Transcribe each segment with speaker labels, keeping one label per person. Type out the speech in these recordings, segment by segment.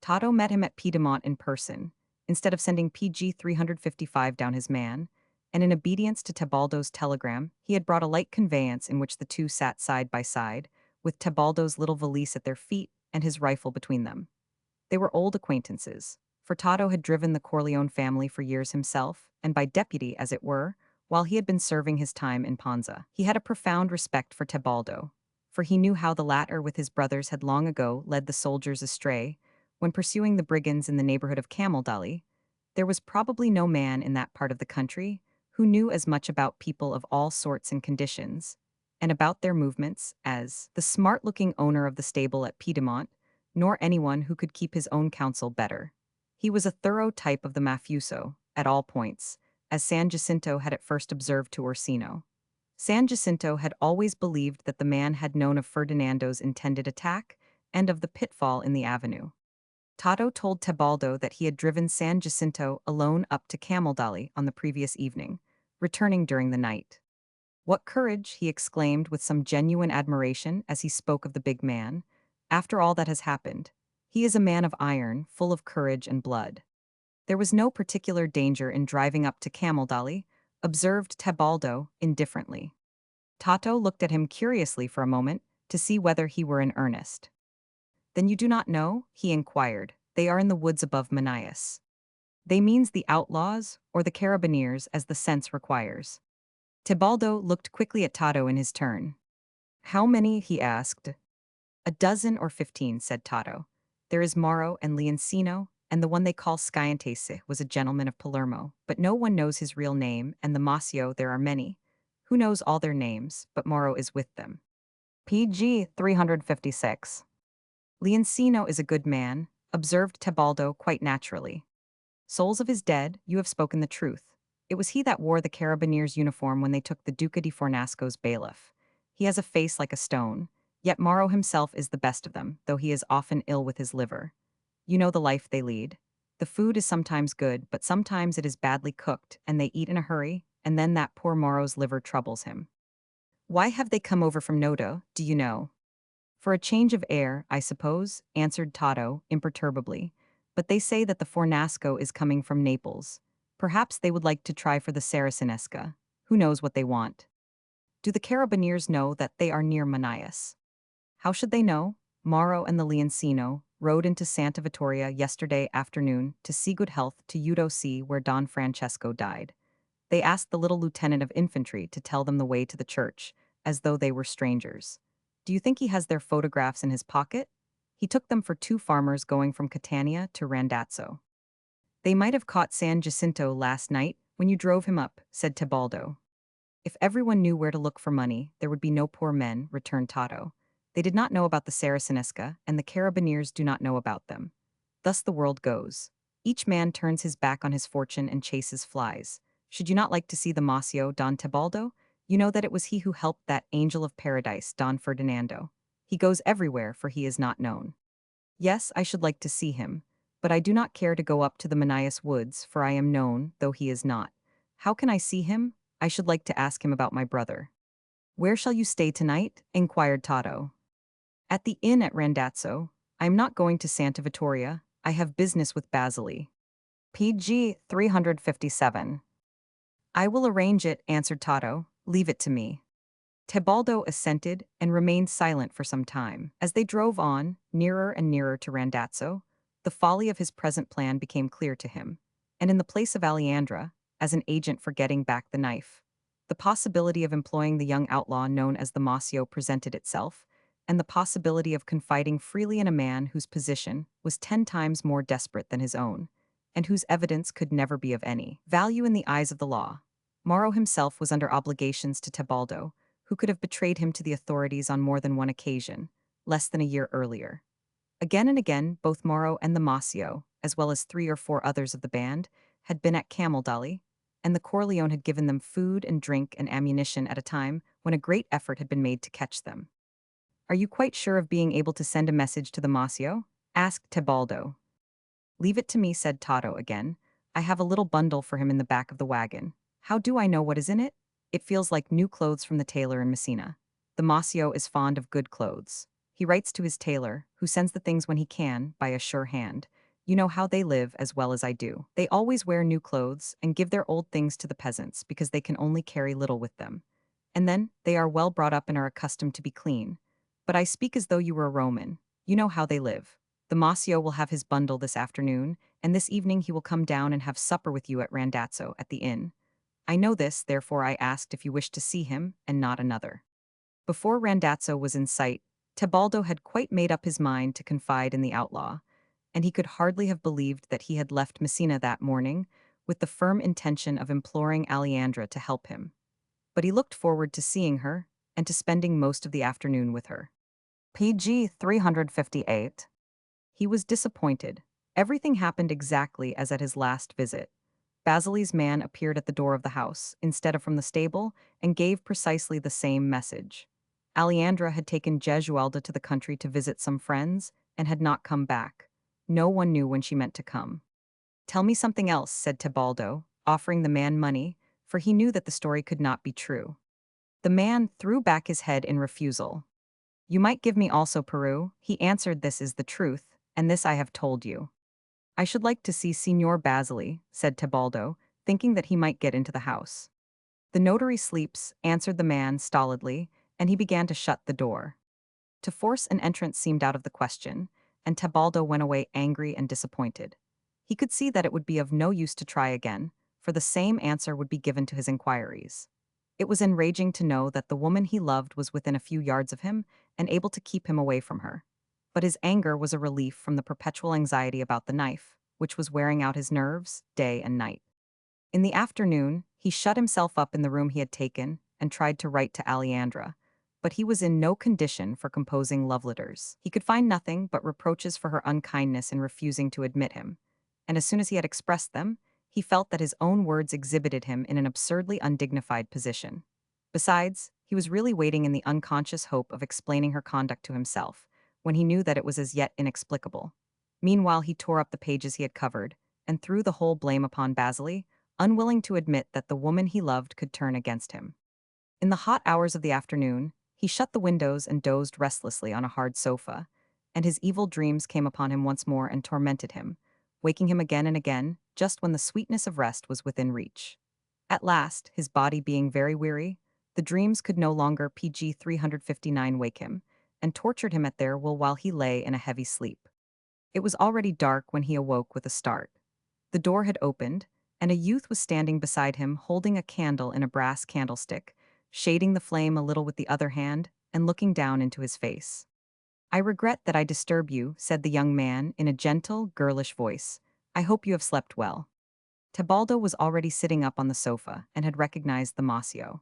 Speaker 1: Tato met him at Piedmont in person, instead of sending PG 355 down his man, and in obedience to Tebaldo's telegram, he had brought a light conveyance in which the two sat side by side, with Tebaldo's little valise at their feet and his rifle between them. They were old acquaintances, for Tato had driven the Corleone family for years himself, and by deputy, as it were, while he had been serving his time in Ponza. He had a profound respect for Tebaldo, for he knew how the latter with his brothers had long ago led the soldiers astray when pursuing the brigands in the neighborhood of Camaldoli. There was probably no man in that part of the country who knew as much about people of all sorts and conditions, and about their movements, as the smart-looking owner of the stable at Piedmont, nor anyone who could keep his own counsel better. He was a thorough type of the mafioso, at all points, as San Jacinto had at first observed to Orsino. San Jacinto had always believed that the man had known of Ferdinando's intended attack and of the pitfall in the avenue. Tato told Tebaldo that he had driven San Jacinto alone up to Camaldoli on the previous evening, returning during the night. "What courage!" he exclaimed with some genuine admiration as he spoke of the big man. "After all that has happened, he is a man of iron, full of courage and blood." "There was no particular danger in driving up to Camaldoli," observed Tebaldo indifferently. Tato looked at him curiously for a moment to see whether he were in earnest. "Then you do not know?" he inquired. "They are in the woods above Manias." "They means the outlaws, or the carabineers, as the sense requires." Tebaldo looked quickly at Tato in his turn. "How many?" he asked. "A dozen or 15, said Tato. "There is Mauro and Leoncino, and the one they call Scientese was a gentleman of Palermo, but no one knows his real name, and the Masio there are many. Who knows all their names, but Mauro is with them." PG 356. "Leoncino is a good man," observed Tebaldo quite naturally. "Souls of his dead, you have spoken the truth. It was he that wore the carabineer's uniform when they took the Duca di Fornasco's bailiff. He has a face like a stone, yet Mauro himself is the best of them, though he is often ill with his liver. You know the life they lead. The food is sometimes good, but sometimes it is badly cooked, and they eat in a hurry, and then that poor Mauro's liver troubles him. Why have they come over from Noto, do you know?" "For a change of air, I suppose," answered Tato imperturbably. "But they say that the Fornasco is coming from Naples. Perhaps they would like to try for the Saracinesca. Who knows what they want?" "Do the carabineers know that they are near Manias?" "How should they know? Mauro and the Leoncino rode into Santa Vittoria yesterday afternoon to see good health to Udo C, where Don Francesco died. They asked the little lieutenant of infantry to tell them the way to the church, as though they were strangers. Do you think he has their photographs in his pocket? He took them for two farmers going from Catania to Randazzo." "They might have caught San Jacinto last night when you drove him up," said Tebaldo. "If everyone knew where to look for money, there would be no poor men," returned Tato. "They did not know about the Saracinesca, and the carabineers do not know about them. Thus the world goes. Each man turns his back on his fortune and chases flies. Should you not like to see the Masio, Don Tebaldo? You know that it was he who helped that angel of paradise, Don Ferdinando. He goes everywhere, for he is not known." "Yes, I should like to see him, but I do not care to go up to the Manias woods, for I am known, though he is not. How can I see him? I should like to ask him about my brother." "Where shall you stay tonight?" inquired Tato. "At the inn at Randazzo. I am not going to Santa Vittoria. I have business with Basili." PG 357. "I will arrange it," answered Tato. "Leave it to me." Tebaldo assented and remained silent for some time. As they drove on, nearer and nearer to Randazzo, the folly of his present plan became clear to him, and in the place of Aleandra, as an agent for getting back the knife, the possibility of employing the young outlaw known as the Masio presented itself, and the possibility of confiding freely in a man whose position was 10 times more desperate than his own, and whose evidence could never be of any value in the eyes of the law. Mauro himself was under obligations to Tebaldo, who could have betrayed him to the authorities on more than one occasion, less than a year earlier. Again and again, both Mauro and the Masio, as well as 3 or 4 others of the band, had been at Camaldoli, and the Corleone had given them food and drink and ammunition at a time when a great effort had been made to catch them. "Are you quite sure of being able to send a message to the Masio?" asked Tebaldo. "Leave it to me," said Tato again. "I have a little bundle for him in the back of the wagon. How do I know what is in it? It feels like new clothes from the tailor in Messina. The Masio is fond of good clothes. He writes to his tailor, who sends the things when he can, by a sure hand. You know how they live as well as I do. They always wear new clothes and give their old things to the peasants because they can only carry little with them. And then, they are well brought up and are accustomed to be clean. But I speak as though you were a Roman. You know how they live. The Masio will have his bundle this afternoon, and this evening he will come down and have supper with you at Randazzo at the inn. I know this, therefore I asked if you wished to see him, and not another. Before Randazzo was in sight, Tebaldo had quite made up his mind to confide in the outlaw, and he could hardly have believed that he had left Messina that morning with the firm intention of imploring Aleandra to help him. But he looked forward to seeing her and to spending most of the afternoon with her. PG 358. He was disappointed. Everything happened exactly as at his last visit. Basile's man appeared at the door of the house, instead of from the stable, and gave precisely the same message. Aleandra had taken Gesualda to the country to visit some friends, and had not come back. No one knew when she meant to come. Tell me something else, said Tebaldo, offering the man money, for he knew that the story could not be true. The man threw back his head in refusal. You might give me also Peru, he answered. This is the truth, and this I have told you. I should like to see Signor Basile, said Tebaldo, thinking that he might get into the house. The notary sleeps, answered the man stolidly, and he began to shut the door. To force an entrance seemed out of the question, and Tebaldo went away angry and disappointed. He could see that it would be of no use to try again, for the same answer would be given to his inquiries. It was enraging to know that the woman he loved was within a few yards of him and able to keep him away from her. But his anger was a relief from the perpetual anxiety about the knife, which was wearing out his nerves day and night. In the afternoon, he shut himself up in the room he had taken and tried to write to Aleandra, but he was in no condition for composing love letters. He could find nothing but reproaches for her unkindness in refusing to admit him, and as soon as he had expressed them, he felt that his own words exhibited him in an absurdly undignified position. Besides, he was really waiting in the unconscious hope of explaining her conduct to himself, when he knew that it was as yet inexplicable. Meanwhile, he tore up the pages he had covered, and threw the whole blame upon Basile, unwilling to admit that the woman he loved could turn against him. In the hot hours of the afternoon, he shut the windows and dozed restlessly on a hard sofa, and his evil dreams came upon him once more and tormented him, waking him again and again, just when the sweetness of rest was within reach. At last, his body being very weary, the dreams could no longer PG 359 wake him, and tortured him at their will while he lay in a heavy sleep. It was already dark when he awoke with a start. The door had opened, and a youth was standing beside him holding a candle in a brass candlestick, shading the flame a little with the other hand, and looking down into his face. I regret that I disturb you, said the young man in a gentle, girlish voice. I hope you have slept well. Tebaldo was already sitting up on the sofa and had recognized the Masio.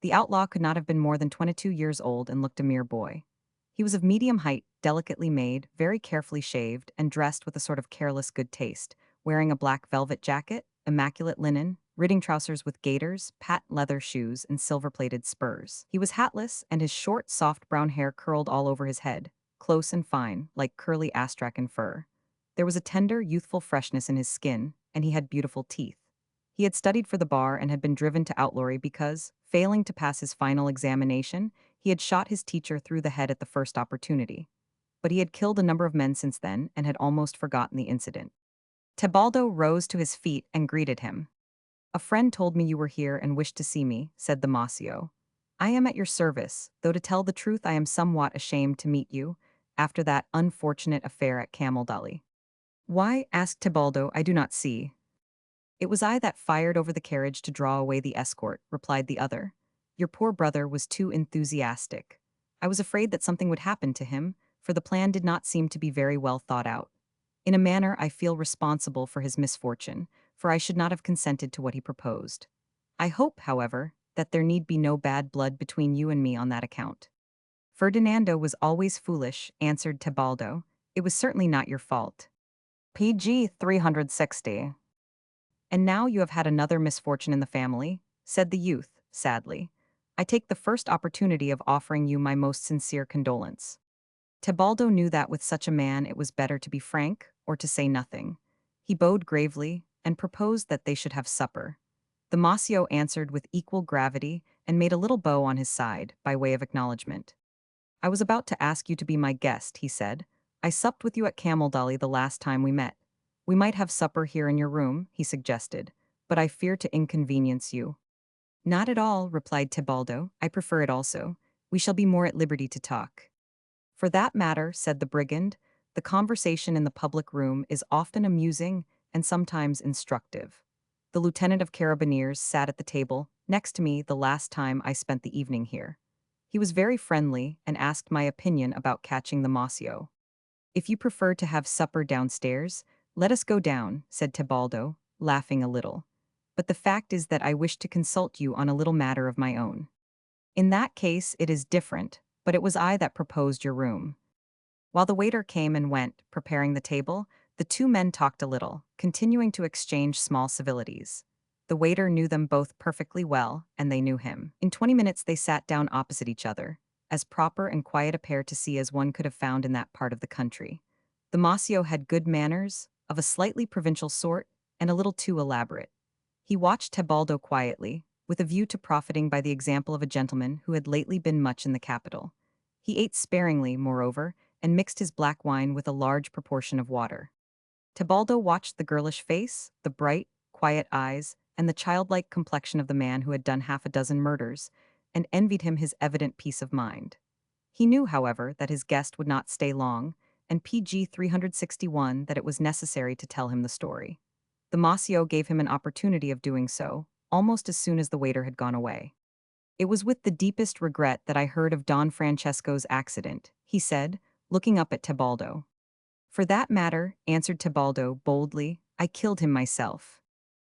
Speaker 1: The outlaw could not have been more than 22 years old and looked a mere boy. He was of medium height, delicately made, very carefully shaved, and dressed with a sort of careless good taste, wearing a black velvet jacket, immaculate linen, riding trousers with gaiters, patent leather shoes, and silver-plated spurs. He was hatless, and his short, soft brown hair curled all over his head, close and fine, like curly astrakhan fur. There was a tender, youthful freshness in his skin, and he had beautiful teeth. He had studied for the bar and had been driven to outlawry because, failing to pass his final examination, he had shot his teacher through the head at the first opportunity. But he had killed a number of men since then and had almost forgotten the incident. Tebaldo rose to his feet and greeted him. A friend told me you were here and wished to see me, said the Masio. I am at your service, though to tell the truth I am somewhat ashamed to meet you, after that unfortunate affair at Camaldoli. Why, asked Tebaldo, I do not see. It was I that fired over the carriage to draw away the escort, replied the other. Your poor brother was too enthusiastic. I was afraid that something would happen to him, for the plan did not seem to be very well thought out. In a manner, I feel responsible for his misfortune, for I should not have consented to what he proposed. I hope, however, that there need be no bad blood between you and me on that account. Ferdinando was always foolish, answered Tebaldo. It was certainly not your fault. PG 360. And now you have had another misfortune in the family, said the youth, sadly. I take the first opportunity of offering you my most sincere condolence. Tebaldo knew that with such a man it was better to be frank or to say nothing. He bowed gravely and proposed that they should have supper. The Masio answered with equal gravity and made a little bow on his side by way of acknowledgement. I was about to ask you to be my guest, he said. I supped with you at Camaldoli the last time we met. We might have supper here in your room, he suggested, but I fear to inconvenience you. Not at all, replied Tebaldo. I prefer it also. We shall be more at liberty to talk. For that matter, said the brigand, the conversation in the public room is often amusing and sometimes instructive. The lieutenant of carabineers sat at the table next to me the last time I spent the evening here. He was very friendly and asked my opinion about catching the Mosio. If you prefer to have supper downstairs, let us go down, said Tebaldo, laughing a little. But the fact is that I wish to consult you on a little matter of my own. In that case, it is different, but it was I that proposed your room. While the waiter came and went, preparing the table, the two men talked a little, continuing to exchange small civilities. The waiter knew them both perfectly well, and they knew him. In 20 minutes they sat down opposite each other, as proper and quiet a pair to see as one could have found in that part of the country. The Mosio had good manners, of a slightly provincial sort, and a little too elaborate. He watched Tebaldo quietly, with a view to profiting by the example of a gentleman who had lately been much in the capital. He ate sparingly, moreover, and mixed his black wine with a large proportion of water. Tebaldo watched the girlish face, the bright, quiet eyes, and the childlike complexion of the man who had done half a dozen murders, and envied him his evident peace of mind. He knew, however, that his guest would not stay long, and PG 361 that it was necessary to tell him the story. The Mosio gave him an opportunity of doing so, almost as soon as the waiter had gone away. It was with the deepest regret that I heard of Don Francesco's accident, he said, looking up at Tebaldo. For that matter, answered Tebaldo boldly, I killed him myself.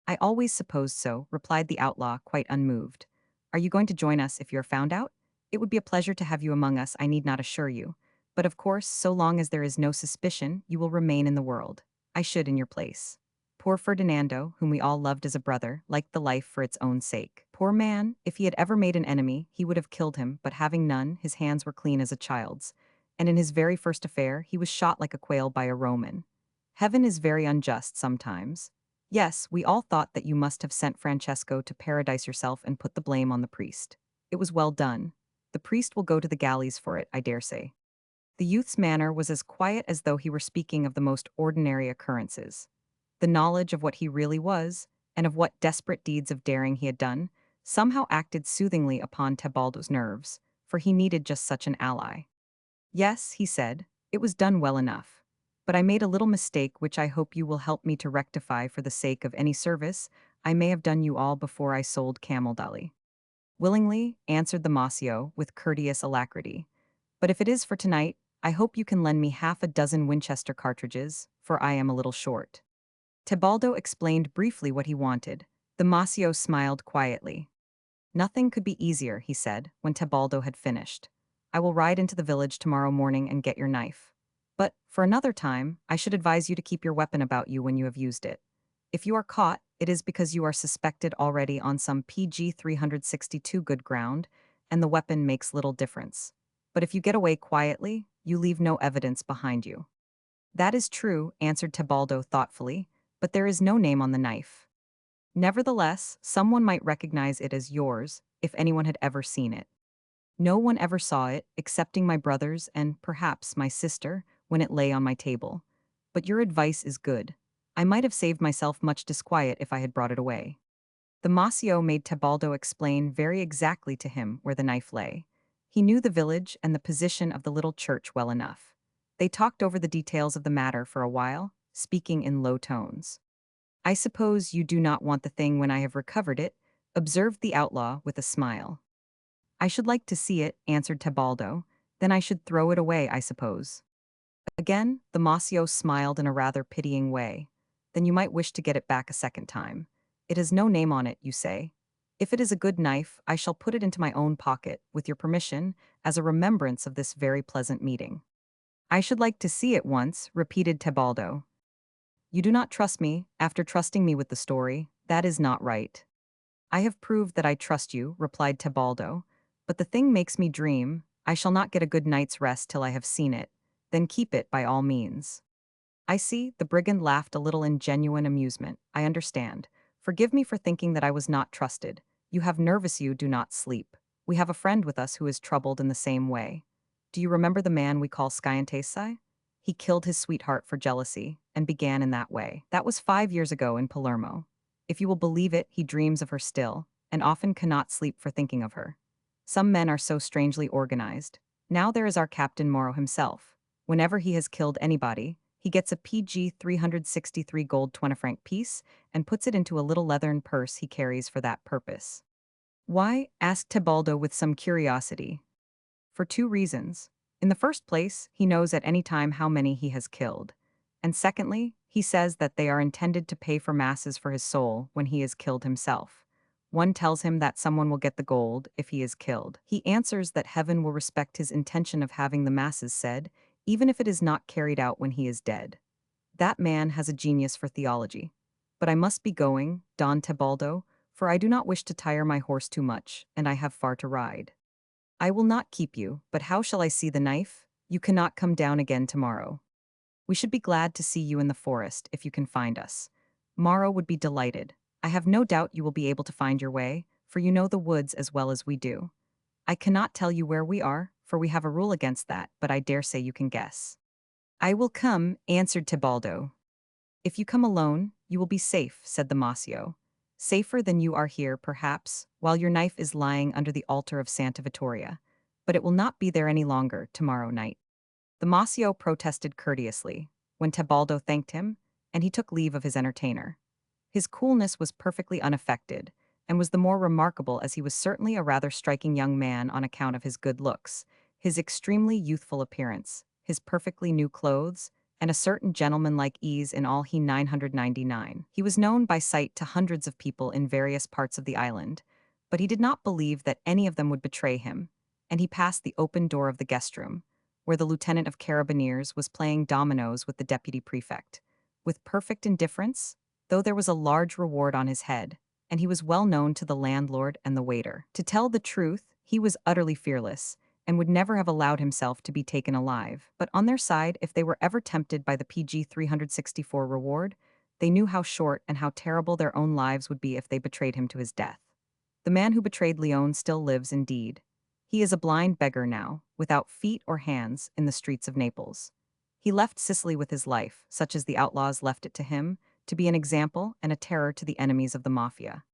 Speaker 1: I always supposed so, replied the outlaw, quite unmoved. Are you going to join us if you are found out? It would be a pleasure to have you among us, I need not assure you. But of course, so long as there is no suspicion, you will remain in the world. I should in your place. Poor Ferdinando, whom we all loved as a brother, liked the life for its own sake. Poor man, if he had ever made an enemy, he would have killed him, but having none, his hands were clean as a child's. And in his very first affair, he was shot like a quail by a Roman. Heaven is very unjust sometimes. Yes, we all thought that you must have sent Francesco to paradise yourself and put the blame on the priest. It was well done. The priest will go to the galleys for it, I dare say. The youth's manner was as quiet as though he were speaking of the most ordinary occurrences. The knowledge of what he really was, and of what desperate deeds of daring he had done, somehow acted soothingly upon Tebaldo's nerves, for he needed just such an ally. Yes, he said, it was done well enough. But I made a little mistake which I hope you will help me to rectify for the sake of any service I may have done you all before I sold Camaldoli. Willingly, answered the Mosio with courteous alacrity. But if it is for tonight, I hope you can lend me half a dozen Winchester cartridges, for I am a little short. Tebaldo explained briefly what he wanted. The Mosio smiled quietly. Nothing could be easier, he said, when Tebaldo had finished. I will ride into the village tomorrow morning and get your knife. But, for another time, I should advise you to keep your weapon about you when you have used it. If you are caught, it is because you are suspected already on some PG 362 good ground, and the weapon makes little difference. But if you get away quietly, you leave no evidence behind you. That is true, answered Tebaldo thoughtfully, but there is no name on the knife. Nevertheless, someone might recognize it as yours, if anyone had ever seen it. No one ever saw it, excepting my brothers and, perhaps, my sister, when it lay on my table. But your advice is good. I might have saved myself much disquiet if I had brought it away. The Mosio made Tebaldo explain very exactly to him where the knife lay. He knew the village and the position of the little church well enough. They talked over the details of the matter for a while, speaking in low tones. I suppose you do not want the thing when I have recovered it, observed the outlaw with a smile. I should like to see it, answered Tebaldo. Then I should throw it away, I suppose. Again, the Mosio smiled in a rather pitying way. Then you might wish to get it back a second time. It has no name on it, you say. If it is a good knife, I shall put it into my own pocket, with your permission, as a remembrance of this very pleasant meeting. I should like to see it once, repeated Tebaldo. You do not trust me, after trusting me with the story. That is not right. I have proved that I trust you, replied Tebaldo. But the thing makes me dream. I shall not get a good night's rest till I have seen it. Then keep it by all means. I see, the brigand laughed a little in genuine amusement. I understand. Forgive me for thinking that I was not trusted. You have nervous, you do not sleep. We have a friend with us who is troubled in the same way. Do you remember the man we call Scientesi? He killed his sweetheart for jealousy and began in that way. That was 5 years ago in Palermo. If you will believe it, he dreams of her still, and often cannot sleep for thinking of her. Some men are so strangely organized. Now there is our Captain Moro himself. Whenever he has killed anybody, he gets a PG 363 gold 20 franc piece and puts it into a little leathern purse he carries for that purpose. Why? Asked Tebaldo with some curiosity. For two reasons. In the first place, he knows at any time how many he has killed. And secondly, he says that they are intended to pay for masses for his soul when he is killed himself. One tells him that someone will get the gold if he is killed. He answers that heaven will respect his intention of having the masses said, even if it is not carried out when he is dead. That man has a genius for theology. But I must be going, Don Tebaldo, for I do not wish to tire my horse too much, and I have far to ride. I will not keep you, but how shall I see the knife? You cannot come down again tomorrow. We should be glad to see you in the forest, if you can find us. Maro would be delighted. I have no doubt you will be able to find your way, for you know the woods as well as we do. I cannot tell you where we are, for we have a rule against that, but I dare say you can guess. I will come, answered Tebaldo. If you come alone, you will be safe, said the Masio. Safer than you are here, perhaps, while your knife is lying under the altar of Santa Vittoria. But it will not be there any longer tomorrow night. The Masio protested courteously, when Tebaldo thanked him, and he took leave of his entertainer. His coolness was perfectly unaffected, and was the more remarkable as he was certainly a rather striking young man on account of his good looks, his extremely youthful appearance, his perfectly new clothes, and a certain gentlemanlike ease in all he 999. He was known by sight to hundreds of people in various parts of the island, but he did not believe that any of them would betray him, and he passed the open door of the guest room, where the lieutenant of carabineers was playing dominoes with the deputy prefect, with perfect indifference, though there was a large reward on his head, and he was well known to the landlord and the waiter. To tell the truth, he was utterly fearless, and would never have allowed himself to be taken alive. But on their side, if they were ever tempted by the PG 364 reward, they knew how short and how terrible their own lives would be if they betrayed him to his death. The man who betrayed Leone still lives indeed. He is a blind beggar now, without feet or hands, in the streets of Naples. He left Sicily with his life, such as the outlaws left it to him, to be an example and a terror to the enemies of the mafia.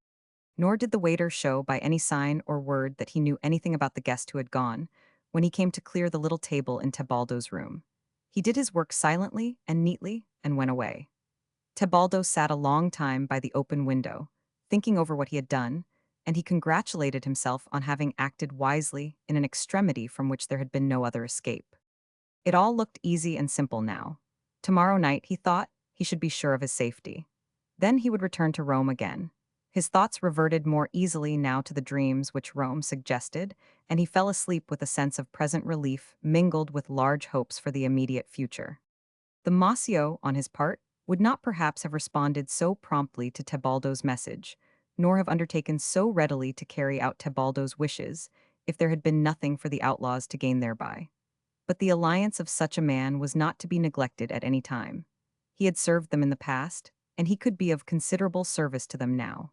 Speaker 1: Nor did the waiter show by any sign or word that he knew anything about the guest who had gone, when he came to clear the little table in Tebaldo's room. He did his work silently and neatly and went away. Tebaldo sat a long time by the open window, thinking over what he had done, and he congratulated himself on having acted wisely in an extremity from which there had been no other escape. It all looked easy and simple now. Tomorrow night, he thought, he should be sure of his safety. Then he would return to Rome again. His thoughts reverted more easily now to the dreams which Rome suggested, and he fell asleep with a sense of present relief mingled with large hopes for the immediate future. The Masio, on his part, would not perhaps have responded so promptly to Tebaldo's message, nor have undertaken so readily to carry out Tebaldo's wishes, if there had been nothing for the outlaws to gain thereby. But the alliance of such a man was not to be neglected at any time. He had served them in the past, and he could be of considerable service to them now.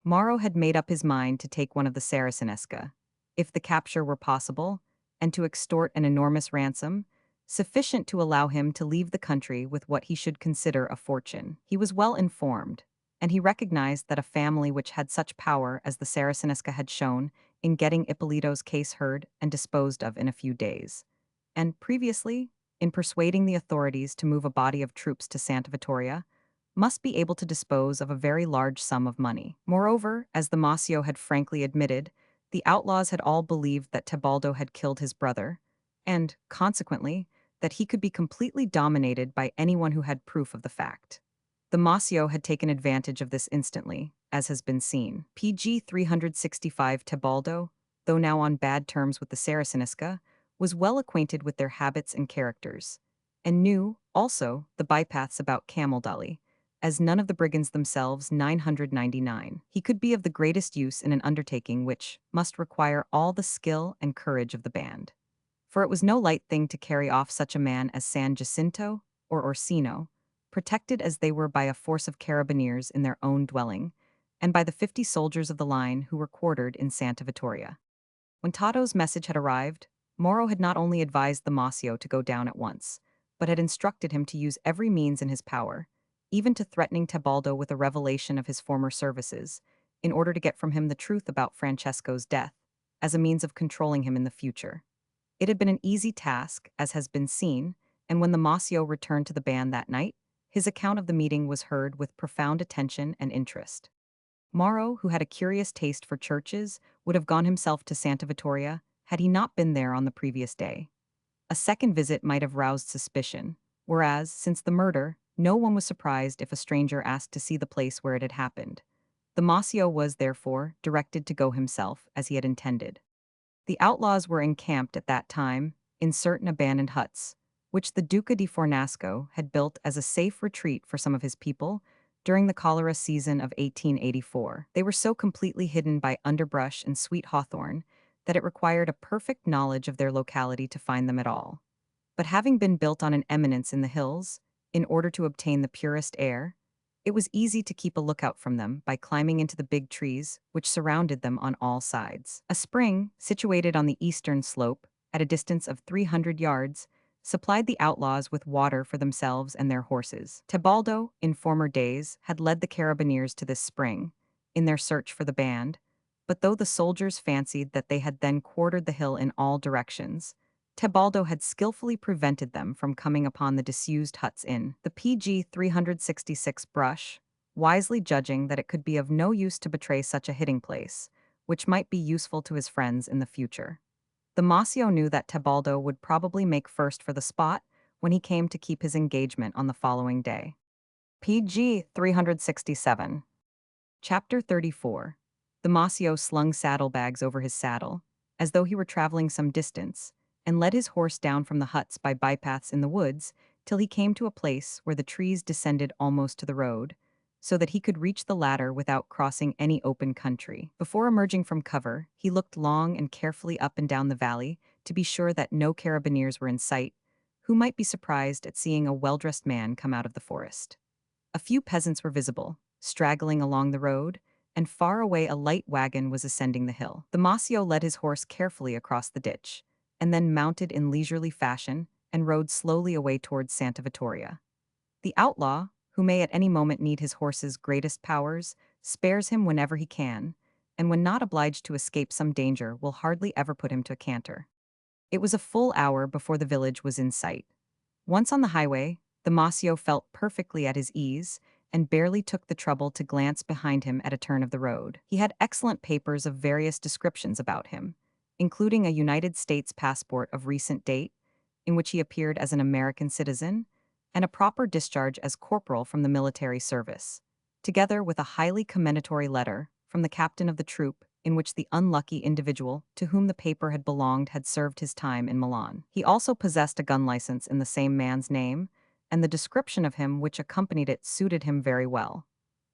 Speaker 1: Maro had made up his mind to take one of the Saracinesca, if the capture were possible, and to extort an enormous ransom, sufficient to allow him to leave the country with what he should consider a fortune. He was well informed, and he recognized that a family which had such power as the Saracinesca had shown in getting Ippolito's case heard and disposed of in a few days, and previously, in persuading the authorities to move a body of troops to Santa Vittoria, must be able to dispose of a very large sum of money. Moreover, as the Masio had frankly admitted, the outlaws had all believed that Tebaldo had killed his brother, and, consequently, that he could be completely dominated by anyone who had proof of the fact. The Masio had taken advantage of this instantly, as has been seen. PG 365 Tebaldo, though now on bad terms with the Saracinesca, was well acquainted with their habits and characters, and knew, also, the bypaths about Camaldoli, as none of the brigands themselves 999. He could be of the greatest use in an undertaking which must require all the skill and courage of the band. For it was no light thing to carry off such a man as San Jacinto or Orsino, protected as they were by a force of carabineers in their own dwelling, and by the 50 soldiers of the line who were quartered in Santa Vittoria. When Tato's message had arrived, Moro had not only advised the Masio to go down at once, but had instructed him to use every means in his power, even to threatening Tebaldo with a revelation of his former services, in order to get from him the truth about Francesco's death, as a means of controlling him in the future. It had been an easy task, as has been seen, and when the Masio returned to the band that night, his account of the meeting was heard with profound attention and interest. Mauro, who had a curious taste for churches, would have gone himself to Santa Vittoria had he not been there on the previous day. A second visit might have roused suspicion, whereas, since the murder, no one was surprised if a stranger asked to see the place where it had happened. The Masio was, therefore, directed to go himself, as he had intended. The outlaws were encamped at that time in certain abandoned huts, which the Duca di Fornasco had built as a safe retreat for some of his people during the cholera season of 1884. They were so completely hidden by underbrush and sweet hawthorn that it required a perfect knowledge of their locality to find them at all. But having been built on an eminence in the hills, in order to obtain the purest air, it was easy to keep a lookout from them by climbing into the big trees which surrounded them on all sides. A spring, situated on the eastern slope, at a distance of 300 yards, supplied the outlaws with water for themselves and their horses. Tebaldo, in former days, had led the carabineers to this spring, in their search for the band, but though the soldiers fancied that they had then quartered the hill in all directions, Tebaldo had skillfully prevented them from coming upon the disused huts in the PG 366 brush, wisely judging that it could be of no use to betray such a hiding place, which might be useful to his friends in the future. The Masio knew that Tebaldo would probably make first for the spot when he came to keep his engagement on the following day. PG 367. Chapter 34. The Masio slung saddlebags over his saddle, as though he were traveling some distance, and led his horse down from the huts by bypaths in the woods till he came to a place where the trees descended almost to the road, so that he could reach the latter without crossing any open country. Before emerging from cover, he looked long and carefully up and down the valley to be sure that no carabineers were in sight, who might be surprised at seeing a well-dressed man come out of the forest. A few peasants were visible, straggling along the road, and far away a light wagon was ascending the hill. The Masio led his horse carefully across the ditch, and then mounted in leisurely fashion and rode slowly away towards Santa Vittoria. The outlaw, who may at any moment need his horse's greatest powers, spares him whenever he can, and when not obliged to escape some danger will hardly ever put him to a canter. It was a full hour before the village was in sight. Once on the highway, the Masio felt perfectly at his ease and barely took the trouble to glance behind him at a turn of the road. He had excellent papers of various descriptions about him, including a United States passport of recent date, in which he appeared as an American citizen, and a proper discharge as corporal from the military service, together with a highly commendatory letter from the captain of the troop in which the unlucky individual to whom the paper had belonged had served his time in Milan. He also possessed a gun license in the same man's name, and the description of him which accompanied it suited him very well.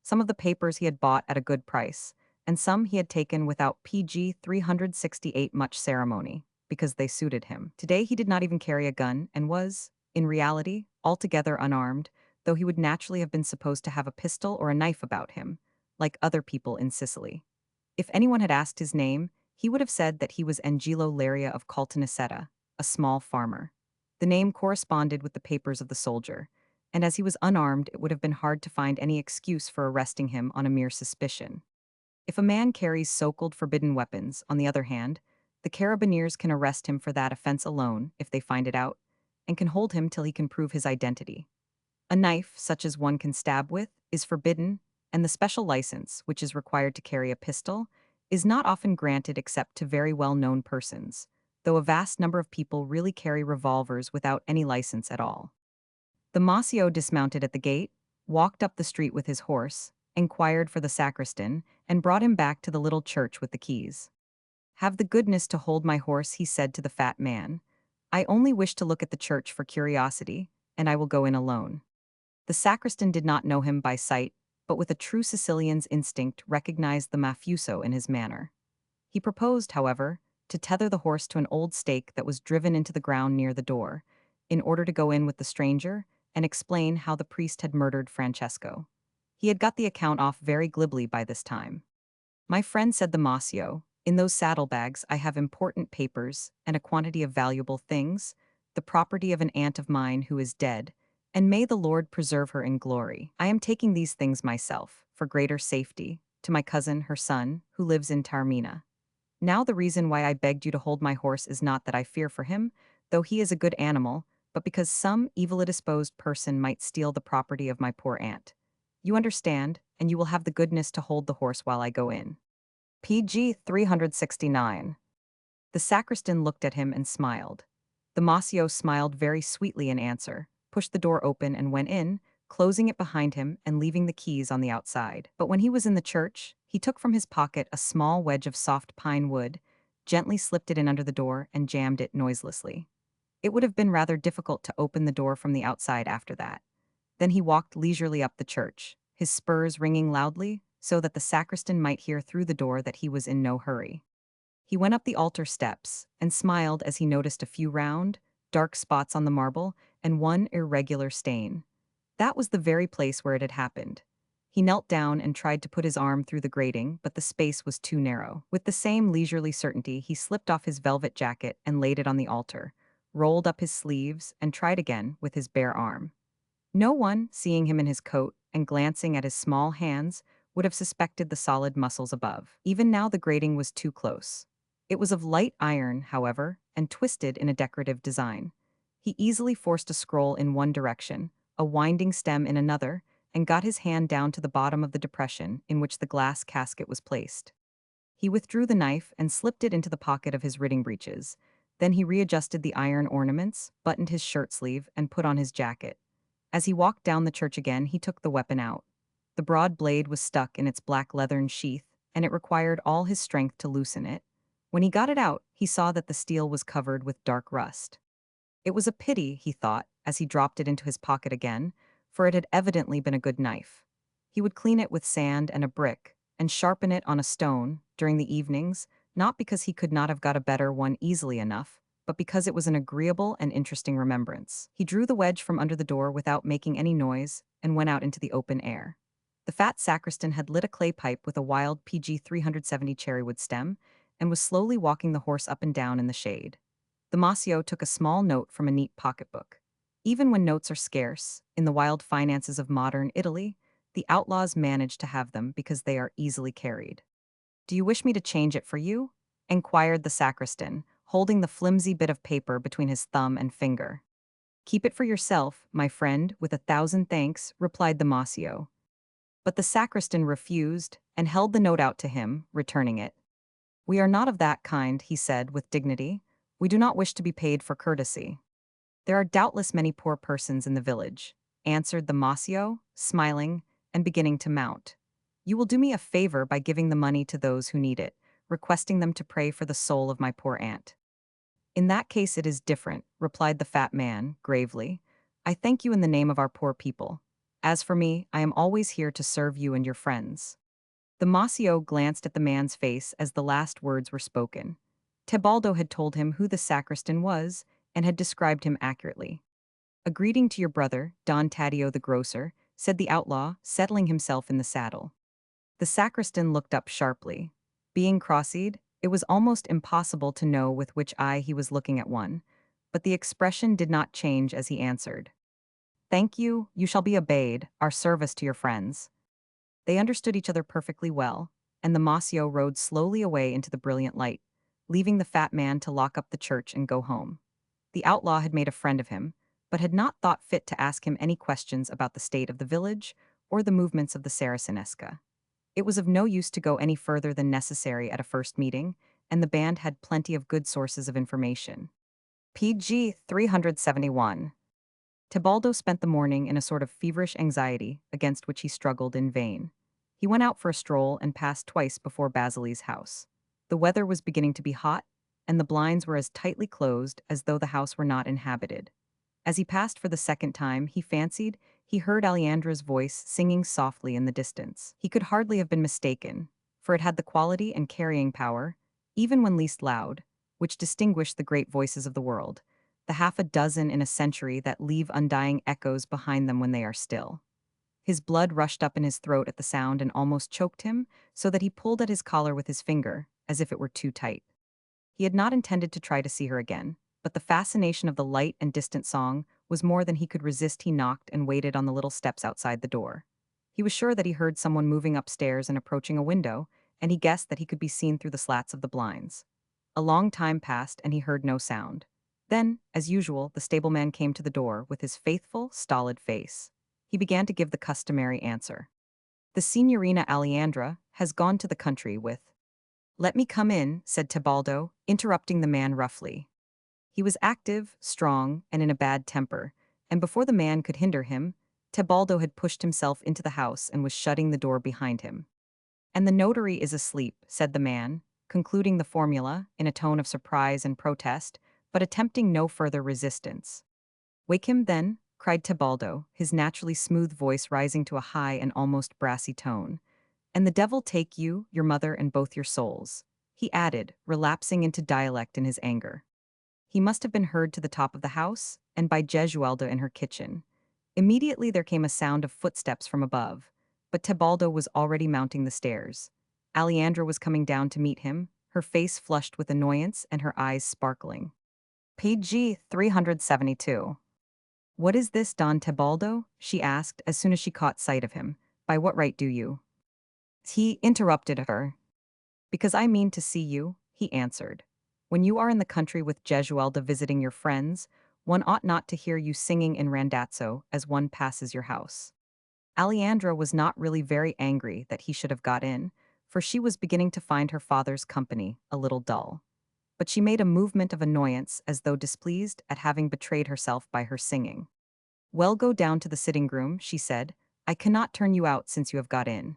Speaker 1: Some of the papers he had bought at a good price, and some he had taken without PG 368 much ceremony, because they suited him. Today he did not even carry a gun and was, in reality, altogether unarmed, though he would naturally have been supposed to have a pistol or a knife about him, like other people in Sicily. If anyone had asked his name, he would have said that he was Angelo Laria of Caltanissetta, a small farmer. The name corresponded with the papers of the soldier, and as he was unarmed, it would have been hard to find any excuse for arresting him on a mere suspicion. If a man carries so-called forbidden weapons, on the other hand, the carabineers can arrest him for that offense alone, if they find it out, and can hold him till he can prove his identity. A knife, such as one can stab with, is forbidden, and the special license, which is required to carry a pistol, is not often granted except to very well-known persons, though a vast number of people really carry revolvers without any license at all. The Masio dismounted at the gate, walked up the street with his horse, inquired for the sacristan, and brought him back to the little church with the keys. "Have the goodness to hold my horse," he said to the fat man. "I only wish to look at the church for curiosity, and I will go in alone." The sacristan did not know him by sight, but with a true Sicilian's instinct recognized the mafioso in his manner. He proposed, however, to tether the horse to an old stake that was driven into the ground near the door, in order to go in with the stranger and explain how the priest had murdered Francesco. He had got the account off very glibly by this time. "My friend," said the Masio, In those saddlebags I have important papers and a quantity of valuable things, the property of an aunt of mine who is dead, and may the Lord preserve her in glory. I am taking these things myself, for greater safety, to my cousin, her son, who lives in Taormina. Now the reason why I begged you to hold my horse is not that I fear for him, though he is a good animal, but because some evil-disposed person might steal the property of my poor aunt. You understand, and you will have the goodness to hold the horse while I go in. PG 369. The sacristan looked at him and smiled. The Masio smiled very sweetly in answer, pushed the door open and went in, closing it behind him and leaving the keys on the outside. But when he was in the church, he took from his pocket a small wedge of soft pine wood, gently slipped it in under the door and jammed it noiselessly. It would have been rather difficult to open the door from the outside after that. Then he walked leisurely up the church, his spurs ringing loudly, so that the sacristan might hear through the door that he was in no hurry. He went up the altar steps and smiled as he noticed a few round, dark spots on the marble and one irregular stain. That was the very place where it had happened. He knelt down and tried to put his arm through the grating, but the space was too narrow. With the same leisurely certainty, he slipped off his velvet jacket and laid it on the altar, rolled up his sleeves, and tried again with his bare arm. No one, seeing him in his coat and glancing at his small hands, would have suspected the solid muscles above. Even now the grating was too close. It was of light iron, however, and twisted in a decorative design. He easily forced a scroll in one direction, a winding stem in another, and got his hand down to the bottom of the depression in which the glass casket was placed. He withdrew the knife and slipped it into the pocket of his riding breeches. Then he readjusted the iron ornaments, buttoned his shirt sleeve, and put on his jacket. As he walked down the church again, he took the weapon out. The broad blade was stuck in its black leathern sheath, and it required all his strength to loosen it. When he got it out, he saw that the steel was covered with dark rust. It was a pity, he thought, as he dropped it into his pocket again, for it had evidently been a good knife. He would clean it with sand and a brick, and sharpen it on a stone, during the evenings, not because he could not have got a better one easily enough, but because it was an agreeable and interesting remembrance. He drew the wedge from under the door without making any noise, and went out into the open air. The fat sacristan had lit a clay pipe with a wild PG 370 cherrywood stem, and was slowly walking the horse up and down in the shade. The Masio took a small note from a neat pocketbook. Even when notes are scarce, in the wild finances of modern Italy, the outlaws manage to have them because they are easily carried. "Do you wish me to change it for you?" inquired the sacristan, holding the flimsy bit of paper between his thumb and finger. "Keep it for yourself, my friend, with 1,000 thanks," replied the Masio. But the sacristan refused and held the note out to him, returning it. "We are not of that kind," he said with dignity. "We do not wish to be paid for courtesy." "There are doubtless many poor persons in the village," answered the Masio, smiling and beginning to mount. "You will do me a favor by giving the money to those who need it, requesting them to pray for the soul of my poor aunt." "In that case it is different," replied the fat man, gravely. "I thank you in the name of our poor people. As for me, I am always here to serve you and your friends." The Masio glanced at the man's face as the last words were spoken. Tebaldo had told him who the sacristan was, and had described him accurately. "A greeting to your brother, Don Taddeo the grocer," said the outlaw, settling himself in the saddle. The sacristan looked up sharply. Being cross-eyed, it was almost impossible to know with which eye he was looking at one, but the expression did not change as he answered. "Thank you, you shall be obeyed, our service to your friends." They understood each other perfectly well, and the Masio rode slowly away into the brilliant light, leaving the fat man to lock up the church and go home. The outlaw had made a friend of him, but had not thought fit to ask him any questions about the state of the village or the movements of the Saracinesca. It was of no use to go any further than necessary at a first meeting, and the band had plenty of good sources of information. PG 371. Tebaldo spent the morning in a sort of feverish anxiety against which he struggled in vain. He went out for a stroll and passed twice before Basile's house. The weather was beginning to be hot, and the blinds were as tightly closed as though the house were not inhabited. As he passed for the second time, he fancied he heard Aleandra's voice singing softly in the distance. He could hardly have been mistaken, for it had the quality and carrying power, even when least loud, which distinguished the great voices of the world, the half a dozen in a century that leave undying echoes behind them when they are still. His blood rushed up in his throat at the sound and almost choked him, so that he pulled at his collar with his finger, as if it were too tight. He had not intended to try to see her again, but the fascination of the light and distant song was more than he could resist. He knocked and waited on the little steps outside the door. He was sure that he heard someone moving upstairs and approaching a window, and he guessed that he could be seen through the slats of the blinds. A long time passed and he heard no sound. Then, as usual, the stableman came to the door with his faithful, stolid face. He began to give the customary answer. The Signorina Aleandra has gone to the country with— "Let me come in," said Tebaldo, interrupting the man roughly. He was active, strong, and in a bad temper, and before the man could hinder him, Tebaldo had pushed himself into the house and was shutting the door behind him. "And the notary is asleep," said the man, concluding the formula in a tone of surprise and protest, but attempting no further resistance. "Wake him, then," cried Tebaldo, his naturally smooth voice rising to a high and almost brassy tone. "And the devil take you, your mother, and both your souls," he added, relapsing into dialect in his anger. He must have been heard to the top of the house, and by Gesualda in her kitchen. Immediately there came a sound of footsteps from above, but Tebaldo was already mounting the stairs. Aleandra was coming down to meet him, her face flushed with annoyance and her eyes sparkling. Page 372. "What is this, Don Tebaldo?" she asked as soon as she caught sight of him. "By what right do you—" He interrupted her. "Because I mean to see you," he answered. "When you are in the country with Gesualda visiting your friends, one ought not to hear you singing in Randazzo as one passes your house." Aleandra was not really very angry that he should have got in, for she was beginning to find her father's company a little dull. But she made a movement of annoyance as though displeased at having betrayed herself by her singing. "Well, go down to the sitting-room," she said. "I cannot turn you out since you have got in."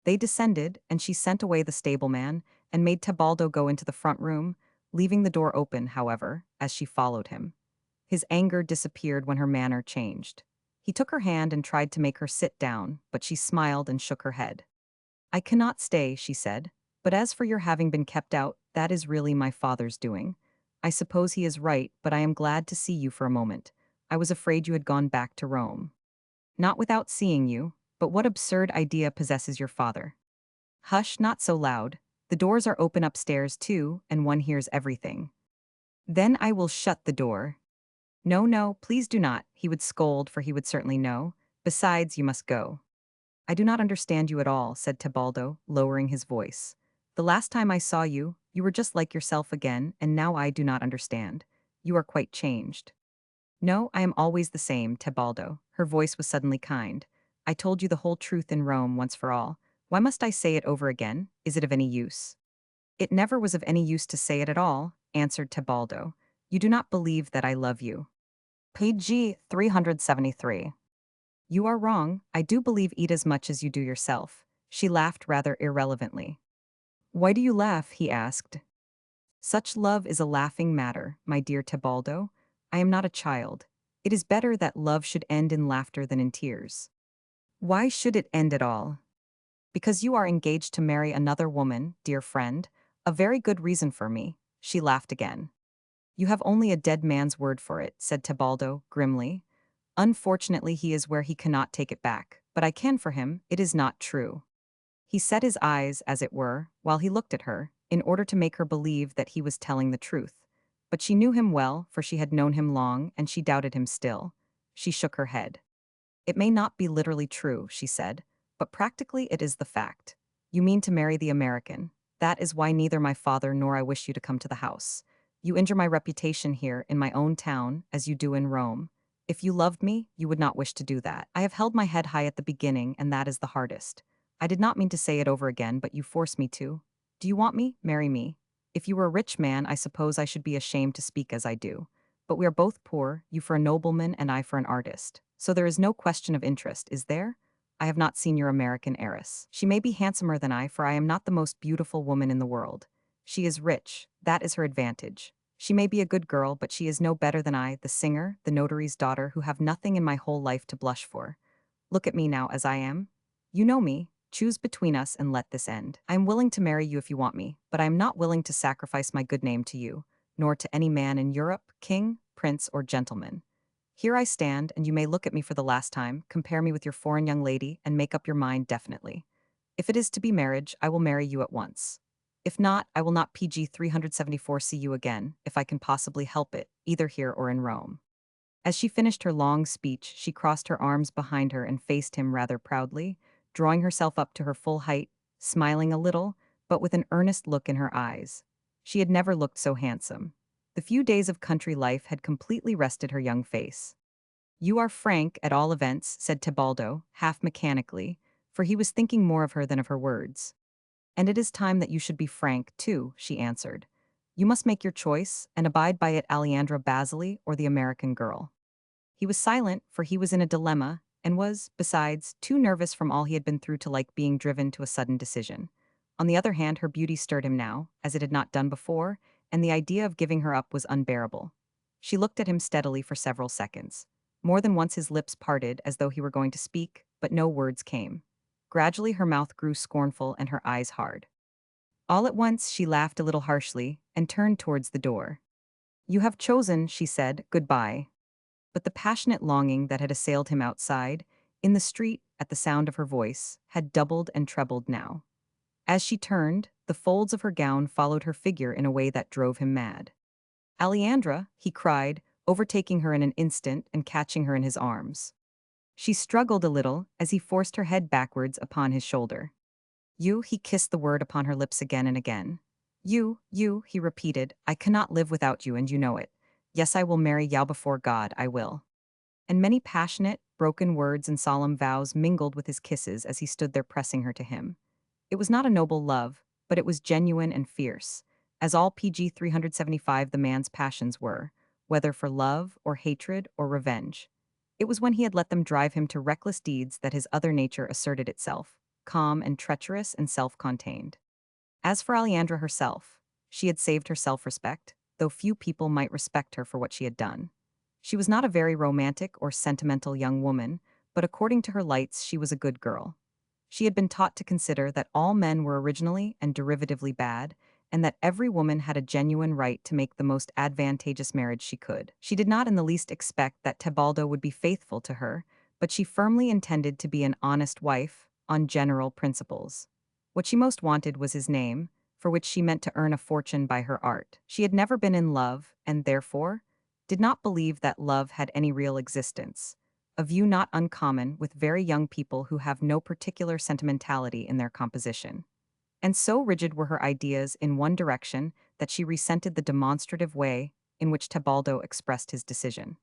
Speaker 1: They descended, and she sent away the stableman and made Tebaldo go into the front room, leaving the door open, however, as she followed him. His anger disappeared when her manner changed. He took her hand and tried to make her sit down, but she smiled and shook her head. "I cannot stay," she said, "but as for your having been kept out, that is really my father's doing. I suppose he is right, but I am glad to see you for a moment. I was afraid you had gone back to Rome." "Not without seeing you, but what absurd idea possesses your father?" "Hush, not so loud. The doors are open upstairs too, and one hears everything." "Then I will shut the door." "No, no, please do not," he would scold, for he would certainly know. "Besides, you must go." "I do not understand you at all," said Tebaldo, lowering his voice. "The last time I saw you, you were just like yourself again, and now I do not understand. You are quite changed." "No, I am always the same, Tebaldo." Her voice was suddenly kind. "I told you the whole truth in Rome once for all. Why must I say it over again? Is it of any use?" "It never was of any use to say it at all," answered Tebaldo. "You do not believe that I love you." Page 373. "You are wrong. I do believe Eat as much as you do yourself." She laughed rather irrelevantly. "Why do you laugh?" he asked. "Such love is a laughing matter, my dear Tebaldo. I am not a child. It is better that love should end in laughter than in tears." "Why should it end at all?" "Because you are engaged to marry another woman, dear friend. A very good reason for me." She laughed again. "You have only a dead man's word for it," said Tebaldo, grimly. "Unfortunately, he is where he cannot take it back, but I can for him. It is not true." He set his eyes, as it were, while he looked at her, in order to make her believe that he was telling the truth. But she knew him well, for she had known him long, and she doubted him still. She shook her head. "It may not be literally true," she said, "but practically it is the fact. You mean to marry the American. That is why neither my father nor I wish you to come to the house. You injure my reputation here in my own town, as you do in Rome. If you loved me, you would not wish to do that. I have held my head high at the beginning, and that is the hardest. I did not mean to say it over again, but you force me to. Do you want me? Marry me. If you were a rich man, I suppose I should be ashamed to speak as I do. But we are both poor, you for a nobleman and I for an artist. So there is no question of interest, is there? I have not seen your American heiress. She may be handsomer than I, for I am not the most beautiful woman in the world. She is rich, that is her advantage. She may be a good girl, but she is no better than I, the singer, the notary's daughter, who have nothing in my whole life to blush for. Look at me now as I am. You know me. Choose between us and let this end. I am willing to marry you if you want me, but I am not willing to sacrifice my good name to you, nor to any man in Europe, king, prince, or gentleman. Here I stand, and you may look at me for the last time, compare me with your foreign young lady, and make up your mind definitely. If it is to be marriage, I will marry you at once. If not, I will not PG 374 see you again, if I can possibly help it, either here or in Rome. As she finished her long speech, she crossed her arms behind her and faced him rather proudly, drawing herself up to her full height, smiling a little, but with an earnest look in her eyes. She had never looked so handsome. The few days of country life had completely rested her young face. "You are frank, at all events," said Tebaldo, half mechanically, for he was thinking more of her than of her words. "And it is time that you should be frank, too," she answered. "You must make your choice, and abide by it, Alejandra Basili or the American girl." He was silent, for he was in a dilemma, and was, besides, too nervous from all he had been through to like being driven to a sudden decision. On the other hand, her beauty stirred him now, as it had not done before, and the idea of giving her up was unbearable. She looked at him steadily for several seconds. More than once his lips parted as though he were going to speak, but no words came. Gradually her mouth grew scornful and her eyes hard. All at once she laughed a little harshly and turned towards the door. "You have chosen," she said, "goodbye." But the passionate longing that had assailed him outside, in the street, at the sound of her voice, had doubled and trebled now. As she turned, the folds of her gown followed her figure in a way that drove him mad. "Aleandra," he cried, overtaking her in an instant and catching her in his arms. She struggled a little as he forced her head backwards upon his shoulder. "You," he kissed the word upon her lips again and again. You, he repeated, "I cannot live without you, and you know it. Yes, I will marry you before God, I will." And many passionate, broken words and solemn vows mingled with his kisses as he stood there pressing her to him. It was not a noble love, but it was genuine and fierce, as all PG 375 the man's passions were, whether for love or hatred or revenge. It was when he had let them drive him to reckless deeds that his other nature asserted itself, calm and treacherous and self-contained. As for Aleandra herself, she had saved her self-respect, though few people might respect her for what she had done. She was not a very romantic or sentimental young woman, but according to her lights she was a good girl. She had been taught to consider that all men were originally and derivatively bad, and that every woman had a genuine right to make the most advantageous marriage she could. She did not in the least expect that Tebaldo would be faithful to her, but she firmly intended to be an honest wife, on general principles. What she most wanted was his name, for which she meant to earn a fortune by her art. She had never been in love, and therefore did not believe that love had any real existence, a view not uncommon with very young people who have no particular sentimentality in their composition. And so rigid were her ideas in one direction that she resented the demonstrative way in which Tebaldo expressed his decision.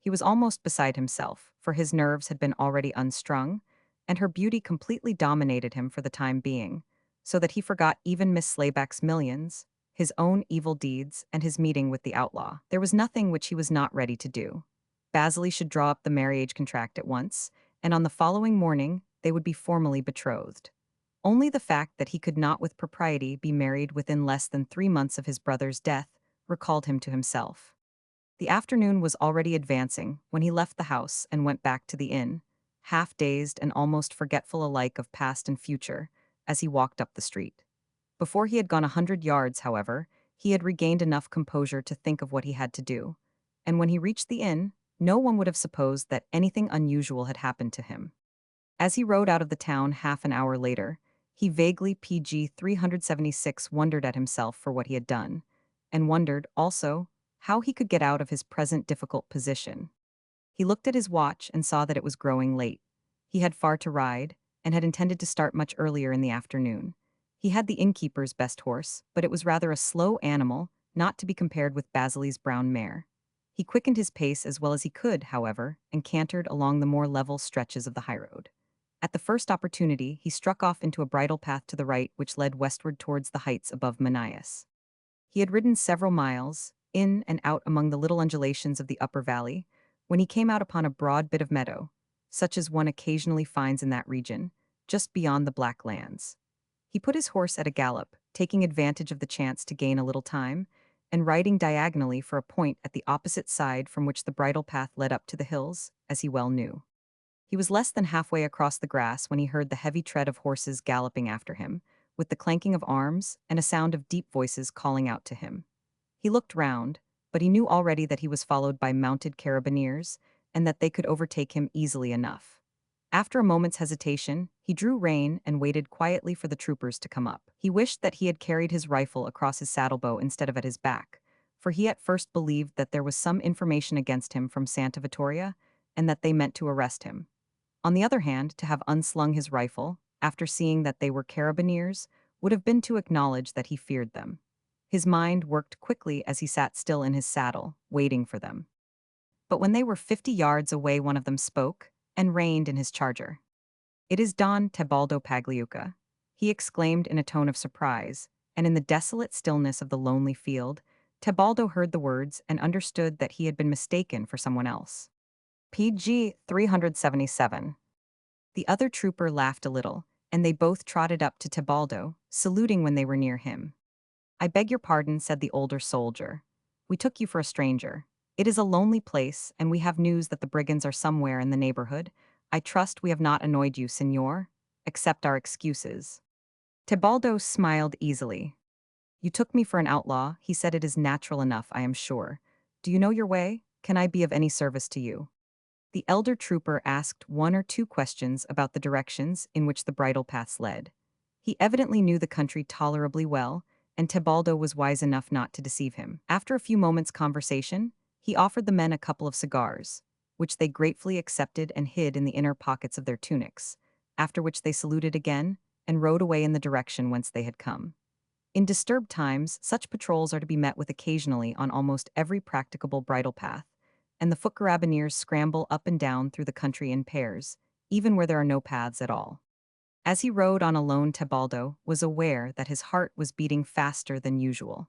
Speaker 1: He was almost beside himself, for his nerves had been already unstrung, and her beauty completely dominated him for the time being, so that he forgot even Miss Slayback's millions, his own evil deeds, and his meeting with the outlaw. There was nothing which he was not ready to do. Basili should draw up the marriage contract at once, and on the following morning they would be formally betrothed. Only the fact that he could not with propriety be married within less than 3 months of his brother's death recalled him to himself. The afternoon was already advancing when he left the house and went back to the inn, half dazed and almost forgetful alike of past and future, as he walked up the street. Before he had gone 100 yards, however, he had regained enough composure to think of what he had to do, and when he reached the inn, no one would have supposed that anything unusual had happened to him. As he rode out of the town half an hour later, he vaguely PG 376 wondered at himself for what he had done, and wondered, also, how he could get out of his present difficult position. He looked at his watch and saw that it was growing late. He had far to ride, and had intended to start much earlier in the afternoon. He had the innkeeper's best horse, but it was rather a slow animal, not to be compared with Basili's brown mare. He quickened his pace as well as he could, however, and cantered along the more level stretches of the highroad. At the first opportunity, he struck off into a bridle path to the right which led westward towards the heights above Manias. He had ridden several miles, in and out among the little undulations of the upper valley, when he came out upon a broad bit of meadow, such as one occasionally finds in that region, just beyond the Black Lands. He put his horse at a gallop, taking advantage of the chance to gain a little time, and riding diagonally for a point at the opposite side from which the bridle path led up to the hills, as he well knew. He was less than halfway across the grass when he heard the heavy tread of horses galloping after him, with the clanking of arms and a sound of deep voices calling out to him. He looked round, but he knew already that he was followed by mounted carabineers, and that they could overtake him easily enough. After a moment's hesitation, he drew rein and waited quietly for the troopers to come up. He wished that he had carried his rifle across his saddlebow instead of at his back, for he at first believed that there was some information against him from Santa Vittoria and that they meant to arrest him. On the other hand, to have unslung his rifle, after seeing that they were carabineers, would have been to acknowledge that he feared them. His mind worked quickly as he sat still in his saddle, waiting for them. But when they were 50 yards away, one of them spoke and reined in his charger. "It is Don Tebaldo Pagliuca," he exclaimed in a tone of surprise, and in the desolate stillness of the lonely field, Tebaldo heard the words and understood that he had been mistaken for someone else. PG 377. The other trooper laughed a little, and they both trotted up to Tebaldo, saluting when they were near him. "I beg your pardon," said the older soldier. "We took you for a stranger. It is a lonely place, and we have news that the brigands are somewhere in the neighborhood. I trust we have not annoyed you, signor. Accept our excuses." Tebaldo smiled easily. "You took me for an outlaw," he said. "It is natural enough, I am sure. Do you know your way? Can I be of any service to you?" The elder trooper asked one or two questions about the directions in which the bridle paths led. He evidently knew the country tolerably well, and Tebaldo was wise enough not to deceive him. After a few moments' conversation, he offered the men a couple of cigars, which they gratefully accepted and hid in the inner pockets of their tunics, after which they saluted again and rode away in the direction whence they had come. In disturbed times, such patrols are to be met with occasionally on almost every practicable bridle path, and the foot carabineers scramble up and down through the country in pairs, even where there are no paths at all. As he rode on alone, Tebaldo was aware that his heart was beating faster than usual.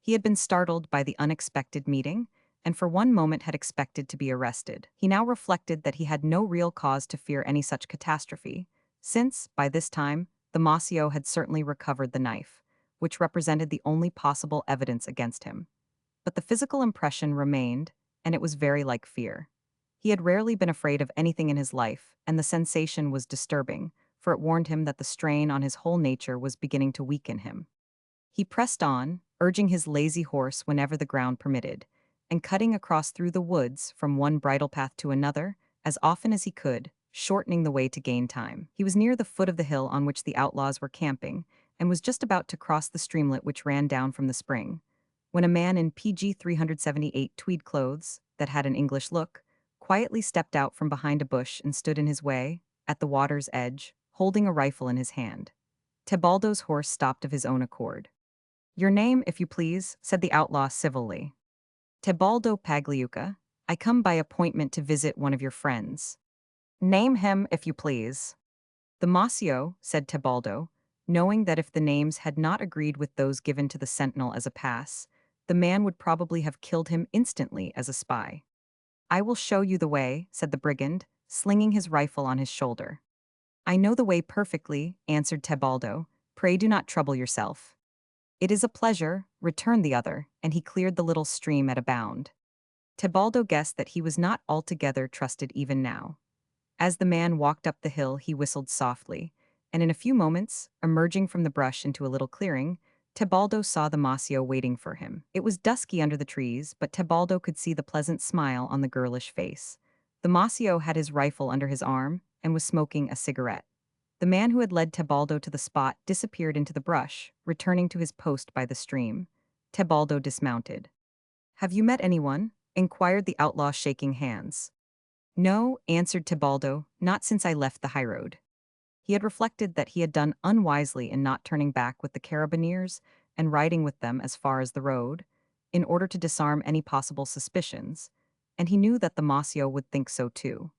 Speaker 1: He had been startled by the unexpected meeting, and for one moment had expected to be arrested. He now reflected that he had no real cause to fear any such catastrophe, since, by this time, the Mossio had certainly recovered the knife, which represented the only possible evidence against him. But the physical impression remained, and it was very like fear. He had rarely been afraid of anything in his life, and the sensation was disturbing, for it warned him that the strain on his whole nature was beginning to weaken him. He pressed on, urging his lazy horse whenever the ground permitted, and cutting across through the woods from one bridle path to another, as often as he could, shortening the way to gain time. He was near the foot of the hill on which the outlaws were camping, and was just about to cross the streamlet which ran down from the spring, when a man in PG 378 tweed clothes, that had an English look, quietly stepped out from behind a bush and stood in his way, at the water's edge, holding a rifle in his hand. Tebaldo's horse stopped of his own accord. "Your name, if you please," said the outlaw civilly. "Tebaldo Pagliuca. I come by appointment to visit one of your friends." "Name him, if you please." "The Mossio," said Tebaldo, knowing that if the names had not agreed with those given to the sentinel as a pass, the man would probably have killed him instantly as a spy. "I will show you the way," said the brigand, slinging his rifle on his shoulder. "I know the way perfectly," answered Tebaldo. "Pray do not trouble yourself." "It is a pleasure," returned the other, and he cleared the little stream at a bound. Tebaldo guessed that he was not altogether trusted even now. As the man walked up the hill, he whistled softly, and in a few moments, emerging from the brush into a little clearing, Tebaldo saw the Mossio waiting for him. It was dusky under the trees, but Tebaldo could see the pleasant smile on the girlish face. The Mossio had his rifle under his arm and was smoking a cigarette. The man who had led Tebaldo to the spot disappeared into the brush, returning to his post by the stream. Tebaldo dismounted. "Have you met anyone?" inquired the outlaw, shaking hands. "No," answered Tebaldo, "not since I left the highroad." He had reflected that he had done unwisely in not turning back with the carabineers and riding with them as far as the road, in order to disarm any possible suspicions, and he knew that the Mossio would think so too.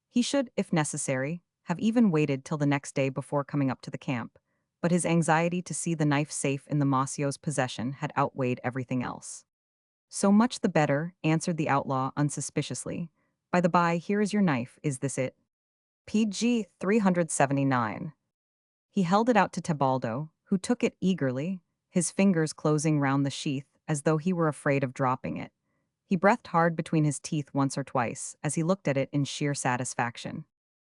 Speaker 1: He should, if necessary, have even waited till the next day before coming up to the camp, but his anxiety to see the knife safe in the Mossio's possession had outweighed everything else. "So much the better," answered the outlaw unsuspiciously. "By the by, here is your knife, is this it?" PG 379. He held it out to Tebaldo, who took it eagerly, his fingers closing round the sheath as though he were afraid of dropping it. He breathed hard between his teeth once or twice as he looked at it in sheer satisfaction.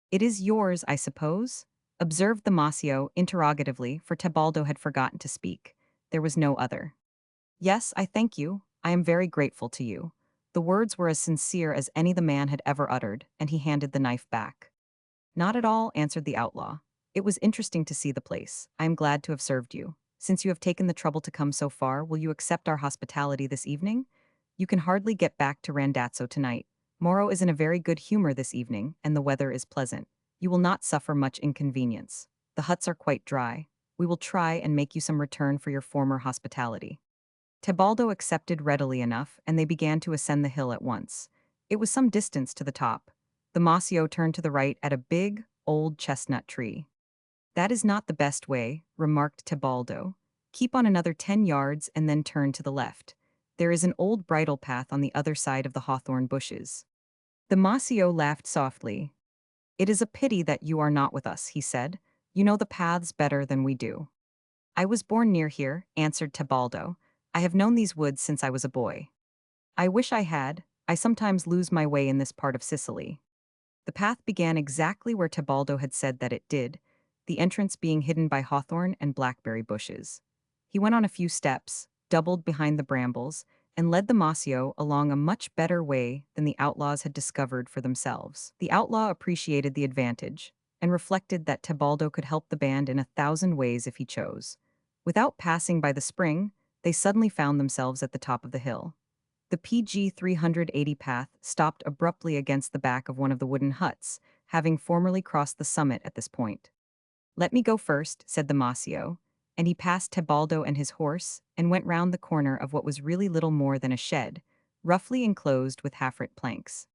Speaker 1: "It is yours, I suppose?" observed the Mossio interrogatively, for Tebaldo had forgotten to speak. There was no other. "Yes, I thank you. I am very grateful to you." The words were as sincere as any the man had ever uttered, and he handed the knife back. Not at all, answered the outlaw. It was interesting to see the place. I am glad to have served you. Since you have taken the trouble to come so far, will you accept our hospitality this evening? You can hardly get back to Randazzo tonight. Moro is in a very good humor this evening, and the weather is pleasant. You will not suffer much inconvenience. The huts are quite dry. We will try and make you some return for your former hospitality. Tebaldo accepted readily enough, and they began to ascend the hill at once. It was some distance to the top. The Masio turned to the right at a big, old chestnut tree. That is not the best way, remarked Tebaldo. Keep on another 10 yards and then turn to the left. There is an old bridle path on the other side of the hawthorn bushes. The Masio laughed softly. It is a pity that you are not with us, he said. You know the paths better than we do. I was born near here, answered Tebaldo. I have known these woods since I was a boy. I wish I had. I sometimes lose my way in this part of Sicily. The path began exactly where Tebaldo had said that it did, the entrance being hidden by hawthorn and blackberry bushes. He went on a few steps, doubled behind the brambles, and led the Masio along a much better way than the outlaws had discovered for themselves. The outlaw appreciated the advantage, and reflected that Tebaldo could help the band in 1,000 ways if he chose. Without passing by the spring, they suddenly found themselves at the top of the hill. The PG 380 path stopped abruptly against the back of one of the wooden huts, having formerly crossed the summit at this point. Let me go first, said the Masio, and he passed Tebaldo and his horse and went round the corner of what was really little more than a shed, roughly enclosed with half-writ planks.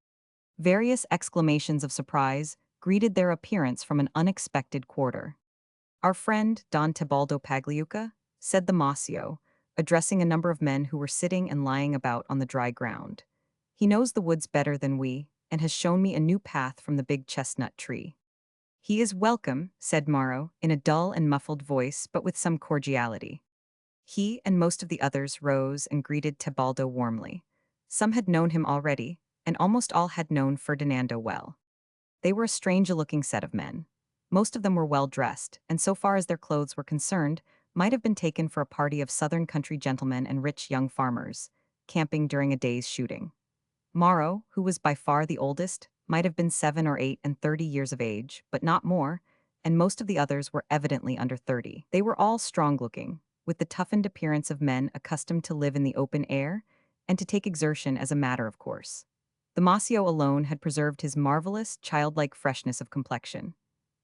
Speaker 1: Various exclamations of surprise greeted their appearance from an unexpected quarter. Our friend, Don Tebaldo Pagliuca, said the Masio, addressing a number of men who were sitting and lying about on the dry ground. He knows the woods better than we, and has shown me a new path from the big chestnut tree. He is welcome, said Maro, in a dull and muffled voice, but with some cordiality. He and most of the others rose and greeted Tebaldo warmly. Some had known him already, and almost all had known Ferdinando well. They were a strange-looking set of men. Most of them were well-dressed, and so far as their clothes were concerned, might have been taken for a party of southern country gentlemen and rich young farmers, camping during a day's shooting. Maro, who was by far the oldest, might have been 7 or 8 and 30 years of age, but not more, and most of the others were evidently under 30. They were all strong-looking, with the toughened appearance of men accustomed to live in the open air and to take exertion as a matter of course. The Masio alone had preserved his marvelous, childlike freshness of complexion.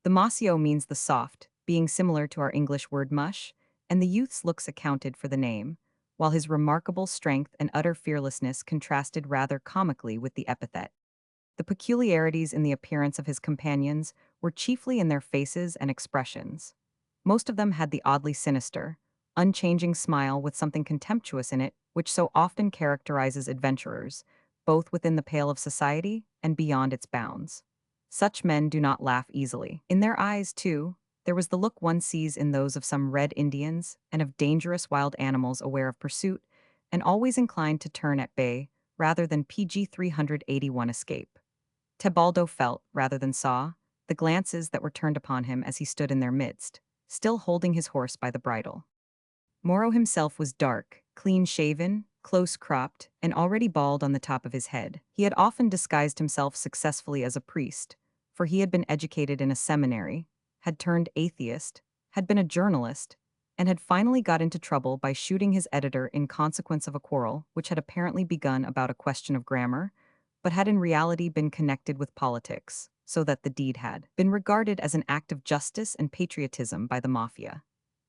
Speaker 1: The Masio means the soft, being similar to our English word mush, and the youth's looks accounted for the name, while his remarkable strength and utter fearlessness contrasted rather comically with the epithet. The peculiarities in the appearance of his companions were chiefly in their faces and expressions. Most of them had the oddly sinister, unchanging smile with something contemptuous in it, which so often characterizes adventurers, both within the pale of society and beyond its bounds. Such men do not laugh easily. In their eyes, too, there was the look one sees in those of some red Indians and of dangerous wild animals aware of pursuit and always inclined to turn at bay rather than PG 381 escape. Tebaldo felt, rather than saw, the glances that were turned upon him as he stood in their midst, still holding his horse by the bridle. Moro himself was dark, clean-shaven, close-cropped, and already bald on the top of his head. He had often disguised himself successfully as a priest, for he had been educated in a seminary, had turned atheist, had been a journalist, and had finally got into trouble by shooting his editor in consequence of a quarrel which had apparently begun about a question of grammar, but had in reality been connected with politics, so that the deed had been regarded as an act of justice and patriotism by the mafia.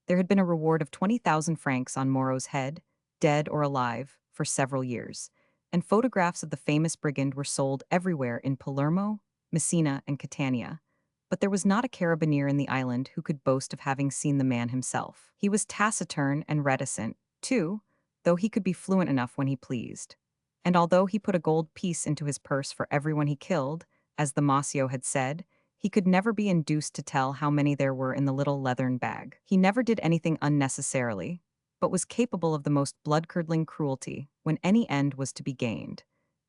Speaker 1: There had been a reward of 20,000 francs on Moro's head, dead or alive, for several years, and photographs of the famous brigand were sold everywhere in Palermo, Messina, and Catania. But there was not a carabineer in the island who could boast of having seen the man himself. He was taciturn and reticent, too, though he could be fluent enough when he pleased. And although he put a gold piece into his purse for everyone he killed, as the Masio had said, he could never be induced to tell how many there were in the little leathern bag. He never did anything unnecessarily, but was capable of the most blood-curdling cruelty when any end was to be gained,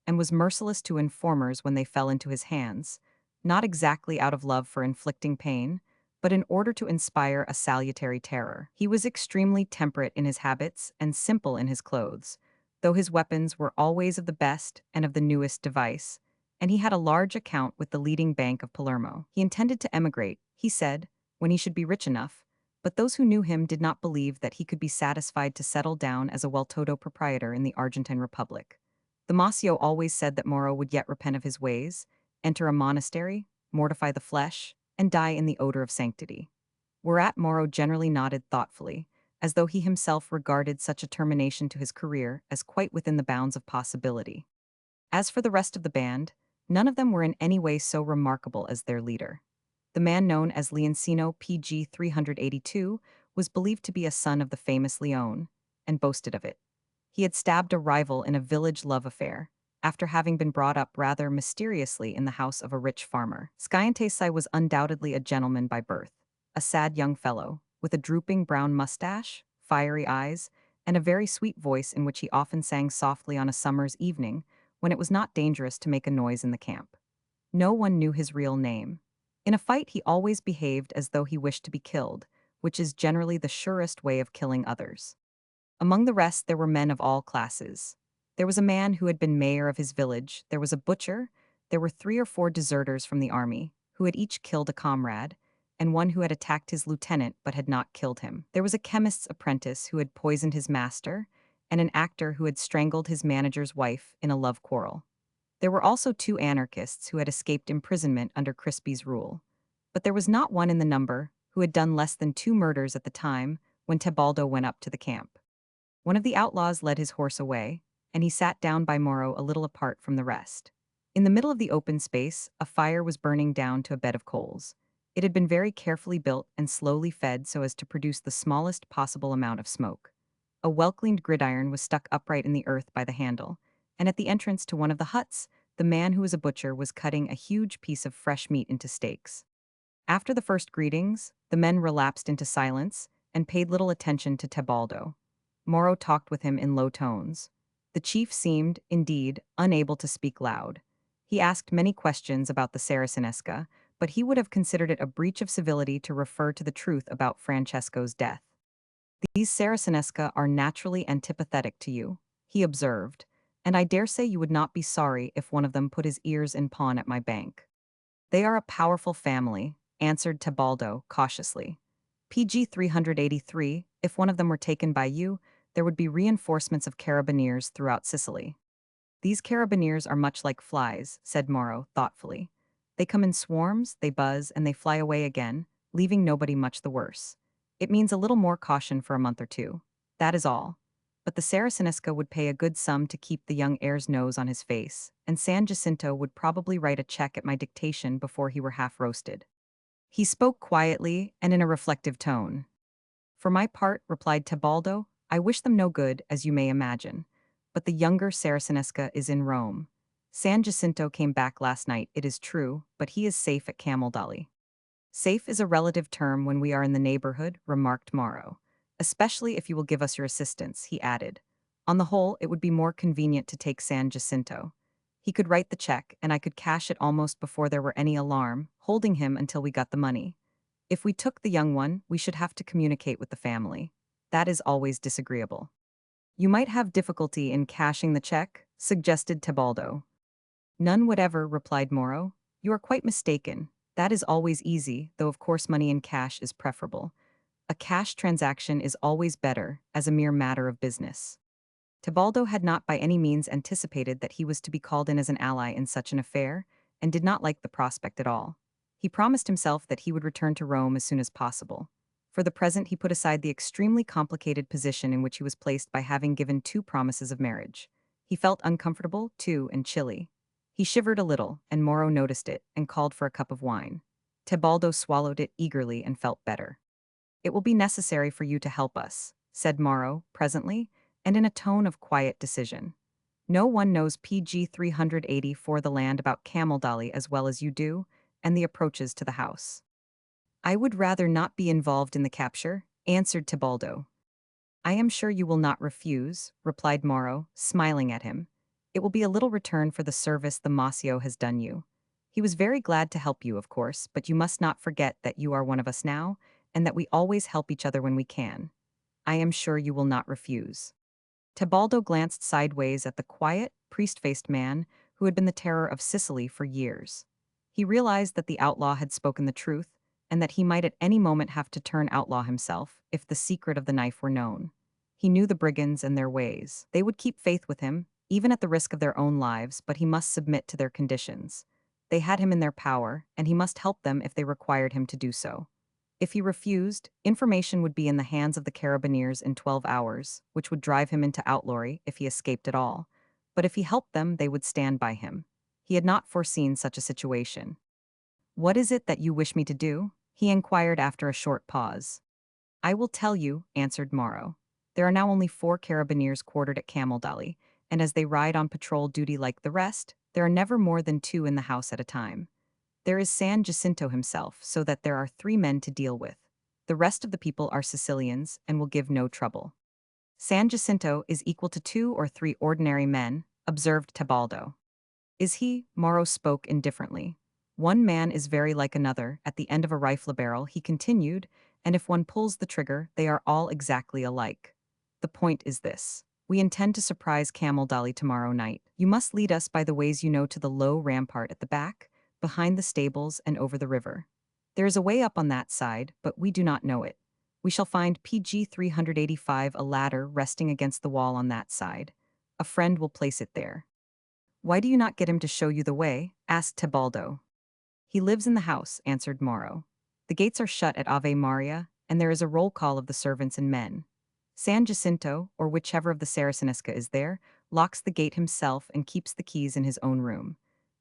Speaker 1: and was merciless to informers when they fell into his hands, not exactly out of love for inflicting pain, but in order to inspire a salutary terror. He was extremely temperate in his habits and simple in his clothes, though his weapons were always of the best and of the newest device, and he had a large account with the leading bank of Palermo. He intended to emigrate, he said, when he should be rich enough, but those who knew him did not believe that he could be satisfied to settle down as a well-to-do proprietor in the Argentine Republic. The Masio always said that Moro would yet repent of his ways, enter a monastery, mortify the flesh, and die in the odor of sanctity. Whereat Moro generally nodded thoughtfully, as though he himself regarded such a termination to his career as quite within the bounds of possibility. As for the rest of the band, none of them were in any way so remarkable as their leader. The man known as Leoncino PG 382 was believed to be a son of the famous Leone, and boasted of it. He had stabbed a rival in a village love affair, after having been brought up rather mysteriously in the house of a rich farmer. Scientesai was undoubtedly a gentleman by birth, a sad young fellow, with a drooping brown mustache, fiery eyes, and a very sweet voice in which he often sang softly on a summer's evening, when it was not dangerous to make a noise in the camp. No one knew his real name. In a fight, he always behaved as though he wished to be killed, which is generally the surest way of killing others. Among the rest, there were men of all classes. There was a man who had been mayor of his village, there was a butcher, there were 3 or 4 deserters from the army, who had each killed a comrade, and one who had attacked his lieutenant but had not killed him. There was a chemist's apprentice who had poisoned his master, and an actor who had strangled his manager's wife in a love quarrel. There were also 2 anarchists who had escaped imprisonment under Crispy's rule. But there was not one in the number who had done less than 2 murders at the time when Tebaldo went up to the camp. One of the outlaws led his horse away, and he sat down by Moro a little apart from the rest. In the middle of the open space, a fire was burning down to a bed of coals. It had been very carefully built and slowly fed so as to produce the smallest possible amount of smoke. A well-cleaned gridiron was stuck upright in the earth by the handle, and at the entrance to one of the huts, the man who was a butcher was cutting a huge piece of fresh meat into steaks. After the first greetings, the men relapsed into silence and paid little attention to Tebaldo. Moro talked with him in low tones. The chief seemed, indeed, unable to speak loud. He asked many questions about the Saracinesca, but he would have considered it a breach of civility to refer to the truth about Francesco's death. These Saracinesca are naturally antipathetic to you, he observed, and I dare say you would not be sorry if one of them put his ears in pawn at my bank. They are a powerful family, answered Tebaldo cautiously. PG 383, if one of them were taken by you, there would be reinforcements of carabineers throughout Sicily. These carabineers are much like flies, said Moro thoughtfully. They come in swarms, they buzz, and they fly away again, leaving nobody much the worse. It means a little more caution for a month or 2. That is all. But the Saracinesca would pay a good sum to keep the young heir's nose on his face, and San Jacinto would probably write a check at my dictation before he were half roasted. He spoke quietly and in a reflective tone. For my part, replied Tebaldo, I wish them no good, as you may imagine. But the younger Saracinesca is in Rome. San Jacinto came back last night, it is true, but he is safe at Camaldoli. Safe is a relative term when we are in the neighborhood, remarked Moro. Especially if you will give us your assistance, he added. On the whole, it would be more convenient to take San Jacinto. He could write the check, and I could cash it almost before there were any alarm, holding him until we got the money. If we took the young one, we should have to communicate with the family. That is always disagreeable. You might have difficulty in cashing the check, suggested Tebaldo. None whatever, replied Moro. You are quite mistaken. That is always easy, though of course money in cash is preferable. A cash transaction is always better, as a mere matter of business. Tebaldo had not by any means anticipated that he was to be called in as an ally in such an affair, and did not like the prospect at all. He promised himself that he would return to Rome as soon as possible. For the present, he put aside the extremely complicated position in which he was placed by having given 2 promises of marriage. He felt uncomfortable, too, and chilly. He shivered a little, and Moro noticed it, and called for a cup of wine. Tebaldo swallowed it eagerly and felt better. It will be necessary for you to help us, said Moro, presently, and in a tone of quiet decision. No one knows PG 380 for the land about Camaldoli as well as you do, and the approaches to the house. I would rather not be involved in the capture, answered Tebaldo. I am sure you will not refuse, replied Moro, smiling at him. It will be a little return for the service the Masio has done you. He was very glad to help you, of course, but you must not forget that you are one of us now, and that we always help each other when we can. I am sure you will not refuse. Tebaldo glanced sideways at the quiet, priest-faced man, who had been the terror of Sicily for years. He realized that the outlaw had spoken the truth, and that he might at any moment have to turn outlaw himself if the secret of the knife were known. He knew the brigands and their ways. They would keep faith with him, even at the risk of their own lives, but he must submit to their conditions. They had him in their power, and he must help them if they required him to do so. If he refused, information would be in the hands of the carabineers in 12 hours, which would drive him into outlawry if he escaped at all. But if he helped them, they would stand by him. He had not foreseen such a situation. "What is it that you wish me to do?" he inquired after a short pause. "I will tell you," answered Morrow. "There are now only 4 carabineers quartered at Camaldoli, and as they ride on patrol duty like the rest, there are never more than 2 in the house at a time. There is San Jacinto himself, so that there are 3 men to deal with. The rest of the people are Sicilians and will give no trouble." "San Jacinto is equal to 2 or 3 ordinary men," observed Tebaldo. "Is he?" Morrow spoke indifferently. "One man is very like another at the end of a rifle barrel," he continued, "and if one pulls the trigger, they are all exactly alike. The point is this. We intend to surprise Camaldoli tomorrow night. You must lead us by the ways you know to the low rampart at the back, behind the stables and over the river. There is a way up on that side, but we do not know it. We shall find PG 385 a ladder resting against the wall on that side. A friend will place it there." "Why do you not get him to show you the way?" asked Tebaldo. "He lives in the house," answered Morrow. "The gates are shut at Ave Maria, and there is a roll call of the servants and men. San Jacinto, or whichever of the Saracinesca is there, locks the gate himself and keeps the keys in his own room.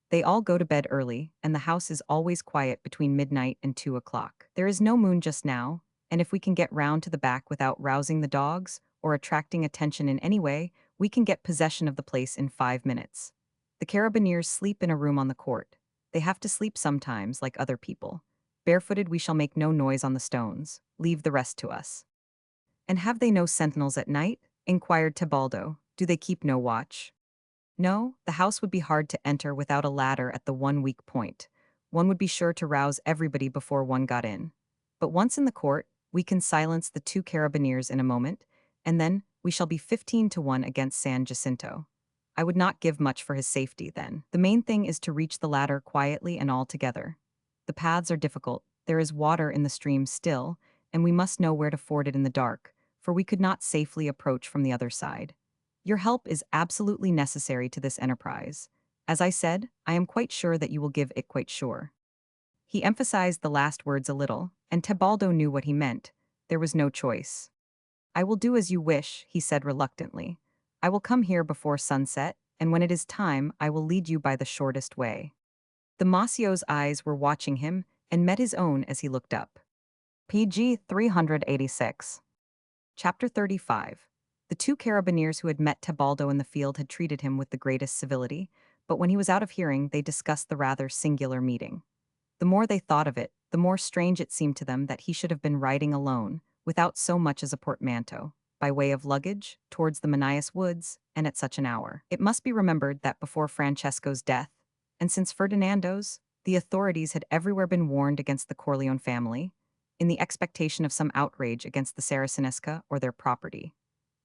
Speaker 1: They all go to bed early, and the house is always quiet between midnight and 2 o'clock. There is no moon just now, and if we can get round to the back without rousing the dogs, or attracting attention in any way, we can get possession of the place in 5 minutes. The carabineers sleep in a room on the court. They have to sleep sometimes, like other people. Barefooted we shall make no noise on the stones. Leave the rest to us." "And have they no sentinels at night?" inquired Tebaldo. "Do they keep no watch?" "No, the house would be hard to enter without a ladder at the one weak point. One would be sure to rouse everybody before one got in. But once in the court, we can silence the 2 carabineers in a moment, and then we shall be 15 to 1 against San Jacinto. I would not give much for his safety then. The main thing is to reach the ladder quietly and all together. The paths are difficult, there is water in the stream still, and we must know where to ford it in the dark, for we could not safely approach from the other side. Your help is absolutely necessary to this enterprise. As I said, I am quite sure that you will give it quite sure." He emphasized the last words a little, and Tebaldo knew what he meant. There was no choice. "I will do as you wish," he said reluctantly. "I will come here before sunset, and when it is time, I will lead you by the shortest way." The Massio's eyes were watching him and met his own as he looked up. PG 386. Chapter 35. The 2 carabineers who had met Tebaldo in the field had treated him with the greatest civility, but when he was out of hearing, they discussed the rather singular meeting. The more they thought of it, the more strange it seemed to them that he should have been riding alone, without so much as a portmanteau, by way of luggage, towards the Manias woods, and at such an hour. It must be remembered that before Francesco's death, and since Ferdinando's, the authorities had everywhere been warned against the Corleone family, in the expectation of some outrage against the Saracinesca or their property.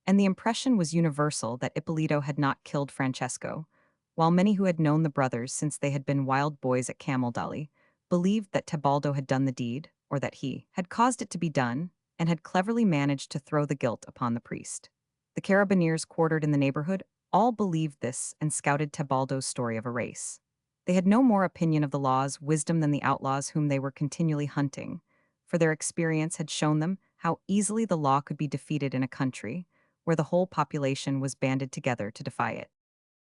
Speaker 1: And the impression was universal that Ippolito had not killed Francesco, while many who had known the brothers since they had been wild boys at Camaldoli believed that Tebaldo had done the deed, or that he had caused it to be done, and had cleverly managed to throw the guilt upon the priest. The carabineers quartered in the neighborhood all believed this and scouted Tebaldo's story of a race. They had no more opinion of the law's wisdom than the outlaws whom they were continually hunting, for their experience had shown them how easily the law could be defeated in a country where the whole population was banded together to defy it.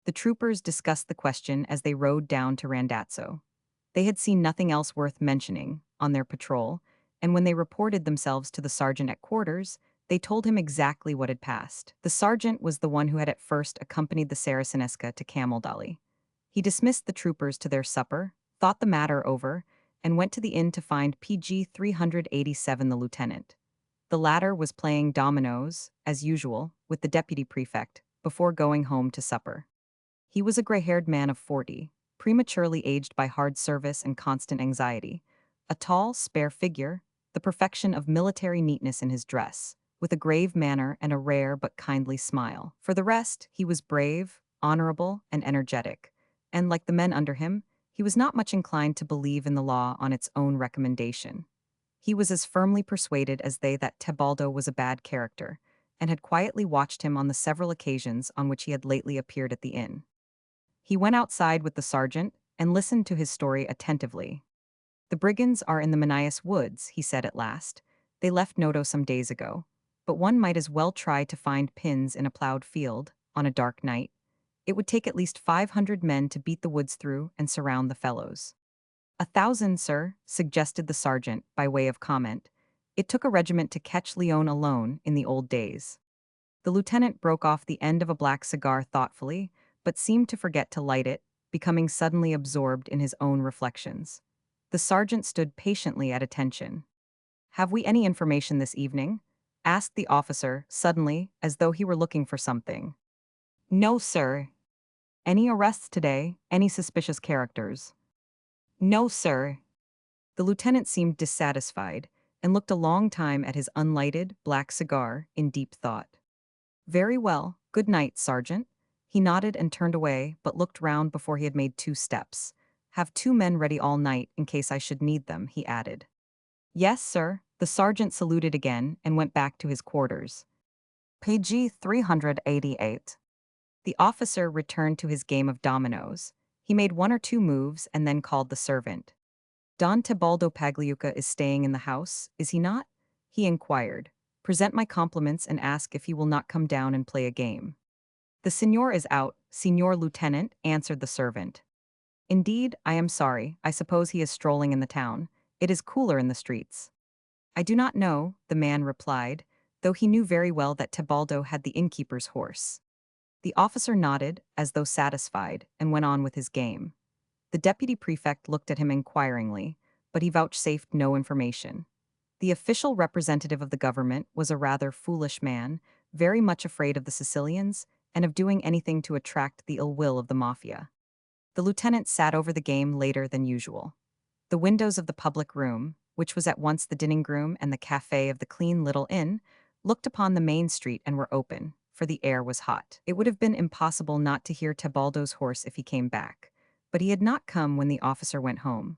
Speaker 1: The troopers discussed the question as they rode down to Randazzo. They had seen nothing else worth mentioning on their patrol, and when they reported themselves to the sergeant at quarters, they told him exactly what had passed. The sergeant was the one who had at first accompanied the Saracinesca to Camaldoli. He dismissed the troopers to their supper, thought the matter over, and went to the inn to find PG 387 the lieutenant. The latter was playing dominoes, as usual, with the deputy prefect, before going home to supper. He was a gray-haired man of 40, prematurely aged by hard service and constant anxiety, a tall, spare figure, the perfection of military neatness in his dress, with a grave manner and a rare but kindly smile. For the rest, he was brave, honorable, and energetic, and like the men under him, he was not much inclined to believe in the law on its own recommendation. He was as firmly persuaded as they that Tebaldo was a bad character, and had quietly watched him on the several occasions on which he had lately appeared at the inn. He went outside with the sergeant and listened to his story attentively. "The brigands are in the Manias woods," he said at last. "They left Noto some days ago. But one might as well try to find pins in a plowed field, on a dark night. It would take at least 500 men to beat the woods through and surround the fellows." "1,000, sir," suggested the sergeant, by way of comment. "It took a regiment to catch Leon alone in the old days." The lieutenant broke off the end of a black cigar thoughtfully, but seemed to forget to light it, becoming suddenly absorbed in his own reflections. The sergeant stood patiently at attention. "Have we any information this evening?" asked the officer, suddenly, as though he were looking for something. "No, sir." "Any arrests today? Any suspicious characters?" "No, sir." The lieutenant seemed dissatisfied, and looked a long time at his unlighted, black cigar, in deep thought. "Very well. Good night, sergeant." He nodded and turned away, but looked round before he had made 2 steps. "Have 2 men ready all night, in case I should need them," he added. "Yes, sir." The sergeant saluted again and went back to his quarters. Page 388. The officer returned to his game of dominoes. He made 1 or 2 moves and then called the servant. "Don Tebaldo Pagliuca is staying in the house, is he not?" he inquired. "Present my compliments and ask if he will not come down and play a game." "The signor is out, Signor Lieutenant," answered the servant. "Indeed, I am sorry. I suppose he is strolling in the town. It is cooler in the streets." "I do not know," the man replied, though he knew very well that Tebaldo had the innkeeper's horse. The officer nodded, as though satisfied, and went on with his game. The deputy prefect looked at him inquiringly, but he vouchsafed no information. The official representative of the government was a rather foolish man, very much afraid of the Sicilians, and of doing anything to attract the ill will of the mafia. The lieutenant sat over the game later than usual. The windows of the public room, which was at once the dining room and the café of the clean little inn, looked upon the main street and were open, for the air was hot. It would have been impossible not to hear Tebaldo's horse if he came back, but he had not come when the officer went home.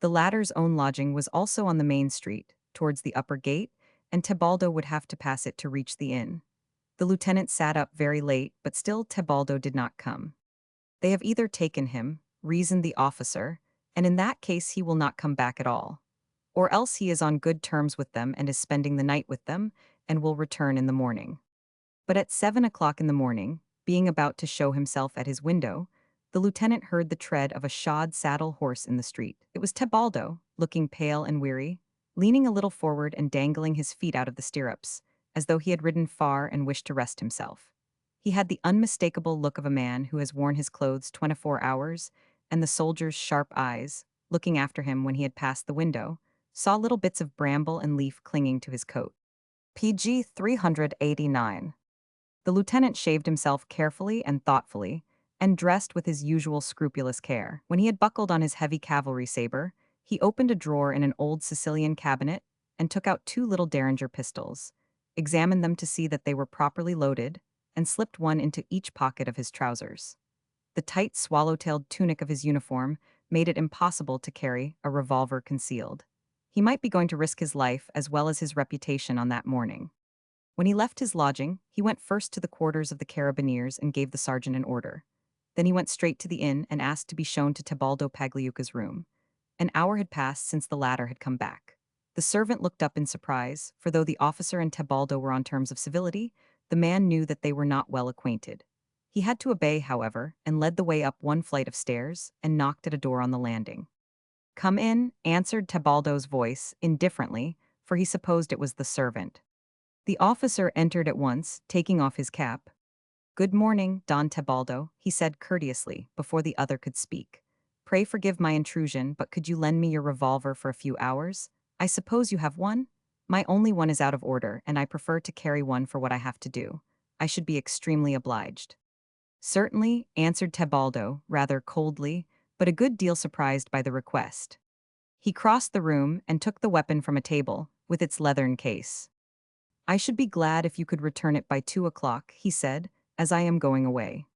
Speaker 1: The latter's own lodging was also on the main street, towards the upper gate, and Tebaldo would have to pass it to reach the inn. The lieutenant sat up very late, but still Tebaldo did not come. "They have either taken him," reasoned the officer, "and in that case he will not come back at all. Or else he is on good terms with them and is spending the night with them, and will return in the morning." But at 7 o'clock in the morning, being about to show himself at his window, the lieutenant heard the tread of a shod saddle horse in the street. It was Tebaldo, looking pale and weary, leaning a little forward and dangling his feet out of the stirrups, as though he had ridden far and wished to rest himself. He had the unmistakable look of a man who has worn his clothes 24 hours, and the soldier's sharp eyes, looking after him when he had passed the window, saw little bits of bramble and leaf clinging to his coat. Page 389. The lieutenant shaved himself carefully and thoughtfully, and dressed with his usual scrupulous care. When he had buckled on his heavy cavalry saber, he opened a drawer in an old Sicilian cabinet and took out 2 little Derringer pistols, examined them to see that they were properly loaded, and slipped one into each pocket of his trousers. The tight swallow-tailed tunic of his uniform made it impossible to carry a revolver concealed. He might be going to risk his life as well as his reputation on that morning. When he left his lodging, he went first to the quarters of the carabineers and gave the sergeant an order. Then he went straight to the inn and asked to be shown to Tebaldo Pagliuca's room. An hour had passed since the latter had come back. The servant looked up in surprise, for though the officer and Tebaldo were on terms of civility, the man knew that they were not well acquainted. He had to obey, however, and led the way up 1 flight of stairs and knocked at a door on the landing. "Come in," answered Tebaldo's voice, indifferently, for he supposed it was the servant. The officer entered at once, taking off his cap. "Good morning, Don Tebaldo," he said courteously, before the other could speak. "Pray forgive my intrusion, but could you lend me your revolver for a few hours? I suppose you have one? My only one is out of order, and I prefer to carry one for what I have to do. I should be extremely obliged." "Certainly," answered Tebaldo, rather coldly, but a good deal surprised by the request. He crossed the room and took the weapon from a table, with its leathern case. "I should be glad if you could return it by 2 o'clock," he said, "as I am going away."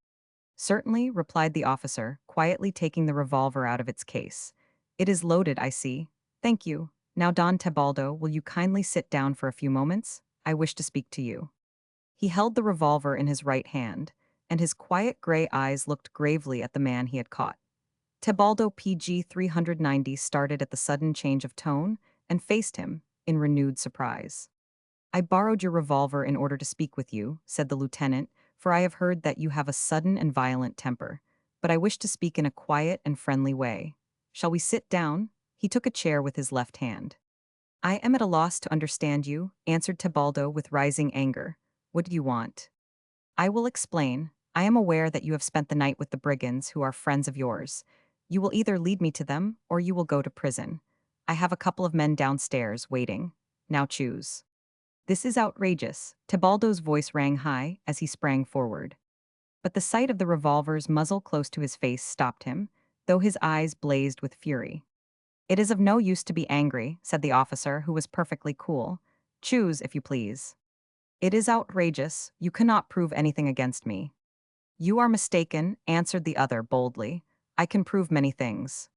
Speaker 1: Certainly, replied the officer, quietly taking the revolver out of its case. It is loaded, I see. Thank you. Now, Don Tebaldo, will you kindly sit down for a few moments? I wish to speak to you. He held the revolver in his right hand, and his quiet gray eyes looked gravely at the man he had caught. Tebaldo PG 390 started at the sudden change of tone and faced him in renewed surprise. I borrowed your revolver in order to speak with you, said the lieutenant, for I have heard that you have a sudden and violent temper. But I wish to speak in a quiet and friendly way. Shall we sit down? He took a chair with his left hand. I am at a loss to understand you, answered Tebaldo with rising anger. What do you want? I will explain. I am aware that you have spent the night with the brigands who are friends of yours. You will either lead me to them or you will go to prison. I have a couple of men downstairs waiting. Now choose. This is outrageous. Tebaldo's voice rang high as he sprang forward. But the sight of the revolver's muzzle close to his face stopped him, though his eyes blazed with fury. It is of no use to be angry, said the officer, who was perfectly cool. Choose, if you please. It is outrageous. You cannot prove anything against me. You are mistaken, answered the other boldly. I can prove many things.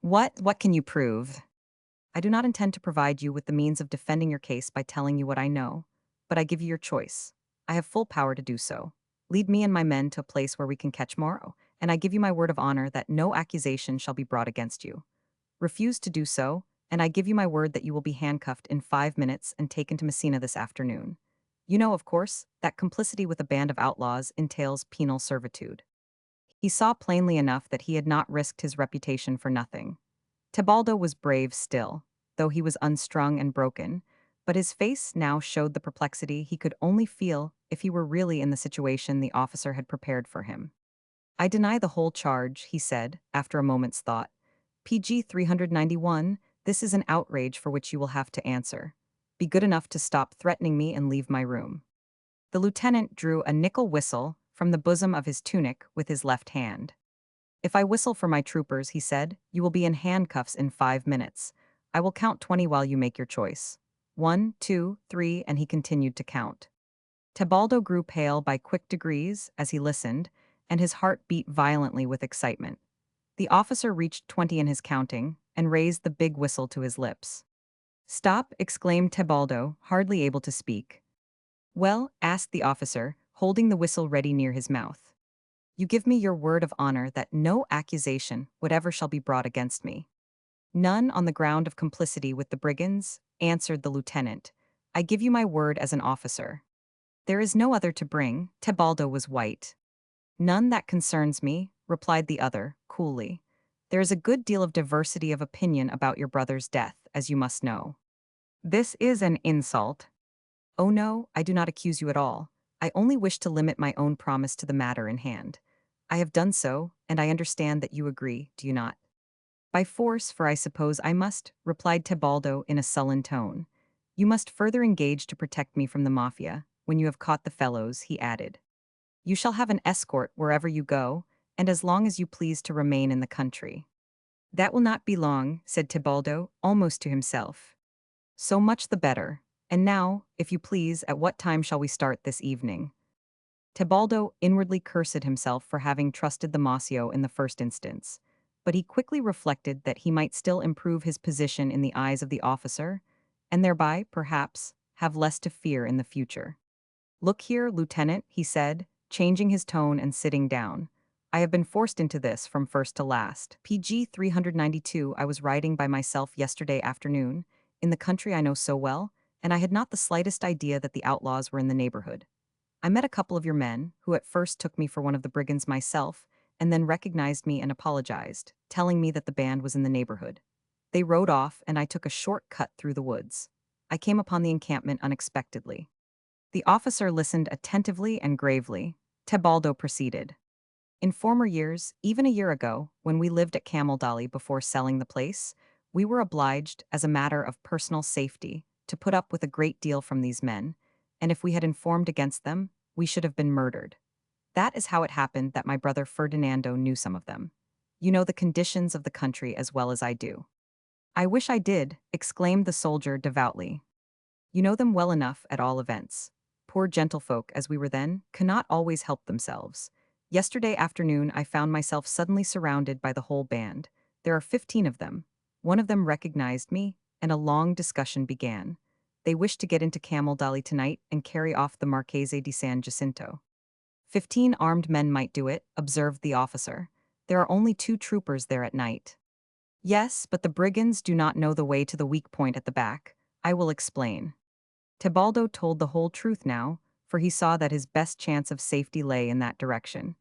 Speaker 1: What can you prove? I do not intend to provide you with the means of defending your case by telling you what I know, but I give you your choice. I have full power to do so. Lead me and my men to a place where we can catch Morrow, and I give you my word of honor that no accusation shall be brought against you. Refuse to do so, and I give you my word that you will be handcuffed in 5 minutes and taken to Messina this afternoon. You know, of course, that complicity with a band of outlaws entails penal servitude. He saw plainly enough that he had not risked his reputation for nothing. Tebaldo was brave still, though he was unstrung and broken, but his face now showed the perplexity he could only feel if he were really in the situation the officer had prepared for him. I deny the whole charge, he said, after a moment's thought. PG 391, this is an outrage for which you will have to answer. Be good enough to stop threatening me and leave my room. The lieutenant drew a nickel whistle from the bosom of his tunic with his left hand. If I whistle for my troopers, he said, you will be in handcuffs in 5 minutes. I will count 20 while you make your choice. 1, 2, 3, and he continued to count. Tebaldo grew pale by quick degrees as he listened, and his heart beat violently with excitement. The officer reached 20 in his counting and raised the big whistle to his lips. Stop, exclaimed Tebaldo, hardly able to speak. Well, asked the officer, holding the whistle ready near his mouth. You give me your word of honor that no accusation whatever shall be brought against me. None on the ground of complicity with the brigands, answered the lieutenant. I give you my word as an officer. There is no other to bring. Tebaldo was white. None that concerns me, replied the other, coolly. There is a good deal of diversity of opinion about your brother's death, as you must know. This is an insult. Oh no, I do not accuse you at all. I only wish to limit my own promise to the matter in hand. I have done so, and I understand that you agree, do you not? By force, for I suppose I must, replied Tebaldo in a sullen tone. You must further engage to protect me from the mafia. When you have caught the fellows, he added. You shall have an escort wherever you go, and as long as you please to remain in the country. That will not be long, said Tebaldo, almost to himself. So much the better. And now, if you please, at what time shall we start this evening? Tebaldo inwardly cursed himself for having trusted the Mossio in the first instance, but he quickly reflected that he might still improve his position in the eyes of the officer, and thereby, perhaps, have less to fear in the future. Look here, Lieutenant, he said, changing his tone and sitting down. I have been forced into this from first to last. PG 392, I was riding by myself yesterday afternoon, in the country I know so well, and I had not the slightest idea that the outlaws were in the neighborhood. I met a couple of your men, who at first took me for one of the brigands myself, and then recognized me and apologized, telling me that the band was in the neighborhood. They rode off, and I took a short cut through the woods. I came upon the encampment unexpectedly. The officer listened attentively and gravely. Tebaldo proceeded. In former years, even a year ago, when we lived at Camaldolly before selling the place, we were obliged, as a matter of personal safety, to put up with a great deal from these men, and if we had informed against them, we should have been murdered. That is how it happened that my brother Ferdinando knew some of them. You know the conditions of the country as well as I do. I wish I did, exclaimed the soldier devoutly. You know them well enough, at all events. Poor gentlefolk, as we were then, cannot always help themselves. Yesterday afternoon, I found myself suddenly surrounded by the whole band. There are 15 of them. One of them recognized me, and a long discussion began. They wished to get into Camaldoli tonight and carry off the Marchese di San Jacinto. 15 armed men might do it, observed the officer. There are only 2 troopers there at night. Yes, but the brigands do not know the way to the weak point at the back. I will explain. Tebaldo told the whole truth now, for he saw that his best chance of safety lay in that direction.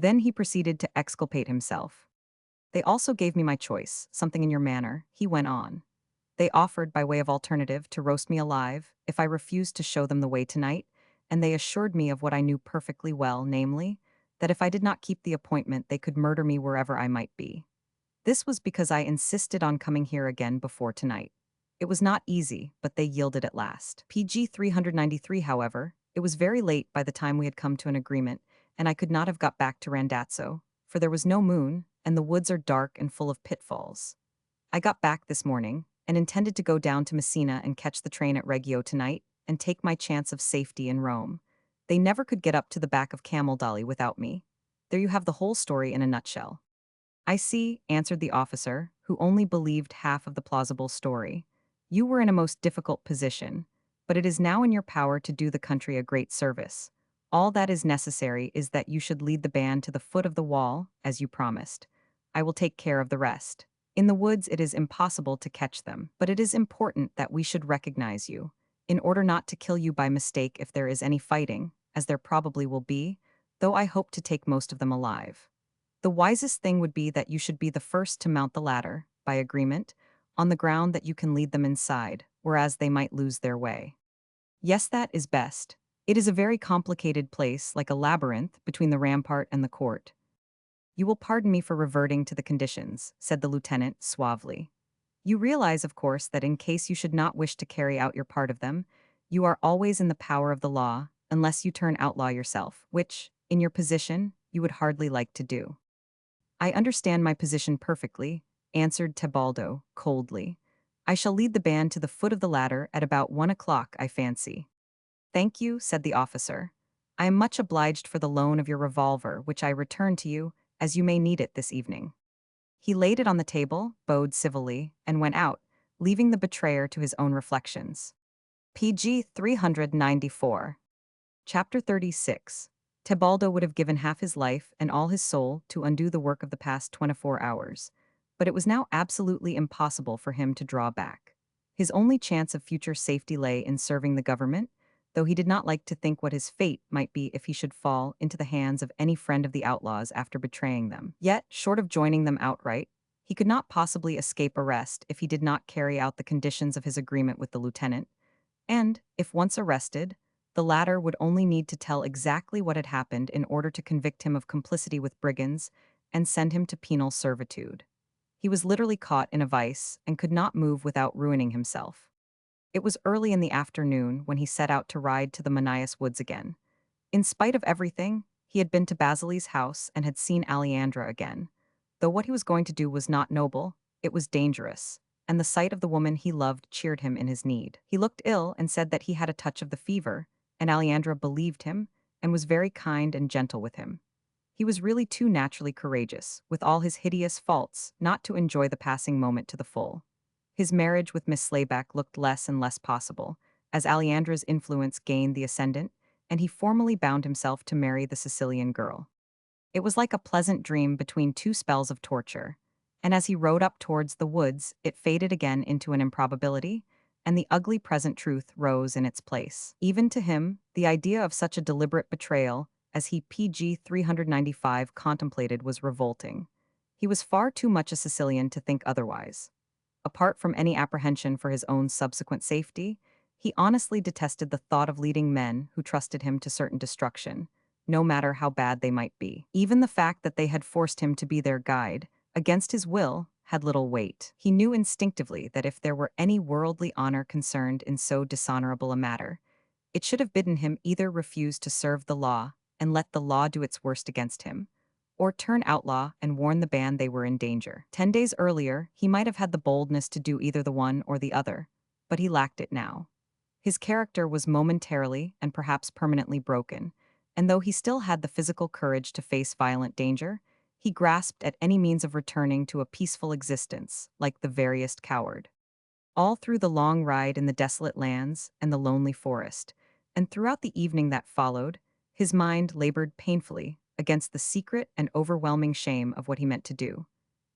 Speaker 1: Then he proceeded to exculpate himself. They also gave me my choice, something in your manner, he went on. They offered, by way of alternative, to roast me alive if I refused to show them the way tonight, and they assured me of what I knew perfectly well, namely, that if I did not keep the appointment, they could murder me wherever I might be. This was because I insisted on coming here again before tonight. It was not easy, but they yielded at last. PG 393, however, it was very late by the time we had come to an agreement, and I could not have got back to Randazzo, for there was no moon, and the woods are dark and full of pitfalls. I got back this morning, and intended to go down to Messina and catch the train at Reggio tonight, and take my chance of safety in Rome. They never could get up to the back of Camaldoli without me. There you have the whole story in a nutshell. I see, answered the officer, who only believed half of the plausible story. You were in a most difficult position, but it is now in your power to do the country a great service. All that is necessary is that you should lead the band to the foot of the wall, as you promised. I will take care of the rest. In the woods it is impossible to catch them, but it is important that we should recognize you, in order not to kill you by mistake if there is any fighting, as there probably will be, though I hope to take most of them alive. The wisest thing would be that you should be the first to mount the ladder, by agreement, on the ground that you can lead them inside, whereas they might lose their way. Yes, that is best. It is a very complicated place, like a labyrinth, between the rampart and the court. You will pardon me for reverting to the conditions, said the lieutenant suavely. You realize, of course, that in case you should not wish to carry out your part of them, you are always in the power of the law, unless you turn outlaw yourself, which, in your position, you would hardly like to do. I understand my position perfectly, answered Tebaldo, coldly. I shall lead the band to the foot of the ladder at about 1 o'clock, I fancy. Thank you, said the officer. I am much obliged for the loan of your revolver, which I return to you, as you may need it this evening. He laid it on the table, bowed civilly, and went out, leaving the betrayer to his own reflections. PG 394. Chapter 36. Tebaldo would have given half his life and all his soul to undo the work of the past 24 hours, but it was now absolutely impossible for him to draw back. His only chance of future safety lay in serving the government, though he did not like to think what his fate might be if he should fall into the hands of any friend of the outlaws after betraying them. Yet, short of joining them outright, he could not possibly escape arrest if he did not carry out the conditions of his agreement with the lieutenant, and, if once arrested, the latter would only need to tell exactly what had happened in order to convict him of complicity with brigands and send him to penal servitude. He was literally caught in a vice and could not move without ruining himself. It was early in the afternoon when he set out to ride to the Manias woods again. In spite of everything, he had been to Basile's house and had seen Aleandra again. Though what he was going to do was not noble, it was dangerous, and the sight of the woman he loved cheered him in his need. He looked ill and said that he had a touch of the fever, and Aleandra believed him and was very kind and gentle with him. He was really too naturally courageous, with all his hideous faults, not to enjoy the passing moment to the full. His marriage with Miss Slayback looked less and less possible, as Aleandra's influence gained the ascendant, and he formally bound himself to marry the Sicilian girl. It was like a pleasant dream between 2 spells of torture, and as he rode up towards the woods, it faded again into an improbability, and the ugly present truth rose in its place. Even to him, the idea of such a deliberate betrayal as he PG 395 contemplated was revolting. He was far too much a Sicilian to think otherwise. Apart from any apprehension for his own subsequent safety, he honestly detested the thought of leading men who trusted him to certain destruction, no matter how bad they might be. Even the fact that they had forced him to be their guide, against his will, had little weight. He knew instinctively that if there were any worldly honor concerned in so dishonorable a matter, it should have bidden him either refuse to serve the law and let the law do its worst against him, or turn outlaw and warn the band they were in danger. 10 days earlier, he might have had the boldness to do either the one or the other, but he lacked it now. His character was momentarily and perhaps permanently broken, and though he still had the physical courage to face violent danger, he grasped at any means of returning to a peaceful existence, like the veriest coward. All through the long ride in the desolate lands and the lonely forest, and throughout the evening that followed, his mind labored painfully against the secret and overwhelming shame of what he meant to do.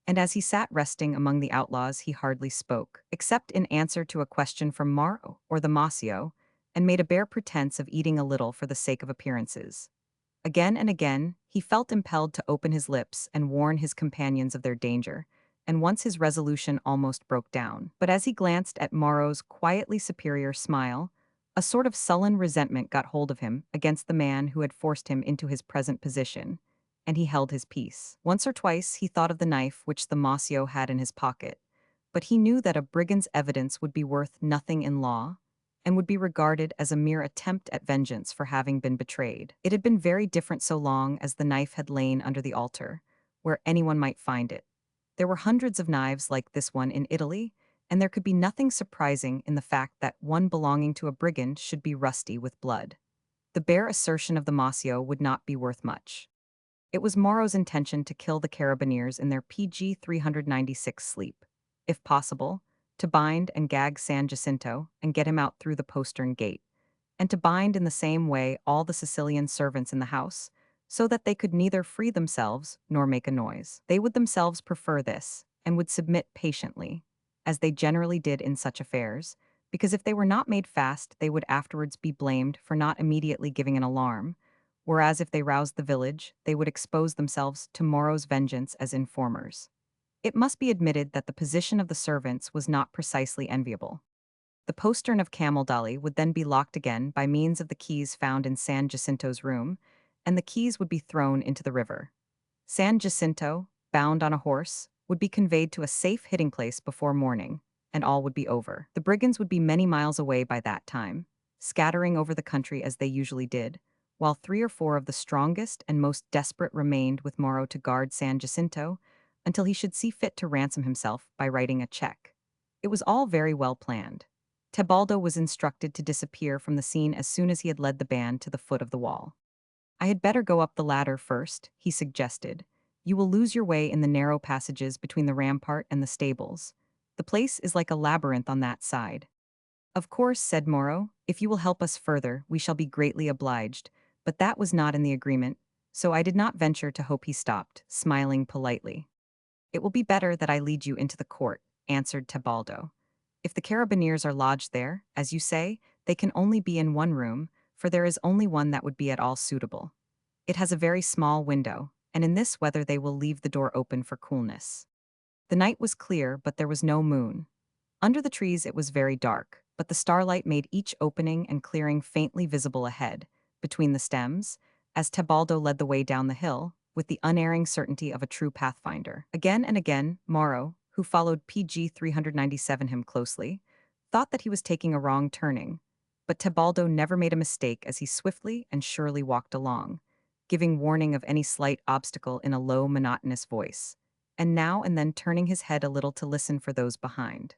Speaker 1: And as he sat resting among the outlaws, he hardly spoke, except in answer to a question from Maro or the Masio, and made a bare pretense of eating a little for the sake of appearances. Again and again, he felt impelled to open his lips and warn his companions of their danger, and once his resolution almost broke down. But as he glanced at Morrow's quietly superior smile, a sort of sullen resentment got hold of him against the man who had forced him into his present position, and he held his peace. Once or twice he thought of the knife which the Masio had in his pocket, but he knew that a brigand's evidence would be worth nothing in law, and would be regarded as a mere attempt at vengeance for having been betrayed. It had been very different so long as the knife had lain under the altar, where anyone might find it. There were hundreds of knives like this one in Italy, and there could be nothing surprising in the fact that one belonging to a brigand should be rusty with blood. The bare assertion of the Masio would not be worth much. It was Morrow's intention to kill the carabineers in their PG 396 sleep. If possible, to bind and gag San Jacinto and get him out through the postern gate, and to bind in the same way all the Sicilian servants in the house, so that they could neither free themselves nor make a noise. They would themselves prefer this, and would submit patiently, as they generally did in such affairs, because if they were not made fast, they would afterwards be blamed for not immediately giving an alarm, whereas if they roused the village, they would expose themselves to Morrow's vengeance as informers. It must be admitted that the position of the servants was not precisely enviable. The postern of Camaldoli would then be locked again by means of the keys found in San Jacinto's room, and the keys would be thrown into the river. San Jacinto, bound on a horse, would be conveyed to a safe hiding place before morning, and all would be over. The brigands would be many miles away by that time, scattering over the country as they usually did, while 3 or 4 of the strongest and most desperate remained with Morrow to guard San Jacinto until he should see fit to ransom himself by writing a check. It was all very well planned. Tebaldo was instructed to disappear from the scene as soon as he had led the band to the foot of the wall. "I had better go up the ladder first," he suggested. "You will lose your way in the narrow passages between the rampart and the stables. The place is like a labyrinth on that side." "Of course," said Morrow, "if you will help us further, we shall be greatly obliged," but that was not in the agreement, so I did not venture to hope he stopped, smiling politely. "It will be better that I lead you into the court," answered Tebaldo. "If the carabineers are lodged there, as you say, they can only be in one room, for there is only one that would be at all suitable. It has a very small window, and in this weather they will leave the door open for coolness." The night was clear, but there was no moon. Under the trees it was very dark, but the starlight made each opening and clearing faintly visible ahead, between the stems, as Tebaldo led the way down the hill, with the unerring certainty of a true pathfinder. Again and again, Morrow, who followed PG 397 him closely, thought that he was taking a wrong turning, but Tebaldo never made a mistake as he swiftly and surely walked along, giving warning of any slight obstacle in a low, monotonous voice, and now and then turning his head a little to listen for those behind.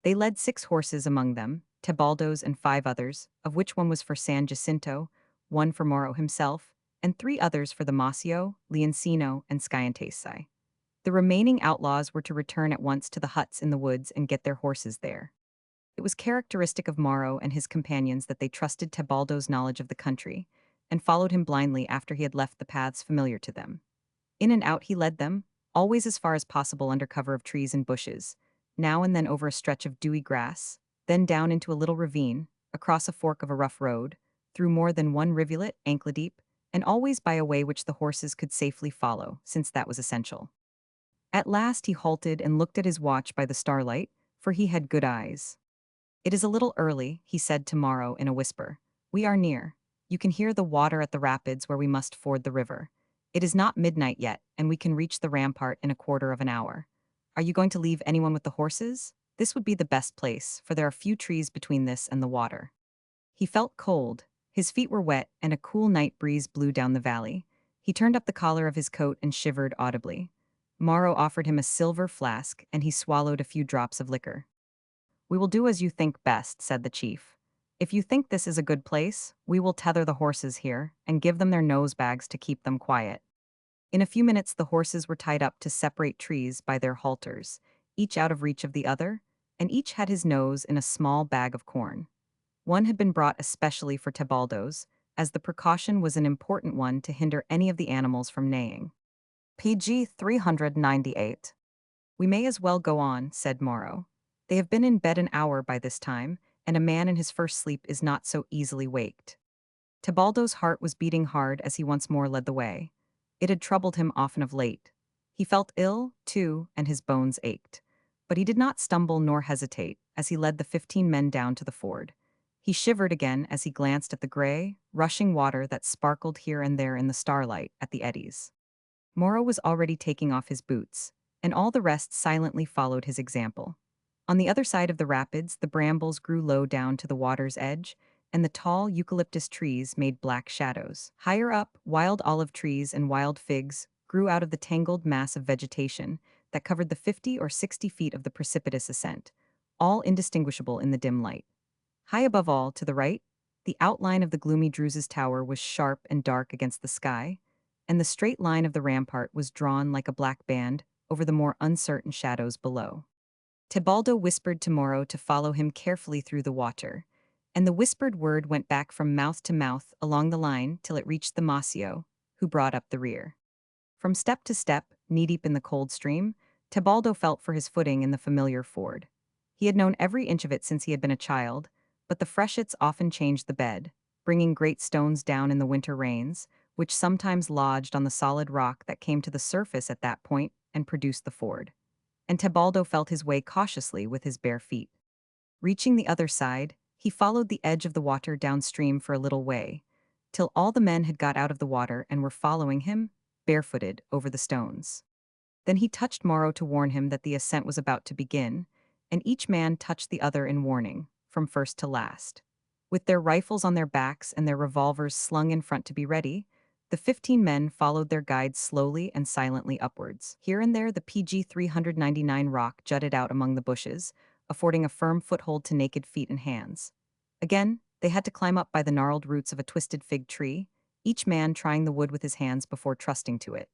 Speaker 1: They led 6 horses among them, Tebaldo's and 5 others, of which one was for San Jacinto, one for Morrow himself, and 3 others for the Masio, Leoncino, and Scientesi. The remaining outlaws were to return at once to the huts in the woods and get their horses there. It was characteristic of Morrow and his companions that they trusted Tebaldo's knowledge of the country, and followed him blindly after he had left the paths familiar to them. In and out he led them, always as far as possible under cover of trees and bushes, now and then over a stretch of dewy grass, then down into a little ravine, across a fork of a rough road, through more than one rivulet, ankle-deep, and always by a way which the horses could safely follow, since that was essential. At last he halted and looked at his watch by the starlight, for he had good eyes. "It is a little early," he said to Morrow in a whisper. "We are near. You can hear the water at the rapids where we must ford the river. It is not midnight yet, and we can reach the rampart in a quarter of an hour. Are you going to leave anyone with the horses? This would be the best place, for there are few trees between this and the water." He felt cold, his feet were wet, and a cool night breeze blew down the valley. He turned up the collar of his coat and shivered audibly. Morrow offered him a silver flask, and he swallowed a few drops of liquor. "We will do as you think best," said the chief. If you think this is a good place, we will tether the horses here and give them their nose bags to keep them quiet. In a few minutes, the horses were tied up to separate trees by their halters, each out of reach of the other, and each had his nose in a small bag of corn. One had been brought especially for Tebaldo's, as the precaution was an important one to hinder any of the animals from neighing. PG 398. We may as well go on, said Morrow. They have been in bed an hour by this time, and a man in his first sleep is not so easily waked. Tebaldo's heart was beating hard as he once more led the way. It had troubled him often of late. He felt ill, too, and his bones ached. But he did not stumble nor hesitate as he led the 15 men down to the ford. He shivered again as he glanced at the gray, rushing water that sparkled here and there in the starlight at the eddies. Morrow was already taking off his boots, and all the rest silently followed his example. On the other side of the rapids, the brambles grew low down to the water's edge, and the tall eucalyptus trees made black shadows. Higher up, wild olive trees and wild figs grew out of the tangled mass of vegetation that covered the 50 or 60 feet of the precipitous ascent, all indistinguishable in the dim light. High above all, to the right, the outline of the gloomy Druz's tower was sharp and dark against the sky, and the straight line of the rampart was drawn like a black band over the more uncertain shadows below. Tebaldo whispered to Morrow to follow him carefully through the water, and the whispered word went back from mouth to mouth along the line till it reached the Masio, who brought up the rear. From step to step, knee-deep in the cold stream, Tebaldo felt for his footing in the familiar ford. He had known every inch of it since he had been a child, but the freshets often changed the bed, bringing great stones down in the winter rains, which sometimes lodged on the solid rock that came to the surface at that point and produced the ford. And Tebaldo felt his way cautiously with his bare feet. Reaching the other side, he followed the edge of the water downstream for a little way, till all the men had got out of the water and were following him, barefooted, over the stones. Then he touched Morrow to warn him that the ascent was about to begin, and each man touched the other in warning, from first to last. With their rifles on their backs and their revolvers slung in front to be ready, the 15 men followed their guides slowly and silently upwards. Here and there, the PG 399 rock jutted out among the bushes, affording a firm foothold to naked feet and hands. Again, they had to climb up by the gnarled roots of a twisted fig tree, each man trying the wood with his hands before trusting to it.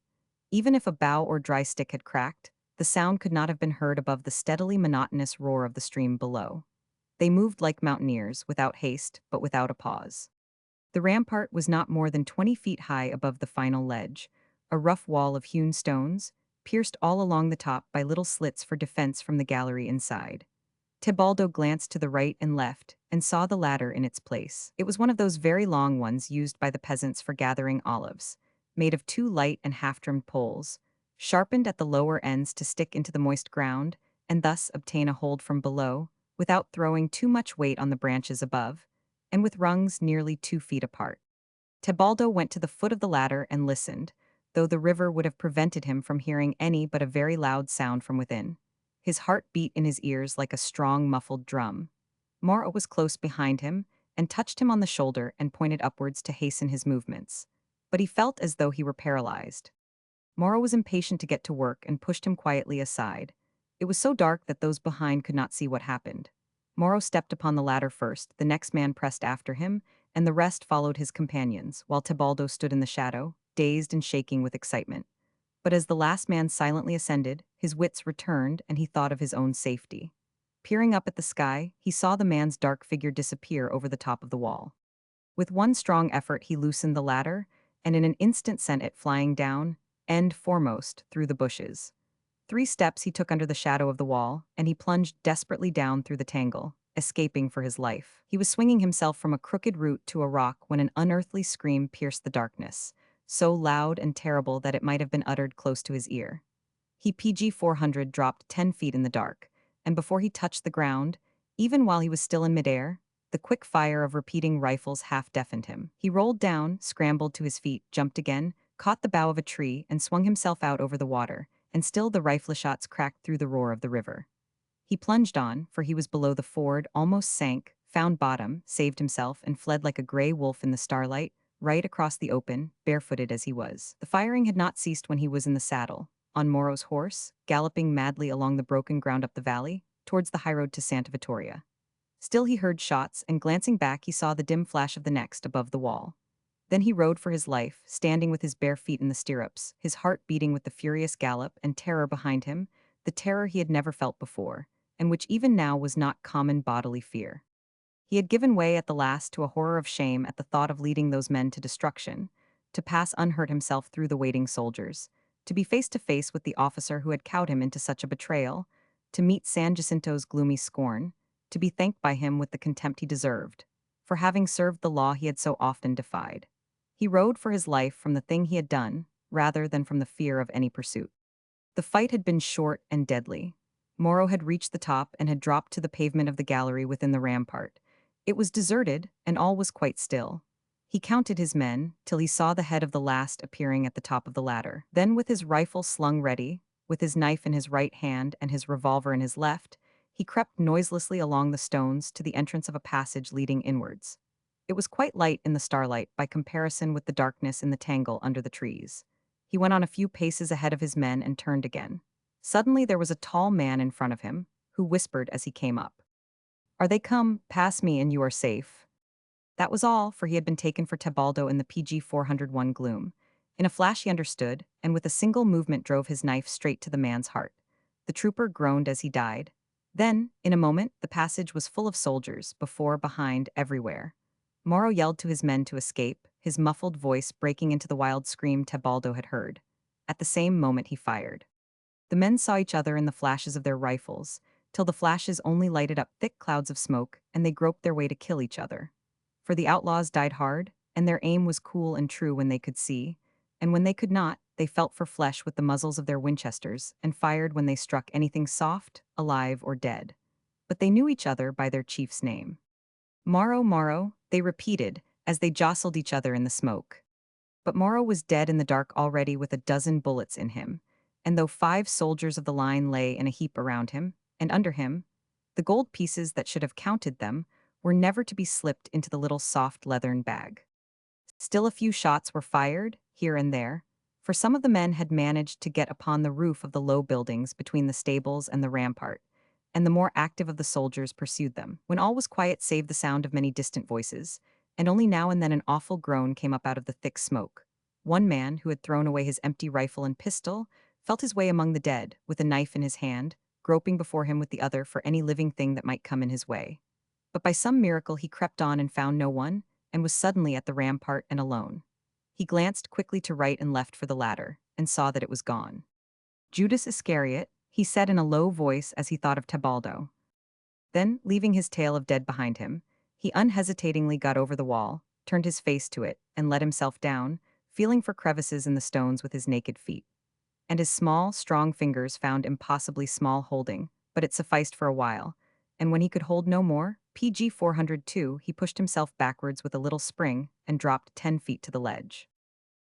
Speaker 1: Even if a bough or dry stick had cracked, the sound could not have been heard above the steadily monotonous roar of the stream below. They moved like mountaineers, without haste, but without a pause. The rampart was not more than 20 feet high above the final ledge, a rough wall of hewn stones, pierced all along the top by little slits for defense from the gallery inside. Tebaldo glanced to the right and left and saw the ladder in its place. It was one of those very long ones used by the peasants for gathering olives, made of two light and half-trimmed poles, sharpened at the lower ends to stick into the moist ground and thus obtain a hold from below, without throwing too much weight on the branches above, and with rungs nearly 2 feet apart. Tebaldo went to the foot of the ladder and listened, though the river would have prevented him from hearing any but a very loud sound from within. His heart beat in his ears like a strong, muffled drum. Morrow was close behind him and touched him on the shoulder and pointed upwards to hasten his movements. But he felt as though he were paralyzed. Morrow was impatient to get to work and pushed him quietly aside. It was so dark that those behind could not see what happened. Morrow stepped upon the ladder first, the next man pressed after him, and the rest followed his companions, while Tebaldo stood in the shadow, dazed and shaking with excitement. But as the last man silently ascended, his wits returned and he thought of his own safety. Peering up at the sky, he saw the man's dark figure disappear over the top of the wall. With one strong effort he loosened the ladder, and in an instant sent it flying down, end foremost, through the bushes. 3 steps he took under the shadow of the wall, and he plunged desperately down through the tangle, escaping for his life. He was swinging himself from a crooked root to a rock when an unearthly scream pierced the darkness, so loud and terrible that it might have been uttered close to his ear. He PG 400 dropped 10 feet in the dark, and before he touched the ground, even while he was still in midair, the quick fire of repeating rifles half deafened him. He rolled down, scrambled to his feet, jumped again, caught the bough of a tree, and swung himself out over the water, and still the rifle shots cracked through the roar of the river. He plunged on, for he was below the ford, almost sank, found bottom, saved himself, and fled like a gray wolf in the starlight, right across the open, barefooted as he was. The firing had not ceased when he was in the saddle, on Morrow's horse, galloping madly along the broken ground up the valley, towards the highroad to Santa Vittoria. Still he heard shots, and glancing back he saw the dim flash of the next above the wall. Then he rode for his life, standing with his bare feet in the stirrups, his heart beating with the furious gallop, and terror behind him, the terror he had never felt before, and which even now was not common bodily fear. He had given way at the last to a horror of shame at the thought of leading those men to destruction, to pass unhurt himself through the waiting soldiers, to be face to face with the officer who had cowed him into such a betrayal, to meet San Jacinto's gloomy scorn, to be thanked by him with the contempt he deserved, for having served the law he had so often defied. He rode for his life from the thing he had done, rather than from the fear of any pursuit. The fight had been short and deadly. Moro had reached the top and had dropped to the pavement of the gallery within the rampart. It was deserted, and all was quite still. He counted his men, till he saw the head of the last appearing at the top of the ladder. Then, with his rifle slung ready, with his knife in his right hand and his revolver in his left, he crept noiselessly along the stones to the entrance of a passage leading inwards. It was quite light in the starlight by comparison with the darkness in the tangle under the trees. He went on a few paces ahead of his men and turned again. Suddenly there was a tall man in front of him, who whispered as he came up. "Are they come? Pass me and you are safe." That was all, for he had been taken for Tebaldo in the PG 401 gloom. In a flash he understood, and with a single movement drove his knife straight to the man's heart. The trooper groaned as he died. Then, in a moment, the passage was full of soldiers, before, behind, everywhere. Moro yelled to his men to escape, his muffled voice breaking into the wild scream Tebaldo had heard. At the same moment he fired. The men saw each other in the flashes of their rifles, till the flashes only lighted up thick clouds of smoke, and they groped their way to kill each other. For the outlaws died hard, and their aim was cool and true when they could see, and when they could not, they felt for flesh with the muzzles of their Winchesters, and fired when they struck anything soft, alive, or dead. But they knew each other by their chief's name. "Moro, Moro," they repeated, as they jostled each other in the smoke. But Moro was dead in the dark already with a dozen bullets in him, and though 5 soldiers of the line lay in a heap around him, and under him, the gold pieces that should have counted them were never to be slipped into the little soft leathern bag. Still a few shots were fired, here and there, for some of the men had managed to get upon the roof of the low buildings between the stables and the rampart, and the more active of the soldiers pursued them, when all was quiet save the sound of many distant voices, and only now and then an awful groan came up out of the thick smoke. One man, who had thrown away his empty rifle and pistol, felt his way among the dead, with a knife in his hand, groping before him with the other for any living thing that might come in his way. But by some miracle he crept on and found no one, and was suddenly at the rampart and alone. He glanced quickly to right and left for the ladder, and saw that it was gone. "Judas Iscariot," he said in a low voice as he thought of Tebaldo. Then, leaving his tail of dead behind him, he unhesitatingly got over the wall, turned his face to it, and let himself down, feeling for crevices in the stones with his naked feet. And his small, strong fingers found impossibly small holding, but it sufficed for a while, and when he could hold no more, PG 402, he pushed himself backwards with a little spring and dropped 10 feet to the ledge.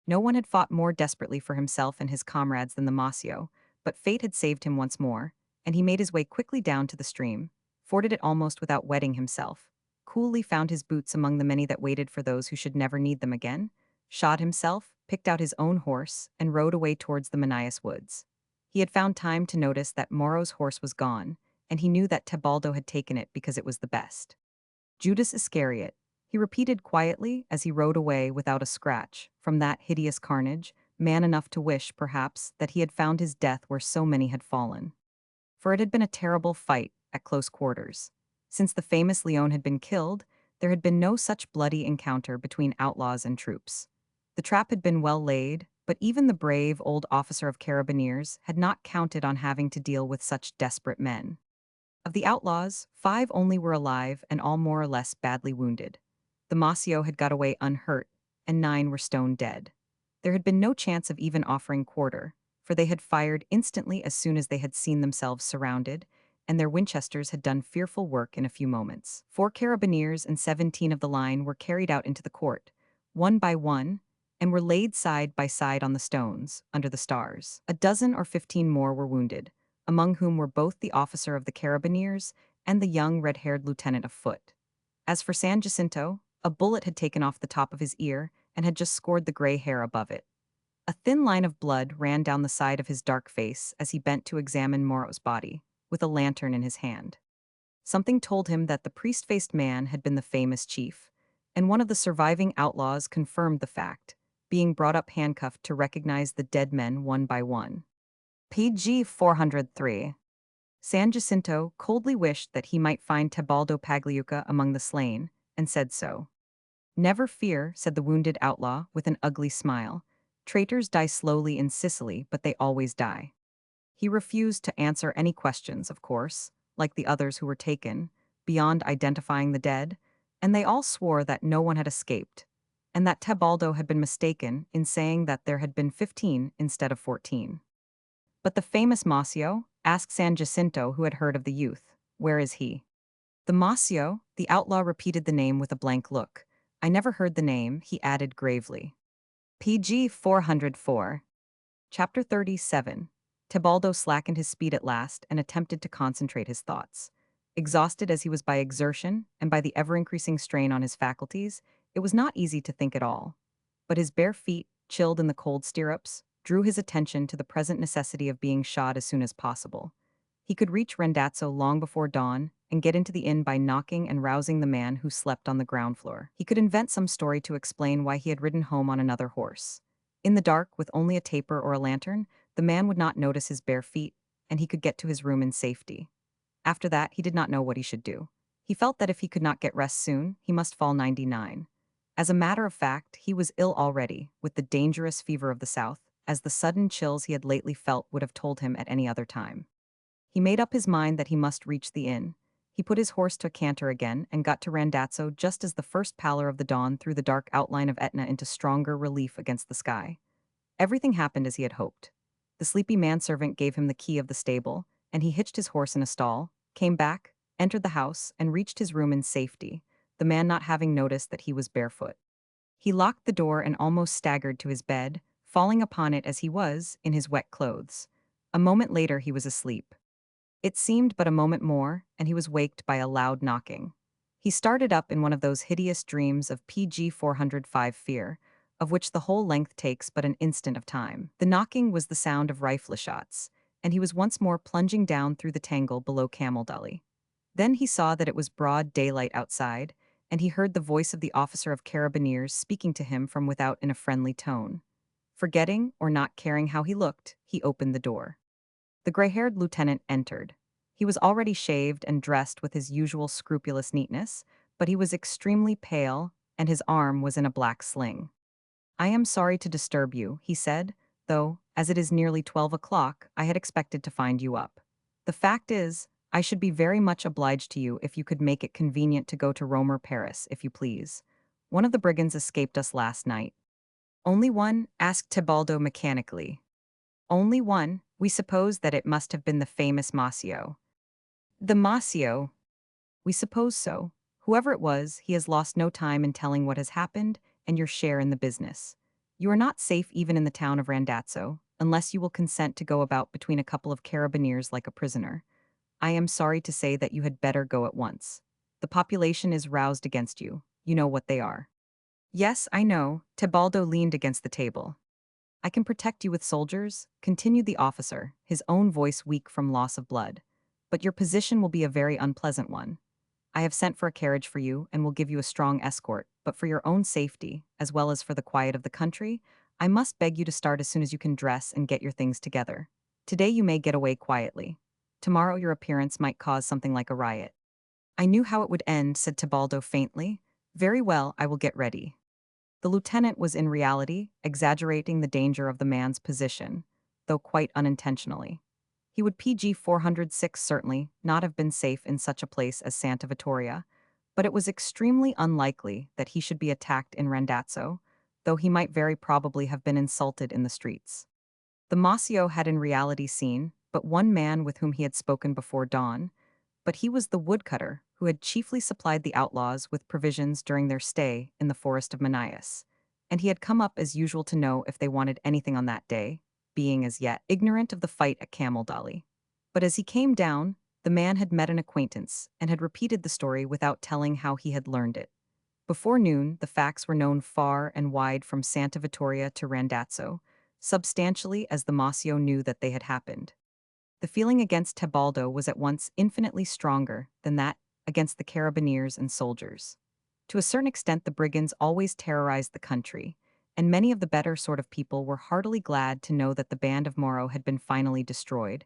Speaker 1: No one had fought more desperately for himself and his comrades than the Masio, but fate had saved him once more, and he made his way quickly down to the stream, forded it almost without wetting himself, coolly found his boots among the many that waited for those who should never need them again, shod himself, picked out his own horse, and rode away towards the Manias woods. He had found time to notice that Moro's horse was gone, and he knew that Tebaldo had taken it because it was the best. "Judas Iscariot," he repeated quietly as he rode away without a scratch from that hideous carnage, man enough to wish, perhaps, that he had found his death where so many had fallen. For it had been a terrible fight at close quarters. Since the famous Leone had been killed, there had been no such bloody encounter between outlaws and troops. The trap had been well laid, but even the brave old officer of carabineers had not counted on having to deal with such desperate men. Of the outlaws, 5 only were alive and all more or less badly wounded. The Masio had got away unhurt, and 9 were stone dead. There had been no chance of even offering quarter, for they had fired instantly as soon as they had seen themselves surrounded, and their Winchesters had done fearful work in a few moments. 4 carabineers and 17 of the line were carried out into the court, one by one, and were laid side by side on the stones, under the stars. A dozen or 15 more were wounded, among whom were both the officer of the carabineers and the young red-haired lieutenant of foot. As for San Jacinto, a bullet had taken off the top of his ear and had just scored the gray hair above it. A thin line of blood ran down the side of his dark face as he bent to examine Moro's body, with a lantern in his hand. Something told him that the priest-faced man had been the famous chief, and one of the surviving outlaws confirmed the fact, being brought up handcuffed to recognize the dead men one by one. PG 403. San Jacinto coldly wished that he might find Tebaldo Pagliuca among the slain, and said so. "Never fear," said the wounded outlaw with an ugly smile. "Traitors die slowly in Sicily, but they always die." He refused to answer any questions, of course, like the others who were taken, beyond identifying the dead, and they all swore that no one had escaped, and that Tebaldo had been mistaken in saying that there had been 15 instead of 14. But the famous Masio asked San Jacinto, who had heard of the youth, "Where is he?" The Masio, the outlaw repeated the name with a blank look. "I never heard the name," he added gravely. PG 404. Chapter 37. Tebaldo slackened his speed at last and attempted to concentrate his thoughts. Exhausted as he was by exertion and by the ever-increasing strain on his faculties, it was not easy to think at all. But his bare feet, chilled in the cold stirrups, drew his attention to the present necessity of being shod as soon as possible. He could reach Randazzo long before dawn and get into the inn by knocking and rousing the man who slept on the ground floor. He could invent some story to explain why he had ridden home on another horse. In the dark, with only a taper or a lantern, the man would not notice his bare feet, and he could get to his room in safety. After that, he did not know what he should do. He felt that if he could not get rest soon, he must fall 99. As a matter of fact, he was ill already, with the dangerous fever of the south, as the sudden chills he had lately felt would have told him at any other time. He made up his mind that he must reach the inn. He put his horse to a canter again and got to Randazzo just as the first pallor of the dawn threw the dark outline of Etna into stronger relief against the sky. Everything happened as he had hoped. The sleepy manservant gave him the key of the stable, and he hitched his horse in a stall, came back, entered the house, and reached his room in safety, the man not having noticed that he was barefoot. He locked the door and almost staggered to his bed, falling upon it as he was, in his wet clothes. A moment later he was asleep. It seemed but a moment more, and he was waked by a loud knocking. He started up in one of those hideous dreams of PG 405 fear, of which the whole length takes but an instant of time. The knocking was the sound of rifle shots, and he was once more plunging down through the tangle below Camaldully. Then he saw that it was broad daylight outside, and he heard the voice of the officer of carabineers speaking to him from without in a friendly tone. Forgetting, or not caring how he looked, he opened the door. The gray-haired lieutenant entered. He was already shaved and dressed with his usual scrupulous neatness, but he was extremely pale, and his arm was in a black sling. "I am sorry to disturb you," he said, "though, as it is nearly 12 o'clock, I had expected to find you up. The fact is, I should be very much obliged to you if you could make it convenient to go to Rome or Paris, if you please. One of the brigands escaped us last night." "Only one?" asked Tebaldo mechanically. "Only one. We suppose that it must have been the famous Masio." "The Masio?" "We suppose so. Whoever it was, he has lost no time in telling what has happened and your share in the business. You are not safe even in the town of Randazzo, unless you will consent to go about between a couple of carabineers like a prisoner. I am sorry to say that you had better go at once. The population is roused against you. You know what they are." "Yes, I know." Tebaldo leaned against the table. "I can protect you with soldiers," continued the officer, his own voice weak from loss of blood. "But your position will be a very unpleasant one. I have sent for a carriage for you and will give you a strong escort, but for your own safety, as well as for the quiet of the country, I must beg you to start as soon as you can dress and get your things together. Today you may get away quietly. Tomorrow your appearance might cause something like a riot." "I knew how it would end," said Tebaldo faintly. "Very well, I will get ready." The lieutenant was in reality exaggerating the danger of the man's position, though quite unintentionally. He would PG 406 certainly not have been safe in such a place as Santa Vittoria, but it was extremely unlikely that he should be attacked in Randazzo, though he might very probably have been insulted in the streets. The Masio had in reality seen but one man with whom he had spoken before dawn, but he was the woodcutter who had chiefly supplied the outlaws with provisions during their stay in the forest of Manias, and he had come up as usual to know if they wanted anything on that day, being as yet ignorant of the fight at Camaldully. But as he came down, the man had met an acquaintance and had repeated the story without telling how he had learned it. Before noon, the facts were known far and wide from Santa Vittoria to Randazzo, substantially as the Masio knew that they had happened. The feeling against Tebaldo was at once infinitely stronger than that against the carabineers and soldiers. To a certain extent, the brigands always terrorized the country, and many of the better sort of people were heartily glad to know that the band of Moro had been finally destroyed,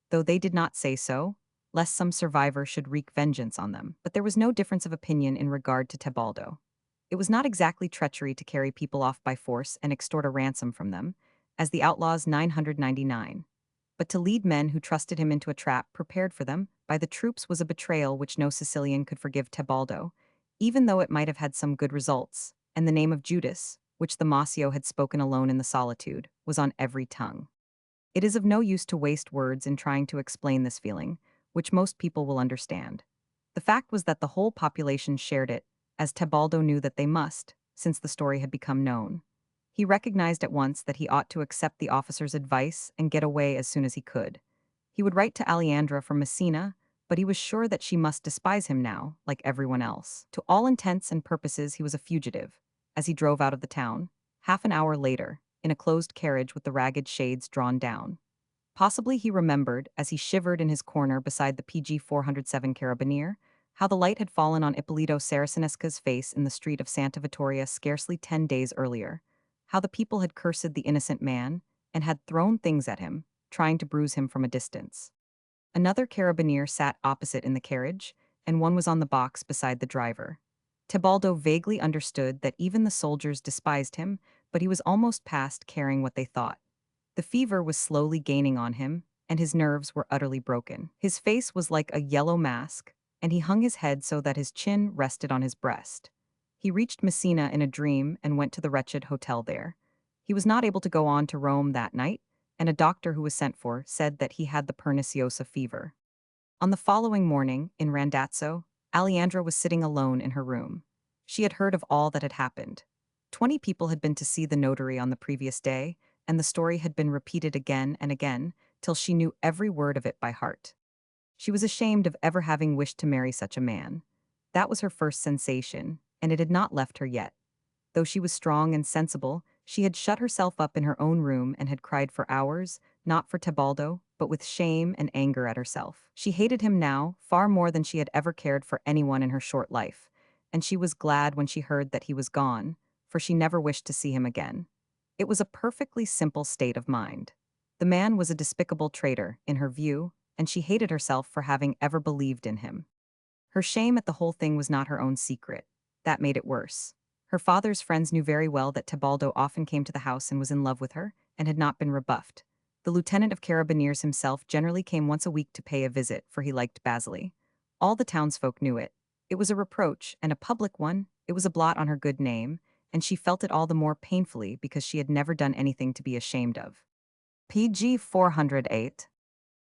Speaker 1: though they did not say so, lest some survivor should wreak vengeance on them. But there was no difference of opinion in regard to Tebaldo. It was not exactly treachery to carry people off by force and extort a ransom from them, as the outlaws 999. But to lead men who trusted him into a trap prepared for them by the troops was a betrayal which no Sicilian could forgive Tebaldo, even though it might have had some good results, and the name of Judas, which the Mossio had spoken alone in the solitude, was on every tongue. It is of no use to waste words in trying to explain this feeling, which most people will understand. The fact was that the whole population shared it, as Tebaldo knew that they must, since the story had become known. He recognized at once that he ought to accept the officer's advice and get away as soon as he could. He would write to Aleandra from Messina, but he was sure that she must despise him now, like everyone else. To all intents and purposes, he was a fugitive, as he drove out of the town, half an hour later, in a closed carriage with the ragged shades drawn down. Possibly he remembered, as he shivered in his corner beside the PG 407 Carabinier, how the light had fallen on Ippolito Saracinesca's face in the street of Santa Vittoria scarcely 10 days earlier, how the people had cursed the innocent man, and had thrown things at him, trying to bruise him from a distance. Another carabinier sat opposite in the carriage, and one was on the box beside the driver. Tebaldo vaguely understood that even the soldiers despised him, but he was almost past caring what they thought. The fever was slowly gaining on him, and his nerves were utterly broken. His face was like a yellow mask, and he hung his head so that his chin rested on his breast. He reached Messina in a dream and went to the wretched hotel there. He was not able to go on to Rome that night, and a doctor who was sent for said that he had the perniciosa fever. On the following morning, in Randazzo, Aleandra was sitting alone in her room. She had heard of all that had happened. 20 people had been to see the notary on the previous day, and the story had been repeated again and again, till she knew every word of it by heart. She was ashamed of ever having wished to marry such a man. That was her first sensation, and it had not left her yet. Though she was strong and sensible, she had shut herself up in her own room and had cried for hours, not for Tebaldo, but with shame and anger at herself. She hated him now far more than she had ever cared for anyone in her short life, and she was glad when she heard that he was gone, for she never wished to see him again. It was a perfectly simple state of mind. The man was a despicable traitor, in her view, and she hated herself for having ever believed in him. Her shame at the whole thing was not her own secret. That made it worse. Her father's friends knew very well that Tebaldo often came to the house and was in love with her, and had not been rebuffed. The lieutenant of carabineers himself generally came once a week to pay a visit, for he liked Basili. All the townsfolk knew it. It was a reproach, and a public one. It was a blot on her good name, and she felt it all the more painfully because she had never done anything to be ashamed of. PG 408.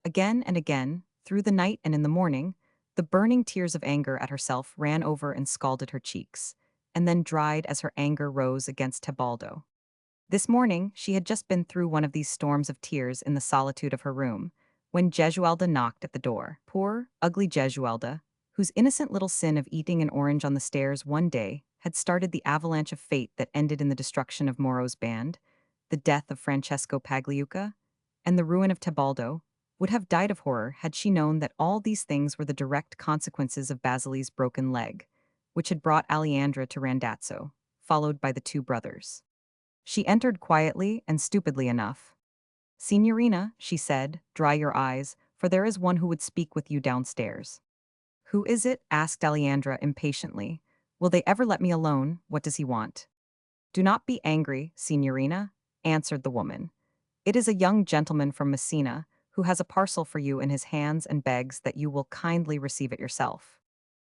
Speaker 1: Again and again, through the night and in the morning, the burning tears of anger at herself ran over and scalded her cheeks, and then dried as her anger rose against Tebaldo. This morning, she had just been through one of these storms of tears in the solitude of her room, when Gesualda knocked at the door. Poor, ugly Gesualda, whose innocent little sin of eating an orange on the stairs one day had started the avalanche of fate that ended in the destruction of Moro's band, the death of Francesco Pagliuca, and the ruin of Tebaldo, would have died of horror had she known that all these things were the direct consequences of Basili's broken leg, which had brought Aleandra to Randazzo, followed by the two brothers. She entered quietly and stupidly enough. "Signorina," she said, "dry your eyes, for there is one who would speak with you downstairs." "Who is it?" asked Aleandra impatiently. "Will they ever let me alone? What does he want?" "Do not be angry, Signorina," answered the woman. "It is a young gentleman from Messina, who has a parcel for you in his hands and begs that you will kindly receive it yourself."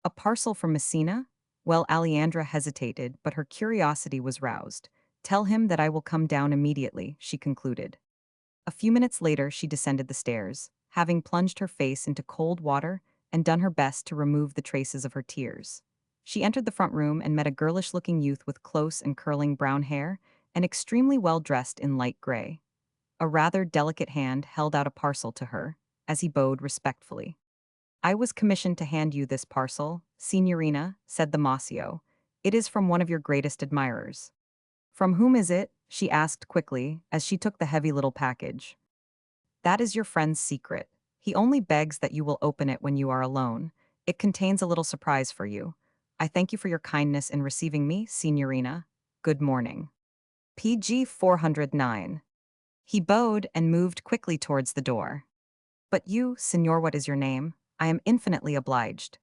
Speaker 1: "A parcel from Messina?" Well, Aleandra hesitated, but her curiosity was roused. "Tell him that I will come down immediately," she concluded. A few minutes later she descended the stairs, having plunged her face into cold water and done her best to remove the traces of her tears. She entered the front room and met a girlish-looking youth with close and curling brown hair and extremely well dressed in light gray. A rather delicate hand held out a parcel to her, as he bowed respectfully. "I was commissioned to hand you this parcel, Signorina," said the Mossio. "It is from one of your greatest admirers." "From whom is it?" she asked quickly, as she took the heavy little package. That is your friend's secret. He only begs that you will open it when you are alone. It contains a little surprise for you. I thank you for your kindness in receiving me, Signorina. Good morning. PG 409. He bowed and moved quickly towards the door. But you, Signor, what is your name? I am infinitely obliged.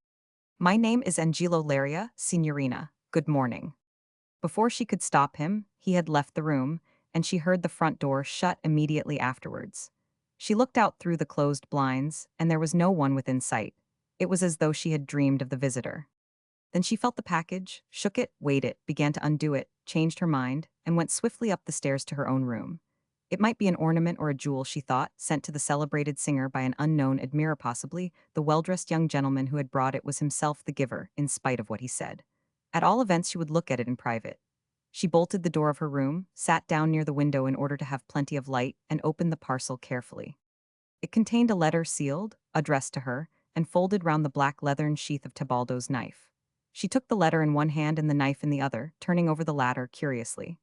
Speaker 1: My name is Angelo Laria, Signorina. Good morning. Before she could stop him, he had left the room, and she heard the front door shut immediately afterwards. She looked out through the closed blinds, and there was no one within sight. It was as though she had dreamed of the visitor. Then she felt the package, shook it, weighed it, began to undo it, changed her mind, and went swiftly up the stairs to her own room. It might be an ornament or a jewel, she thought, sent to the celebrated singer by an unknown admirer. Possibly the well-dressed young gentleman who had brought it was himself the giver, in spite of what he said. At all events, she would look at it in private. She bolted the door of her room, sat down near the window in order to have plenty of light, and opened the parcel carefully. It contained a letter sealed, addressed to her, and folded round the black leathern sheath of Tebaldo's knife. She took the letter in one hand and the knife in the other, turning over the latter curiously.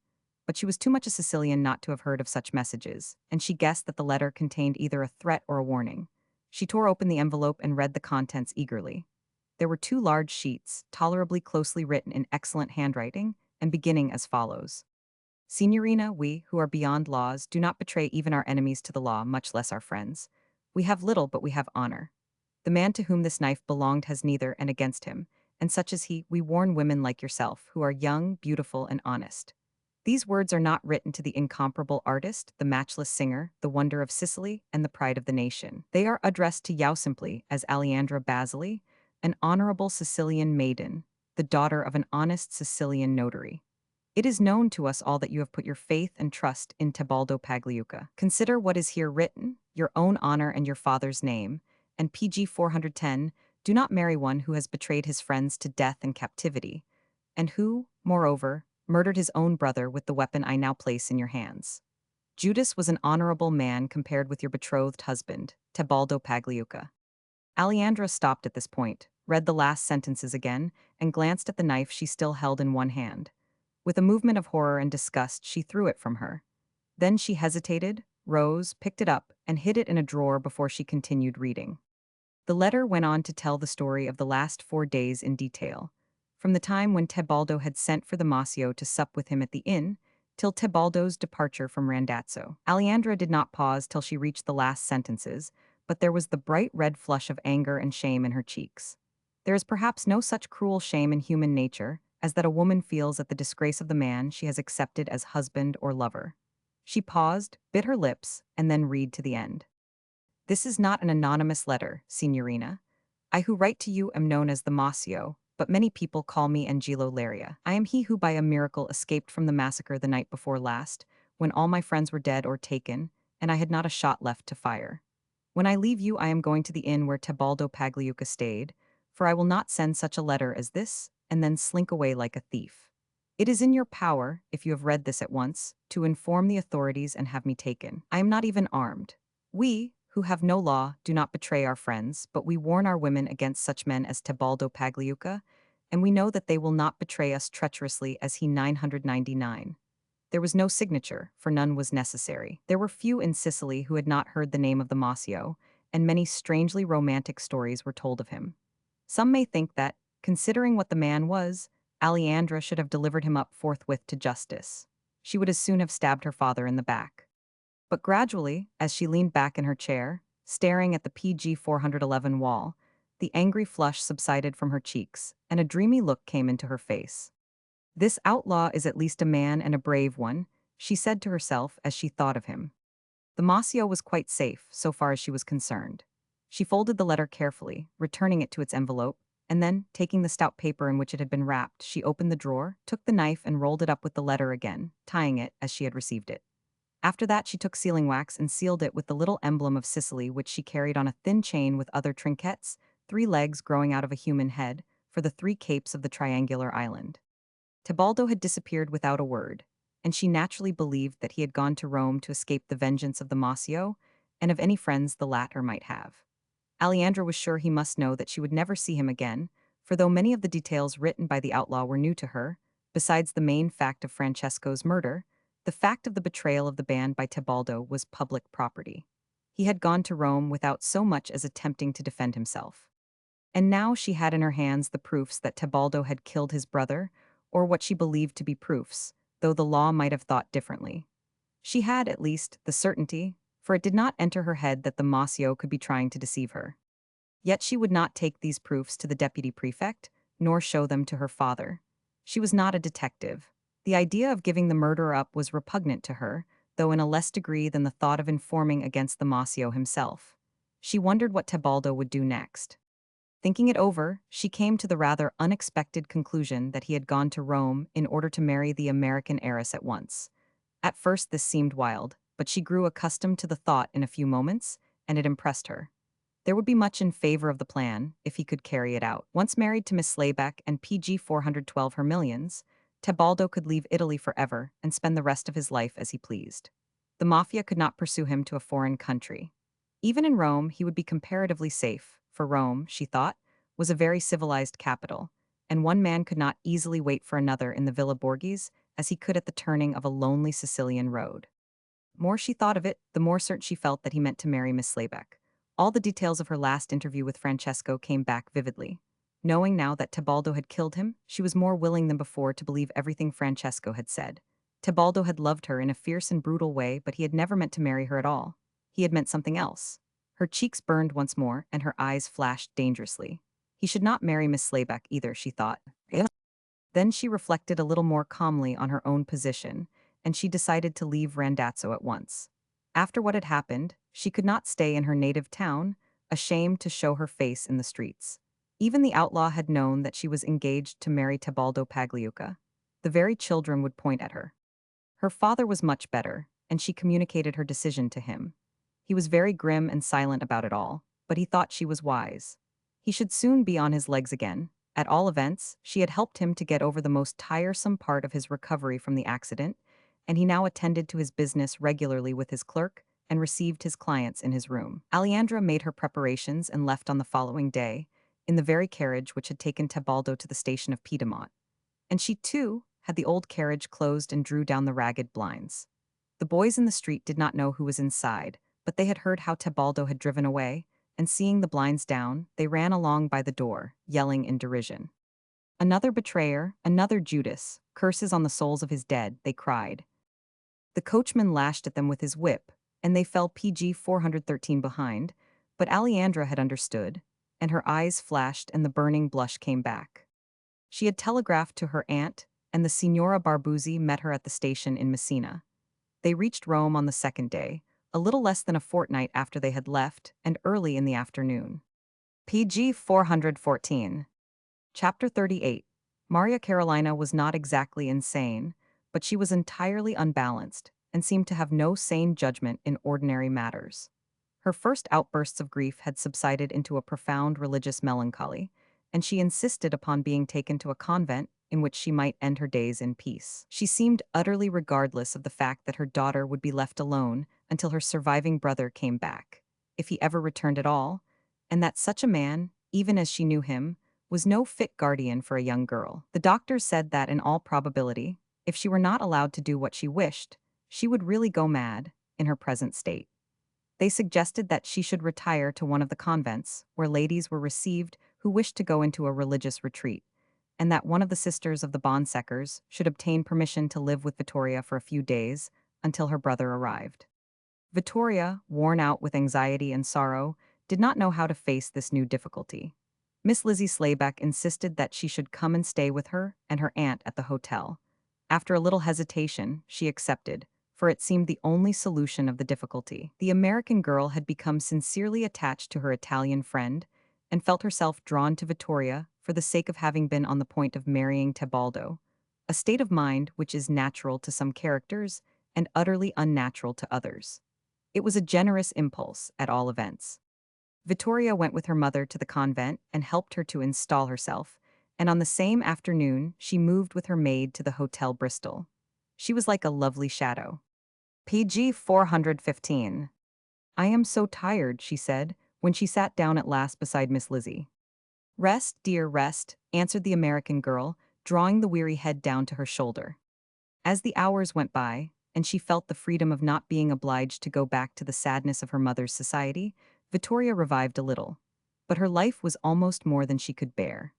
Speaker 1: But she was too much a Sicilian not to have heard of such messages, and she guessed that the letter contained either a threat or a warning. She tore open the envelope and read the contents eagerly. There were two large sheets, tolerably closely written in excellent handwriting, and beginning as follows. Signorina, we, who are beyond laws, do not betray even our enemies to the law, much less our friends. We have little, but we have honor. The man to whom this knife belonged has neither, and against him, and such as he, we warn women like yourself, who are young, beautiful, and honest. These words are not written to the incomparable artist, the matchless singer, the wonder of Sicily, and the pride of the nation. They are addressed to you simply as Aleandra Basili, an honorable Sicilian maiden, the daughter of an honest Sicilian notary. It is known to us all that you have put your faith and trust in Tebaldo Pagliuca. Consider what is here written, your own honor and your father's name, and PG 410, do not marry one who has betrayed his friends to death and captivity, and who, moreover, murdered his own brother with the weapon I now place in your hands. Judas was an honorable man compared with your betrothed husband, Tebaldo Pagliuca. Aleandra stopped at this point, read the last sentences again, and glanced at the knife she still held in one hand. With a movement of horror and disgust, she threw it from her. Then she hesitated, rose, picked it up, and hid it in a drawer before she continued reading. The letter went on to tell the story of the last 4 days in detail, from the time when Tebaldo had sent for the Masio to sup with him at the inn, till Tebaldo's departure from Randazzo. Aleandra did not pause till she reached the last sentences, but there was the bright red flush of anger and shame in her cheeks. There is perhaps no such cruel shame in human nature as that a woman feels at the disgrace of the man she has accepted as husband or lover. She paused, bit her lips, and then read to the end. This is not an anonymous letter, Signorina. I who write to you am known as the Masio, but many people call me Angelo Laria. I am he who by a miracle escaped from the massacre the night before last, when all my friends were dead or taken, and I had not a shot left to fire. When I leave you, I am going to the inn where Tebaldo Pagliuca stayed, for I will not send such a letter as this, and then slink away like a thief. It is in your power, if you have read this at once, to inform the authorities and have me taken. I am not even armed. We, who have no law, do not betray our friends, but we warn our women against such men as Tebaldo Pagliuca, and we know that they will not betray us treacherously as he 999. There was no signature, for none was necessary. There were few in Sicily who had not heard the name of the Masio, and many strangely romantic stories were told of him. Some may think that, considering what the man was, Aleandra should have delivered him up forthwith to justice. She would as soon have stabbed her father in the back. But gradually, as she leaned back in her chair, staring at the PG 411 wall, the angry flush subsided from her cheeks, and a dreamy look came into her face. This outlaw is at least a man and a brave one, she said to herself as she thought of him. The Masio was quite safe, so far as she was concerned. She folded the letter carefully, returning it to its envelope, and then, taking the stout paper in which it had been wrapped, she opened the drawer, took the knife and rolled it up with the letter again, tying it as she had received it. After that she took sealing wax and sealed it with the little emblem of Sicily which she carried on a thin chain with other trinkets, 3 legs growing out of a human head, for the 3 capes of the triangular island. Tebaldo had disappeared without a word, and she naturally believed that he had gone to Rome to escape the vengeance of the Masio and of any friends the latter might have. Aleandra was sure he must know that she would never see him again, for though many of the details written by the outlaw were new to her, besides the main fact of Francesco's murder, the fact of the betrayal of the band by Tebaldo was public property. He had gone to Rome without so much as attempting to defend himself. And now she had in her hands the proofs that Tebaldo had killed his brother, or what she believed to be proofs, though the law might have thought differently. She had, at least, the certainty, for it did not enter her head that the Mosio could be trying to deceive her. Yet she would not take these proofs to the deputy prefect, nor show them to her father. She was not a detective. The idea of giving the murderer up was repugnant to her, though in a less degree than the thought of informing against the Mosio himself. She wondered what Tebaldo would do next. Thinking it over, she came to the rather unexpected conclusion that he had gone to Rome in order to marry the American heiress at once. At first this seemed wild, but she grew accustomed to the thought in a few moments, and it impressed her. There would be much in favor of the plan, if he could carry it out. Once married to Miss Slayback and PG 412 her millions, Tebaldo could leave Italy forever and spend the rest of his life as he pleased. The mafia could not pursue him to a foreign country. Even in Rome, he would be comparatively safe, for Rome, she thought, was a very civilized capital, and one man could not easily wait for another in the Villa Borghese as he could at the turning of a lonely Sicilian road. More she thought of it, the more certain she felt that he meant to marry Miss Slayback. All the details of her last interview with Francesco came back vividly. Knowing now that Tebaldo had killed him, she was more willing than before to believe everything Francesco had said. Tebaldo had loved her in a fierce and brutal way, but he had never meant to marry her at all. He had meant something else. Her cheeks burned once more, and her eyes flashed dangerously. He should not marry Miss Slayback either, she thought. Then she reflected a little more calmly on her own position, and she decided to leave Randazzo at once. After what had happened, she could not stay in her native town, ashamed to show her face in the streets. Even the outlaw had known that she was engaged to marry Tebaldo Pagliuca. The very children would point at her. Her father was much better, and she communicated her decision to him. He was very grim and silent about it all, but he thought she was wise. He should soon be on his legs again. At all events, she had helped him to get over the most tiresome part of his recovery from the accident, and he now attended to his business regularly with his clerk and received his clients in his room. Aleandra made her preparations and left on the following day, in the very carriage which had taken Tebaldo to the station of Piedmont. And she, too, had the old carriage closed and drew down the ragged blinds. The boys in the street did not know who was inside, but they had heard how Tebaldo had driven away, and seeing the blinds down, they ran along by the door, yelling in derision. "Another betrayer, another Judas, curses on the souls of his dead," they cried. The coachman lashed at them with his whip, and they fell PG 413 behind, but Aleandra had understood, and her eyes flashed and the burning blush came back. She had telegraphed to her aunt, and the Signora Barbuzzi met her at the station in Messina. They reached Rome on the second day, a little less than a fortnight after they had left, and early in the afternoon. PG 414. Chapter 38. Maria Carolina was not exactly insane, but she was entirely unbalanced, and seemed to have no sane judgment in ordinary matters. Her first outbursts of grief had subsided into a profound religious melancholy, and she insisted upon being taken to a convent in which she might end her days in peace. She seemed utterly regardless of the fact that her daughter would be left alone until her surviving brother came back, if he ever returned at all, and that such a man, even as she knew him, was no fit guardian for a young girl. The doctors said that, in all probability, if she were not allowed to do what she wished, she would really go mad, in her present state. They suggested that she should retire to one of the convents, where ladies were received who wished to go into a religious retreat, and that one of the sisters of the Bonseckers should obtain permission to live with Vittoria for a few days, until her brother arrived. Vittoria, worn out with anxiety and sorrow, did not know how to face this new difficulty. Miss Lizzie Slayback insisted that she should come and stay with her and her aunt at the hotel. After a little hesitation, she accepted, for it seemed the only solution of the difficulty. The American girl had become sincerely attached to her Italian friend, and felt herself drawn to Vittoria for the sake of having been on the point of marrying Tebaldo, a state of mind which is natural to some characters and utterly unnatural to others. It was a generous impulse, at all events. Vittoria went with her mother to the convent and helped her to install herself, and on the same afternoon she moved with her maid to the Hotel Bristol. She was like a lovely shadow. PG 415. "I am so tired," she said, when she sat down at last beside Miss Lizzie. "Rest, dear, rest," answered the American girl, drawing the weary head down to her shoulder. As the hours went by, and she felt the freedom of not being obliged to go back to the sadness of her mother's society, Vittoria revived a little. But her life was almost more than she could bear.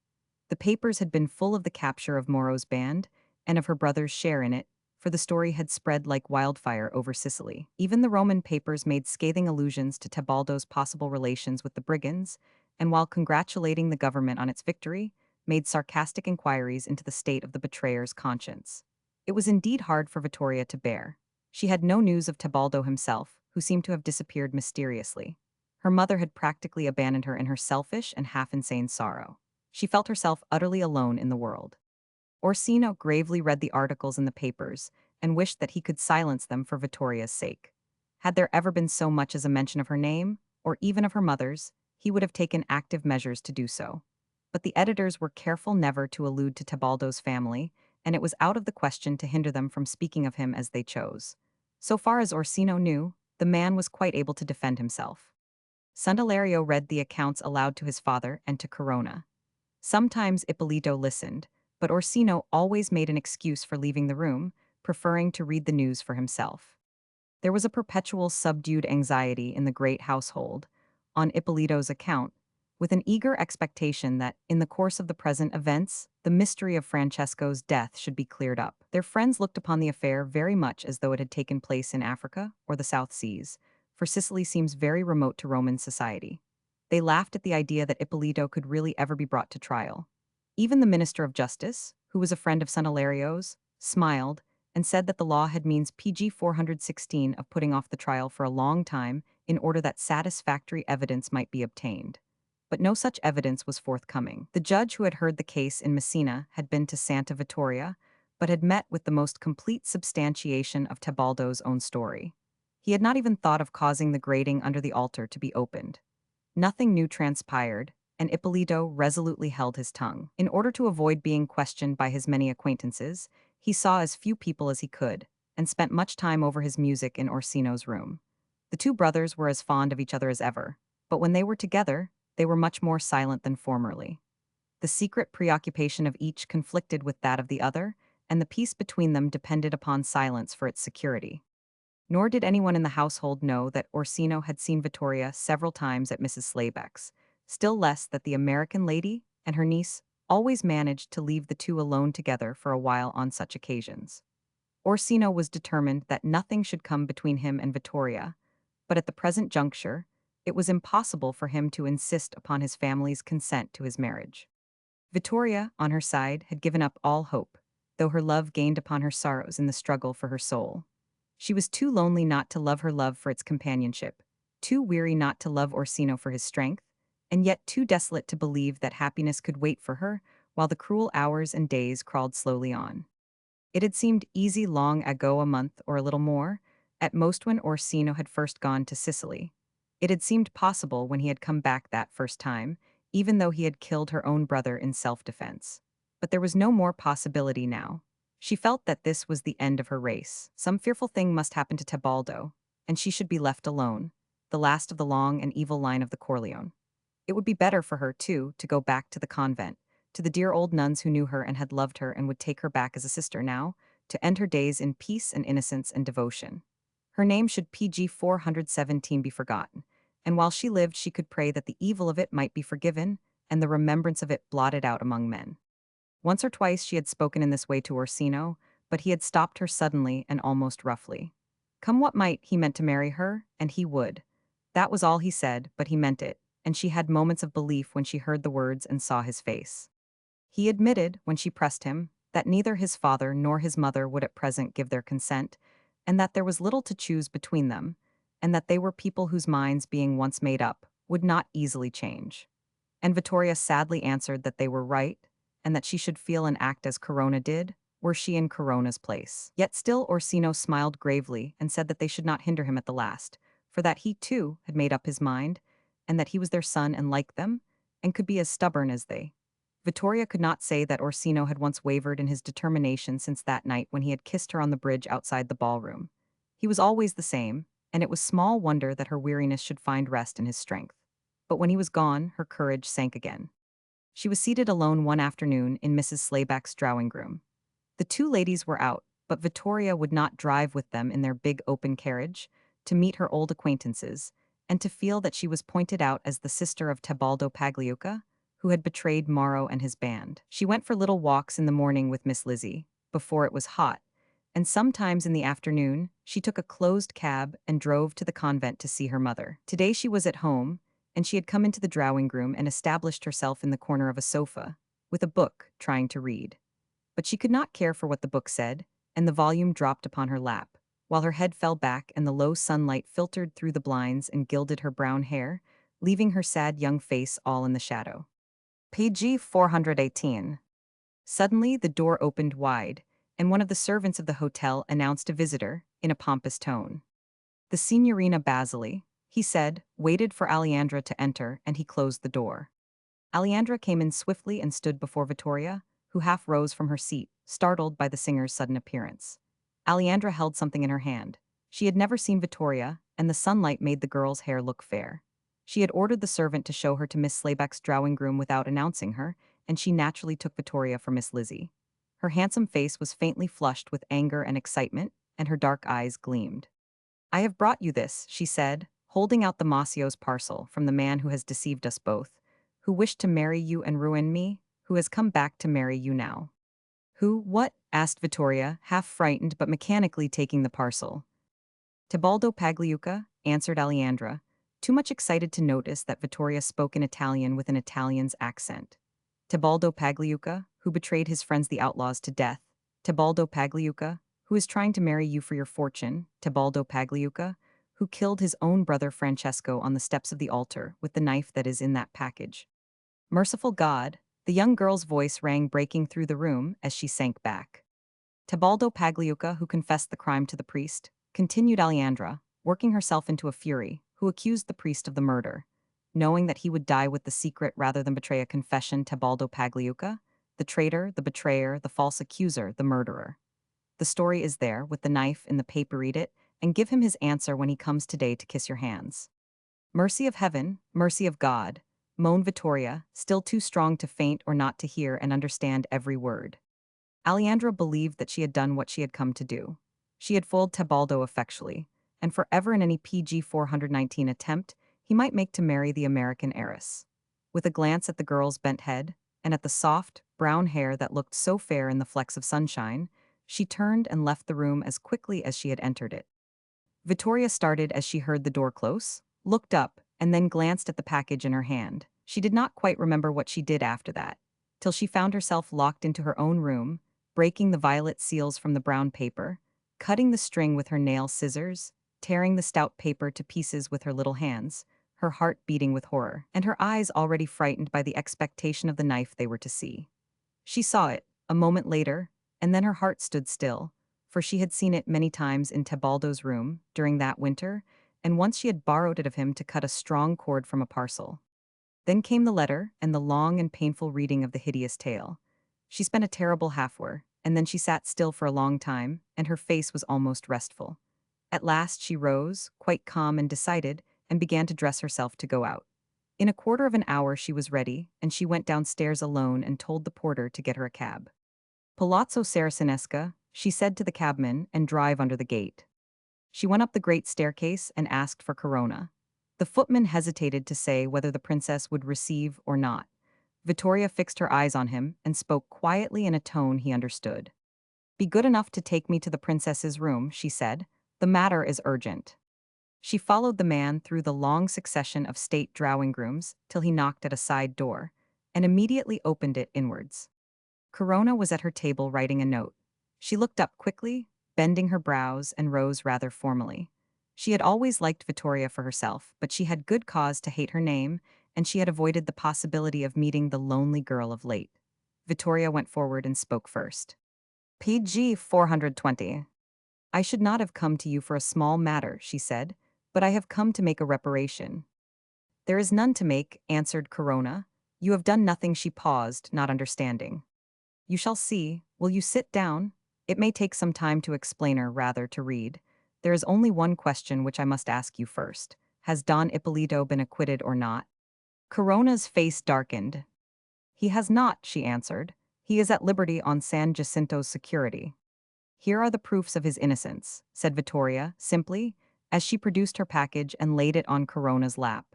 Speaker 1: The papers had been full of the capture of Moro's band, and of her brother's share in it, for the story had spread like wildfire over Sicily. Even the Roman papers made scathing allusions to Tebaldo's possible relations with the brigands, and while congratulating the government on its victory, made sarcastic inquiries into the state of the betrayer's conscience. It was indeed hard for Vittoria to bear. She had no news of Tebaldo himself, who seemed to have disappeared mysteriously. Her mother had practically abandoned her in her selfish and half-insane sorrow. She felt herself utterly alone in the world. Orsino gravely read the articles in the papers and wished that he could silence them for Vittoria's sake. Had there ever been so much as a mention of her name, or even of her mother's, he would have taken active measures to do so. But the editors were careful never to allude to Tebaldo's family, and it was out of the question to hinder them from speaking of him as they chose. So far as Orsino knew, the man was quite able to defend himself. Sandalario read the accounts aloud to his father and to Corona. Sometimes Ippolito listened, but Orsino always made an excuse for leaving the room, preferring to read the news for himself. There was a perpetual subdued anxiety in the great household, on Ippolito's account, with an eager expectation that, in the course of the present events, the mystery of Francesco's death should be cleared up. Their friends looked upon the affair very much as though it had taken place in Africa or the South Seas, for Sicily seems very remote to Roman society. They laughed at the idea that Ippolito could really ever be brought to trial. Even the Minister of Justice, who was a friend of Santalario's, smiled and said that the law had means PG 416 of putting off the trial for a long time in order that satisfactory evidence might be obtained. But no such evidence was forthcoming. The judge who had heard the case in Messina had been to Santa Vittoria, but had met with the most complete substantiation of Tebaldo's own story. He had not even thought of causing the grating under the altar to be opened. Nothing new transpired, and Ippolito resolutely held his tongue. In order to avoid being questioned by his many acquaintances, he saw as few people as he could, and spent much time over his music in Orsino's room. The two brothers were as fond of each other as ever, but when they were together, they were much more silent than formerly. The secret preoccupation of each conflicted with that of the other, and the peace between them depended upon silence for its security. Nor did anyone in the household know that Orsino had seen Vittoria several times at Mrs. Slayback's, still less that the American lady and her niece always managed to leave the two alone together for a while on such occasions. Orsino was determined that nothing should come between him and Vittoria, but at the present juncture, it was impossible for him to insist upon his family's consent to his marriage. Vittoria, on her side, had given up all hope, though her love gained upon her sorrows in the struggle for her soul. She was too lonely not to love her love for its companionship, too weary not to love Orsino for his strength, and yet too desolate to believe that happiness could wait for her while the cruel hours and days crawled slowly on. It had seemed easy long ago, a month or a little more, at most when Orsino had first gone to Sicily. It had seemed possible when he had come back that first time, even though he had killed her own brother in self-defense. But there was no more possibility now. She felt that this was the end of her race. Some fearful thing must happen to Tebaldo, and she should be left alone, the last of the long and evil line of the Corleone. It would be better for her, too, to go back to the convent, to the dear old nuns who knew her and had loved her and would take her back as a sister now, to end her days in peace and innocence and devotion. Her name should PG 417 be forgotten, and while she lived she could pray that the evil of it might be forgiven and the remembrance of it blotted out among men. Once or twice she had spoken in this way to Orsino, but he had stopped her suddenly and almost roughly. Come what might, he meant to marry her, and he would. That was all he said, but he meant it, and she had moments of belief when she heard the words and saw his face. He admitted, when she pressed him, that neither his father nor his mother would at present give their consent, and that there was little to choose between them, and that they were people whose minds, being once made up, would not easily change. And Vittoria sadly answered that they were right, and that she should feel and act as Corona did, were she in Corona's place. Yet still Orsino smiled gravely and said that they should not hinder him at the last, for that he, too, had made up his mind, and that he was their son and liked them, and could be as stubborn as they. Vittoria could not say that Orsino had once wavered in his determination since that night when he had kissed her on the bridge outside the ballroom. He was always the same, and it was small wonder that her weariness should find rest in his strength. But when he was gone, her courage sank again. She was seated alone one afternoon in Mrs. Slayback's drawing room. The two ladies were out, but Vittoria would not drive with them in their big open carriage, to meet her old acquaintances, and to feel that she was pointed out as the sister of Tebaldo Pagliuca, who had betrayed Mauro and his band. She went for little walks in the morning with Miss Lizzie, before it was hot, and sometimes in the afternoon she took a closed cab and drove to the convent to see her mother. Today she was at home, and she had come into the drawing-room and established herself in the corner of a sofa, with a book, trying to read. But she could not care for what the book said, and the volume dropped upon her lap, while her head fell back and the low sunlight filtered through the blinds and gilded her brown hair, leaving her sad young face all in the shadow. Page 418. Suddenly the door opened wide, and one of the servants of the hotel announced a visitor, in a pompous tone. The Signorina Basili, he said, waited for Alejandra to enter, and he closed the door. Alejandra came in swiftly and stood before Vittoria, who half rose from her seat, startled by the singer's sudden appearance. Alejandra held something in her hand. She had never seen Vittoria, and the sunlight made the girl's hair look fair. She had ordered the servant to show her to Miss Slayback's drawing-room without announcing her, and she naturally took Vittoria for Miss Lizzie. Her handsome face was faintly flushed with anger and excitement, and her dark eyes gleamed. "I have brought you this," she said, holding out the Massio's parcel from the man who has deceived us both, who wished to marry you and ruin me, who has come back to marry you now. "Who, what?" asked Vittoria, half frightened but mechanically taking the parcel. "Tebaldo Pagliuca," answered Alejandra, too much excited to notice that Vittoria spoke in Italian with an Italian's accent. "Tebaldo Pagliuca, who betrayed his friends the outlaws to death. Tebaldo Pagliuca, who is trying to marry you for your fortune. Tebaldo Pagliuca, who killed his own brother Francesco on the steps of the altar with the knife that is in that package." Merciful God, the young girl's voice rang breaking through the room as she sank back. "Tebaldo Pagliuca, who confessed the crime to the priest," continued Alejandra, working herself into a fury, "who accused the priest of the murder. Knowing that he would die with the secret rather than betray a confession, Tebaldo Pagliuca, the traitor, the betrayer, the false accuser, the murderer. The story is there, with the knife in the paper. Read it, and give him his answer when he comes today to kiss your hands." "Mercy of heaven, mercy of God," moaned Vittoria, still too strong to faint or not to hear and understand every word. Alejandra believed that she had done what she had come to do. She had fooled Tebaldo effectually, and forever in any PG 419 attempt he might make to marry the American heiress. With a glance at the girl's bent head, and at the soft, brown hair that looked so fair in the flecks of sunshine, she turned and left the room as quickly as she had entered it. Vittoria started as she heard the door close, looked up, and then glanced at the package in her hand. She did not quite remember what she did after that, till she found herself locked into her own room, breaking the violet seals from the brown paper, cutting the string with her nail scissors, tearing the stout paper to pieces with her little hands, her heart beating with horror, and her eyes already frightened by the expectation of the knife they were to see. She saw it, a moment later, and then her heart stood still, for she had seen it many times in Tebaldo's room during that winter, and once she had borrowed it of him to cut a strong cord from a parcel. Then came the letter and the long and painful reading of the hideous tale. She spent a terrible half-hour, and then she sat still for a long time, and her face was almost restful. At last she rose, quite calm and decided, and began to dress herself to go out. In a quarter of an hour she was ready, and she went downstairs alone and told the porter to get her a cab. "Palazzo Saracinesca," she said to the cabman, "and drive under the gate." She went up the great staircase and asked for Corona. The footman hesitated to say whether the princess would receive or not. Vittoria fixed her eyes on him and spoke quietly in a tone he understood. "Be good enough to take me to the princess's room," she said. "The matter is urgent." She followed the man through the long succession of state drawing-rooms till he knocked at a side door, and immediately opened it inwards. Corona was at her table writing a note. She looked up quickly, bending her brows, and rose rather formally. She had always liked Vittoria for herself, but she had good cause to hate her name, and she had avoided the possibility of meeting the lonely girl of late. Vittoria went forward and spoke first. "PG 420. I should not have come to you for a small matter," she said, "but I have come to make a reparation." "There is none to make," answered Corona. "You have done nothing." She paused, not understanding. "You shall see. Will you sit down? It may take some time to explain or rather to read. There is only one question which I must ask you first. Has Don Ippolito been acquitted or not?" Corona's face darkened. "He has not," she answered. "He is at liberty on San Jacinto's security." "Here are the proofs of his innocence," said Vittoria, simply, as she produced her package and laid it on Corona's lap.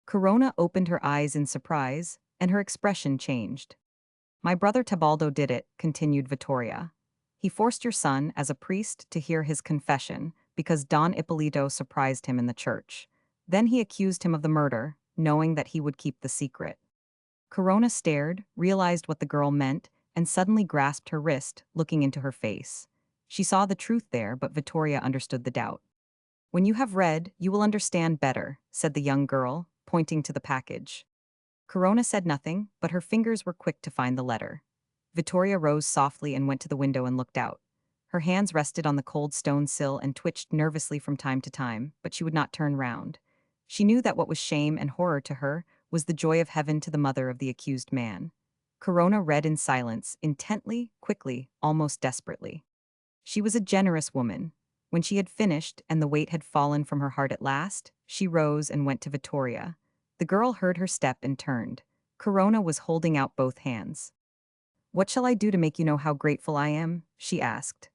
Speaker 1: Corona opened her eyes in surprise, and her expression changed. "My brother Tebaldo did it," continued Vittoria. "He forced your son, as a priest, to hear his confession, because Don Ippolito surprised him in the church. Then he accused him of the murder, knowing that he would keep the secret." Corona stared, realized what the girl meant, and suddenly grasped her wrist, looking into her face. She saw the truth there, but Vittoria understood the doubt. "When you have read, you will understand better," said the young girl, pointing to the package. Corona said nothing, but her fingers were quick to find the letter. Vittoria rose softly and went to the window and looked out. Her hands rested on the cold stone sill and twitched nervously from time to time, but she would not turn round. She knew that what was shame and horror to her was the joy of heaven to the mother of the accused man. Corona read in silence, intently, quickly, almost desperately. She was a generous woman. When she had finished and the weight had fallen from her heart at last, she rose and went to Vittoria. The girl heard her step and turned. Corona was holding out both hands. "What shall I do to make you know how grateful I am?" she asked.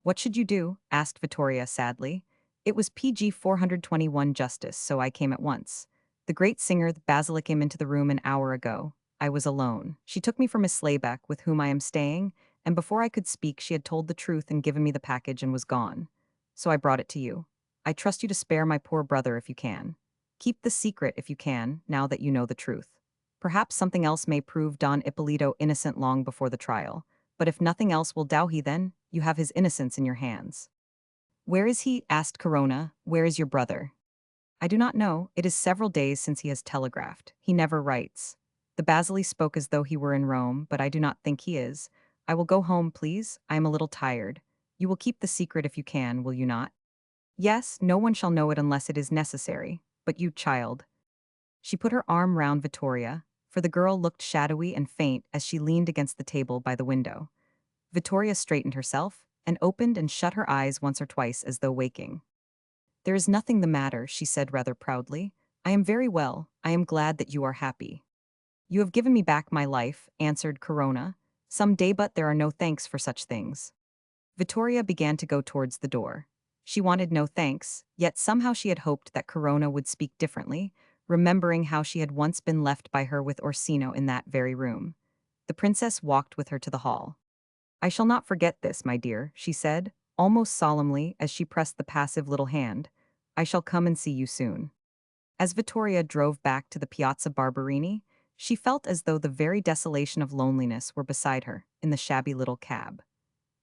Speaker 1: "What should you do?" asked Vittoria sadly. "It was PG 421 justice, so I came at once. The great singer the Basilic came into the room an hour ago. I was alone. She took me for Miss Slayback, with whom I am staying, and before I could speak she had told the truth and given me the package and was gone. So I brought it to you. I trust you to spare my poor brother if you can. Keep the secret if you can, now that you know the truth. Perhaps something else may prove Don Ippolito innocent long before the trial, but if nothing else will dow he then, you have his innocence in your hands." "Where is he?" asked Corona. "Where is your brother?" "I do not know. It is several days since he has telegraphed. He never writes. The Basilisk spoke as though he were in Rome, but I do not think he is. I will go home, please. I am a little tired. You will keep the secret if you can, will you not?" "Yes, no one shall know it unless it is necessary. But you, child." She put her arm round Vittoria, for the girl looked shadowy and faint as she leaned against the table by the window. Vittoria straightened herself, and opened and shut her eyes once or twice as though waking. "There is nothing the matter," she said rather proudly. "I am very well. I am glad that you are happy." "You have given me back my life," answered Corona. "Some day, but there are no thanks for such things." Vittoria began to go towards the door. She wanted no thanks, yet somehow she had hoped that Corona would speak differently, remembering how she had once been left by her with Orsino in that very room. The princess walked with her to the hall. "I shall not forget this, my dear," she said, almost solemnly as she pressed the passive little hand. "I shall come and see you soon." As Vittoria drove back to the Piazza Barberini, she felt as though the very desolation of loneliness were beside her in the shabby little cab.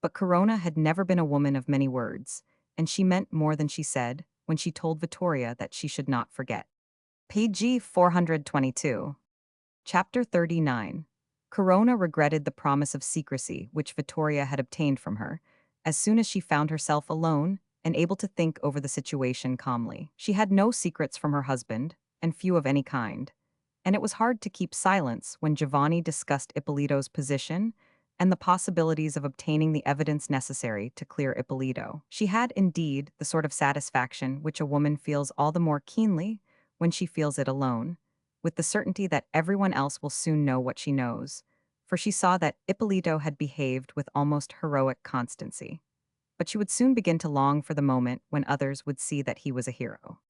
Speaker 1: But Corona had never been a woman of many words, and she meant more than she said when she told Vittoria that she should not forget. Page 422. Chapter 39. Corona regretted the promise of secrecy which Vittoria had obtained from her, as soon as she found herself alone and able to think over the situation calmly. She had no secrets from her husband, and few of any kind, and it was hard to keep silence when Giovanni discussed Ippolito's position and the possibilities of obtaining the evidence necessary to clear Ippolito. She had, indeed, the sort of satisfaction which a woman feels all the more keenly when she feels it alone, with the certainty that everyone else will soon know what she knows, for she saw that Ippolito had behaved with almost heroic constancy. But she would soon begin to long for the moment when others would see that he was a hero.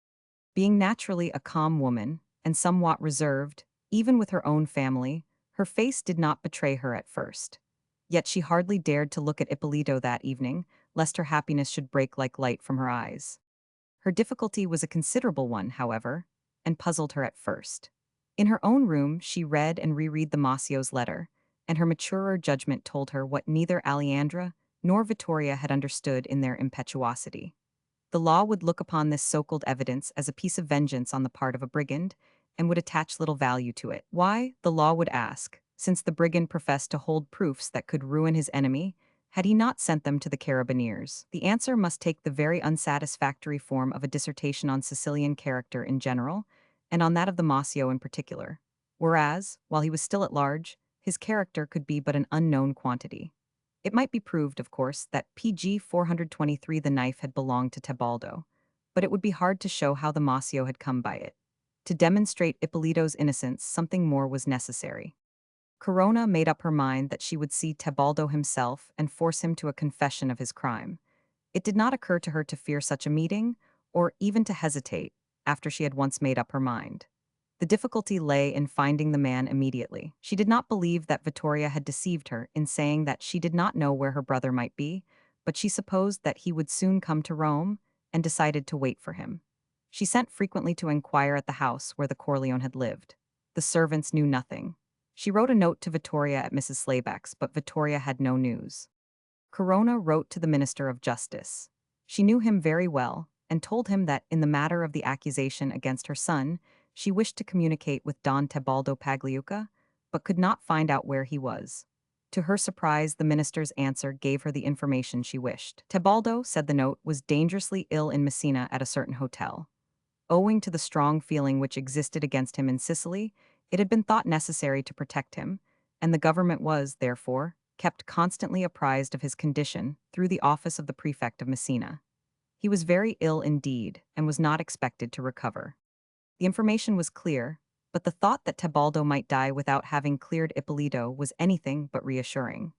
Speaker 1: Being naturally a calm woman, and somewhat reserved, even with her own family, her face did not betray her at first. Yet she hardly dared to look at Ippolito that evening, lest her happiness should break like light from her eyes. Her difficulty was a considerable one, however, and puzzled her at first. In her own room, she read and reread the Massio's letter, and her maturer judgment told her what neither Aleandra nor Vittoria had understood in their impetuosity. The law would look upon this so-called evidence as a piece of vengeance on the part of a brigand, and would attach little value to it. Why, the law would ask, since the brigand professed to hold proofs that could ruin his enemy, had he not sent them to the carabineers? The answer must take the very unsatisfactory form of a dissertation on Sicilian character in general, and on that of the Massio in particular. Whereas, while he was still at large, his character could be but an unknown quantity. It might be proved, of course, that PG 423 the knife had belonged to Tebaldo, but it would be hard to show how the Massio had come by it. To demonstrate Ippolito's innocence, something more was necessary. Corona made up her mind that she would see Tebaldo himself and force him to a confession of his crime. It did not occur to her to fear such a meeting, or even to hesitate, after she had once made up her mind. The difficulty lay in finding the man immediately. She did not believe that Vittoria had deceived her in saying that she did not know where her brother might be, but she supposed that he would soon come to Rome, and decided to wait for him. She sent frequently to inquire at the house where the Corleone had lived. The servants knew nothing. She wrote a note to Vittoria at Mrs. Slayback's, but Vittoria had no news. Corona wrote to the Minister of Justice. She knew him very well, and told him that in the matter of the accusation against her son, she wished to communicate with Don Tebaldo Pagliuca, but could not find out where he was. To her surprise, the minister's answer gave her the information she wished. Tebaldo, said the note, was dangerously ill in Messina at a certain hotel. Owing to the strong feeling which existed against him in Sicily, it had been thought necessary to protect him, and the government was, therefore, kept constantly apprised of his condition through the office of the prefect of Messina. He was very ill indeed, and was not expected to recover. The information was clear, but the thought that Tebaldo might die without having cleared Ippolito was anything but reassuring.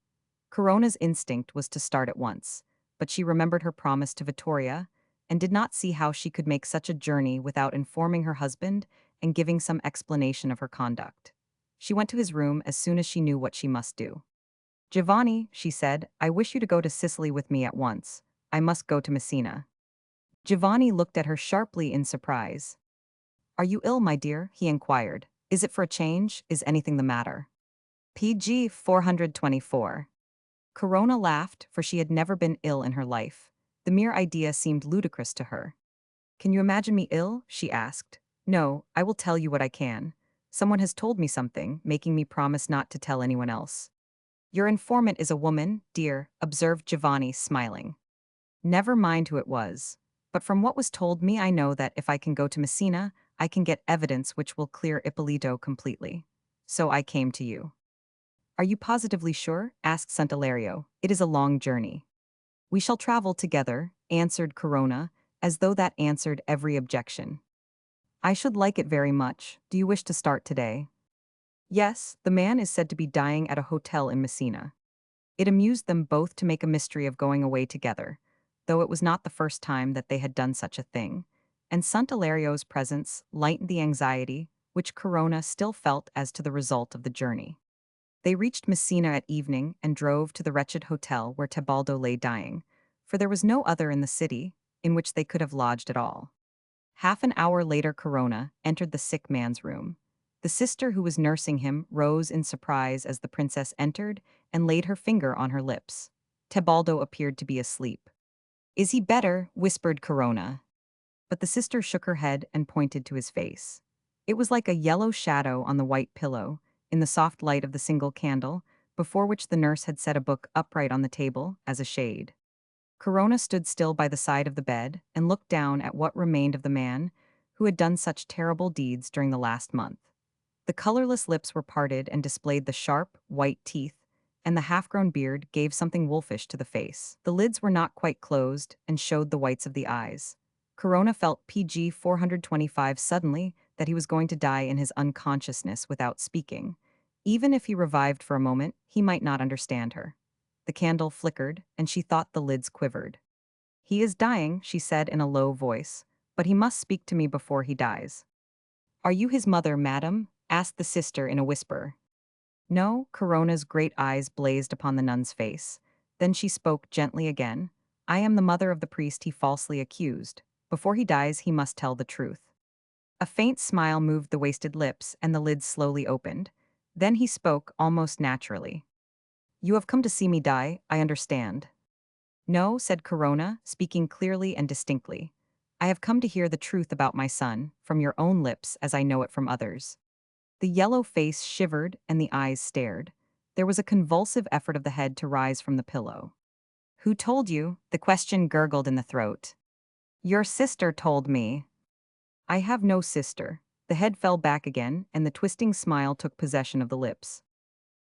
Speaker 1: Corona's instinct was to start at once, but she remembered her promise to Vittoria, and did not see how she could make such a journey without informing her husband and giving some explanation of her conduct. She went to his room as soon as she knew what she must do. "Giovanni," she said, "I wish you to go to Sicily with me at once. I must go to Messina." Giovanni looked at her sharply in surprise. "Are you ill, my dear?" he inquired. "Is it for a change? Is anything the matter?" PG 424. Corona laughed, for she had never been ill in her life. The mere idea seemed ludicrous to her. "Can you imagine me ill?" she asked. "No, I will tell you what I can. Someone has told me something, making me promise not to tell anyone else." "Your informant is a woman, dear," observed Giovanni, smiling. "Never mind who it was. But from what was told me, I know that if I can go to Messina, I can get evidence which will clear Ippolito completely. So I came to you." "Are you positively sure?" asked Sant'Ilario. "It is a long journey." "We shall travel together," answered Corona, as though that answered every objection. "I should like it very much. Do you wish to start today?" "Yes, the man is said to be dying at a hotel in Messina." It amused them both to make a mystery of going away together, though it was not the first time that they had done such a thing, and Sant'Ilario's presence lightened the anxiety which Corona still felt as to the result of the journey. They reached Messina at evening and drove to the wretched hotel where Tebaldo lay dying, for there was no other in the city in which they could have lodged at all. Half an hour later Corona entered the sick man's room. The sister who was nursing him rose in surprise as the princess entered and laid her finger on her lips. Tebaldo appeared to be asleep. "Is he better?" whispered Corona. But the sister shook her head and pointed to his face. It was like a yellow shadow on the white pillow, in the soft light of the single candle, before which the nurse had set a book upright on the table as a shade. Corona stood still by the side of the bed and looked down at what remained of the man who had done such terrible deeds during the last month. The colorless lips were parted and displayed the sharp, white teeth, and the half-grown beard gave something wolfish to the face. The lids were not quite closed and showed the whites of the eyes. Corona felt PG 425 suddenly that he was going to die in his unconsciousness without speaking. Even if he revived for a moment, he might not understand her. The candle flickered, and she thought the lids quivered. "He is dying," she said in a low voice, "but he must speak to me before he dies." "Are you his mother, madam?" asked the sister in a whisper. "No." Corona's great eyes blazed upon the nun's face. Then she spoke gently again. "I am the mother of the priest he falsely accused. Before he dies, he must tell the truth." A faint smile moved the wasted lips, and the lids slowly opened. Then he spoke almost naturally. "You have come to see me die, I understand." "No," said Corona, speaking clearly and distinctly. "I have come to hear the truth about my son, from your own lips as I know it from others." The yellow face shivered and the eyes stared. There was a convulsive effort of the head to rise from the pillow. "Who told you?" The question gurgled in the throat. "Your sister told me." "I have no sister." The head fell back again, and the twisting smile took possession of the lips.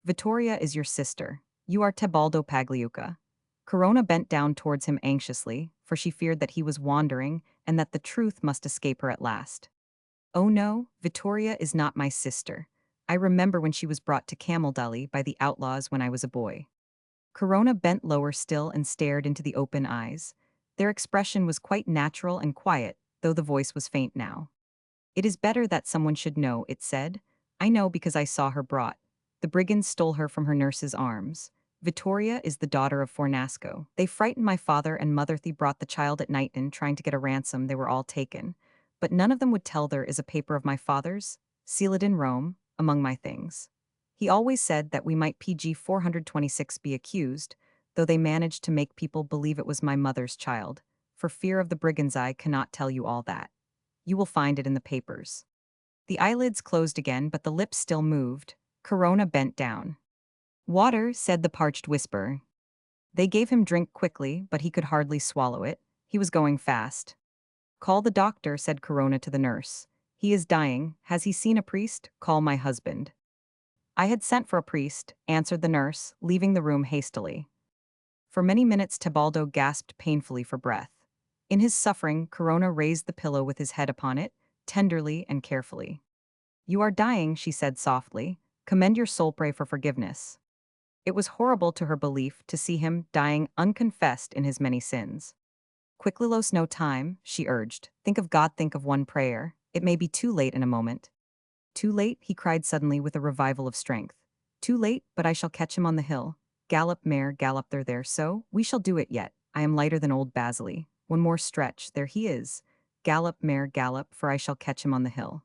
Speaker 1: "Vittoria is your sister. You are Tebaldo Pagliuca." Corona bent down towards him anxiously, for she feared that he was wandering and that the truth must escape her at last. "Oh no, Vittoria is not my sister. I remember when she was brought to Camaldully by the outlaws when I was a boy. Corona bent lower still and stared into the open eyes. Their expression was quite natural and quiet, though the voice was faint now. It is better that someone should know, it said. I know because I saw her brought. The brigands stole her from her nurse's arms. Vittoria is the daughter of Fornasco. They frightened my father and mother. They brought the child at night and trying to get a ransom. They were all taken. But none of them would tell there is a paper of my father's, seal it in Rome, among my things. He always said that we might PG 426 be accused, though they managed to make people believe it was my mother's child. For fear of the brigands I cannot tell you all that. You will find it in the papers. The eyelids closed again, but the lips still moved. Corona bent down. Water, said the parched whisper. They gave him drink quickly, but he could hardly swallow it. He was going fast. Call the doctor, said Corona to the nurse. He is dying. Has he seen a priest? Call my husband. I had sent for a priest, answered the nurse, leaving the room hastily. For many minutes Tebaldo gasped painfully for breath. In his suffering, Corona raised the pillow with his head upon it, tenderly and carefully. You are dying, she said softly. Commend your soul, pray for forgiveness. It was horrible to her belief to see him dying unconfessed in his many sins. Quickly, lose no time, she urged. Think of God, think of one prayer. It may be too late in a moment. Too late, he cried suddenly with a revival of strength. Too late, but I shall catch him on the hill. Gallop, mare, gallop, there, so. We shall do it yet. I am lighter than old Basili. One more stretch, there he is. Gallop, mare, gallop, for I shall catch him on the hill.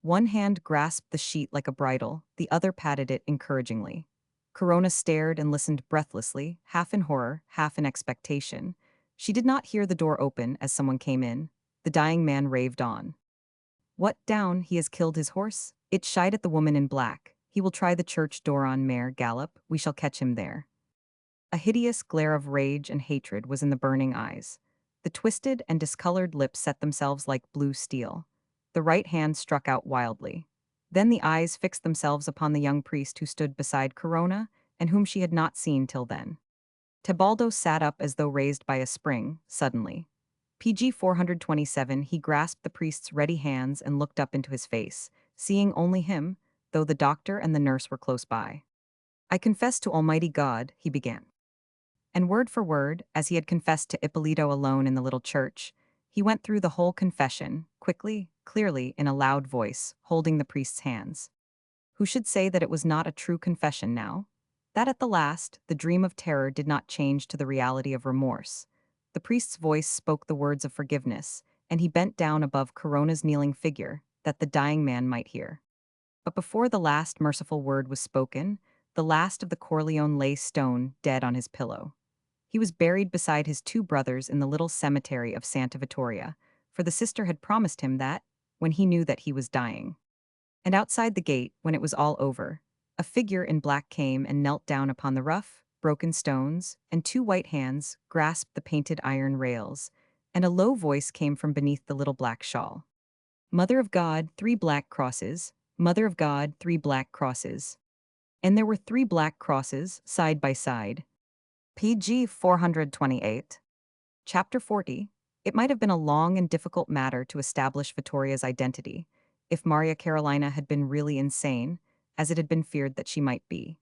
Speaker 1: One hand grasped the sheet like a bridle, the other patted it encouragingly. Corona stared and listened breathlessly, half in horror, half in expectation. She did not hear the door open as someone came in. The dying man raved on. What, down, he has killed his horse? It shied at the woman in black. He will try the church door on, mare, gallop, we shall catch him there. A hideous glare of rage and hatred was in the burning eyes. The twisted and discolored lips set themselves like blue steel. The right hand struck out wildly. Then the eyes fixed themselves upon the young priest who stood beside Corona, and whom she had not seen till then. Tebaldo sat up as though raised by a spring, suddenly. PG 427, he grasped the priest's ready hands and looked up into his face, seeing only him, though the doctor and the nurse were close by. I confess to Almighty God, he began. And word for word, as he had confessed to Ippolito alone in the little church, he went through the whole confession, quickly, clearly, in a loud voice, holding the priest's hands. Who should say that it was not a true confession now? That at the last, the dream of terror did not change to the reality of remorse. The priest's voice spoke the words of forgiveness, and he bent down above Corona's kneeling figure, that the dying man might hear. But before the last merciful word was spoken, the last of the Corleone lay stone, dead on his pillow. He was buried beside his two brothers in the little cemetery of Santa Vittoria, for the sister had promised him that, when he knew that he was dying. And outside the gate, when it was all over, a figure in black came and knelt down upon the rough, broken stones, and two white hands grasped the painted iron rails, and a low voice came from beneath the little black shawl. Mother of God, 3 black crosses. Mother of God, 3 black crosses. And there were 3 black crosses, side by side. PG 428. Chapter 40. It might have been a long and difficult matter to establish Vittoria's identity, if Maria Carolina had been really insane, as it had been feared that she might be.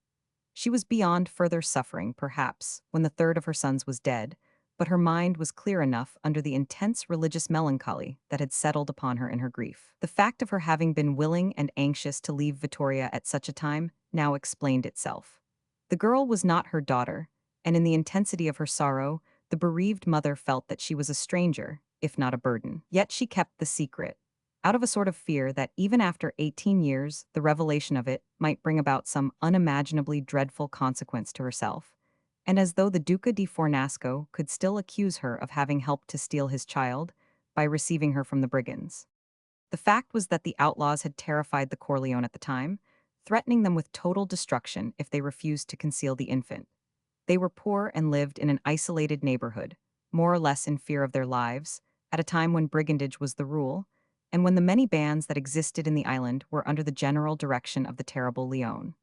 Speaker 1: She was beyond further suffering, perhaps, when the third of her sons was dead, but her mind was clear enough under the intense religious melancholy that had settled upon her in her grief. The fact of her having been willing and anxious to leave Vittoria at such a time now explained itself. The girl was not her daughter, and in the intensity of her sorrow, the bereaved mother felt that she was a stranger, if not a burden. Yet she kept the secret, out of a sort of fear that even after 18 years, the revelation of it might bring about some unimaginably dreadful consequence to herself, and as though the Duca di Fornasco could still accuse her of having helped to steal his child by receiving her from the brigands. The fact was that the outlaws had terrified the Corleone at the time, threatening them with total destruction if they refused to conceal the infant. They were poor and lived in an isolated neighborhood, more or less in fear of their lives, at a time when brigandage was the rule, and when the many bands that existed in the island were under the general direction of the terrible Leone.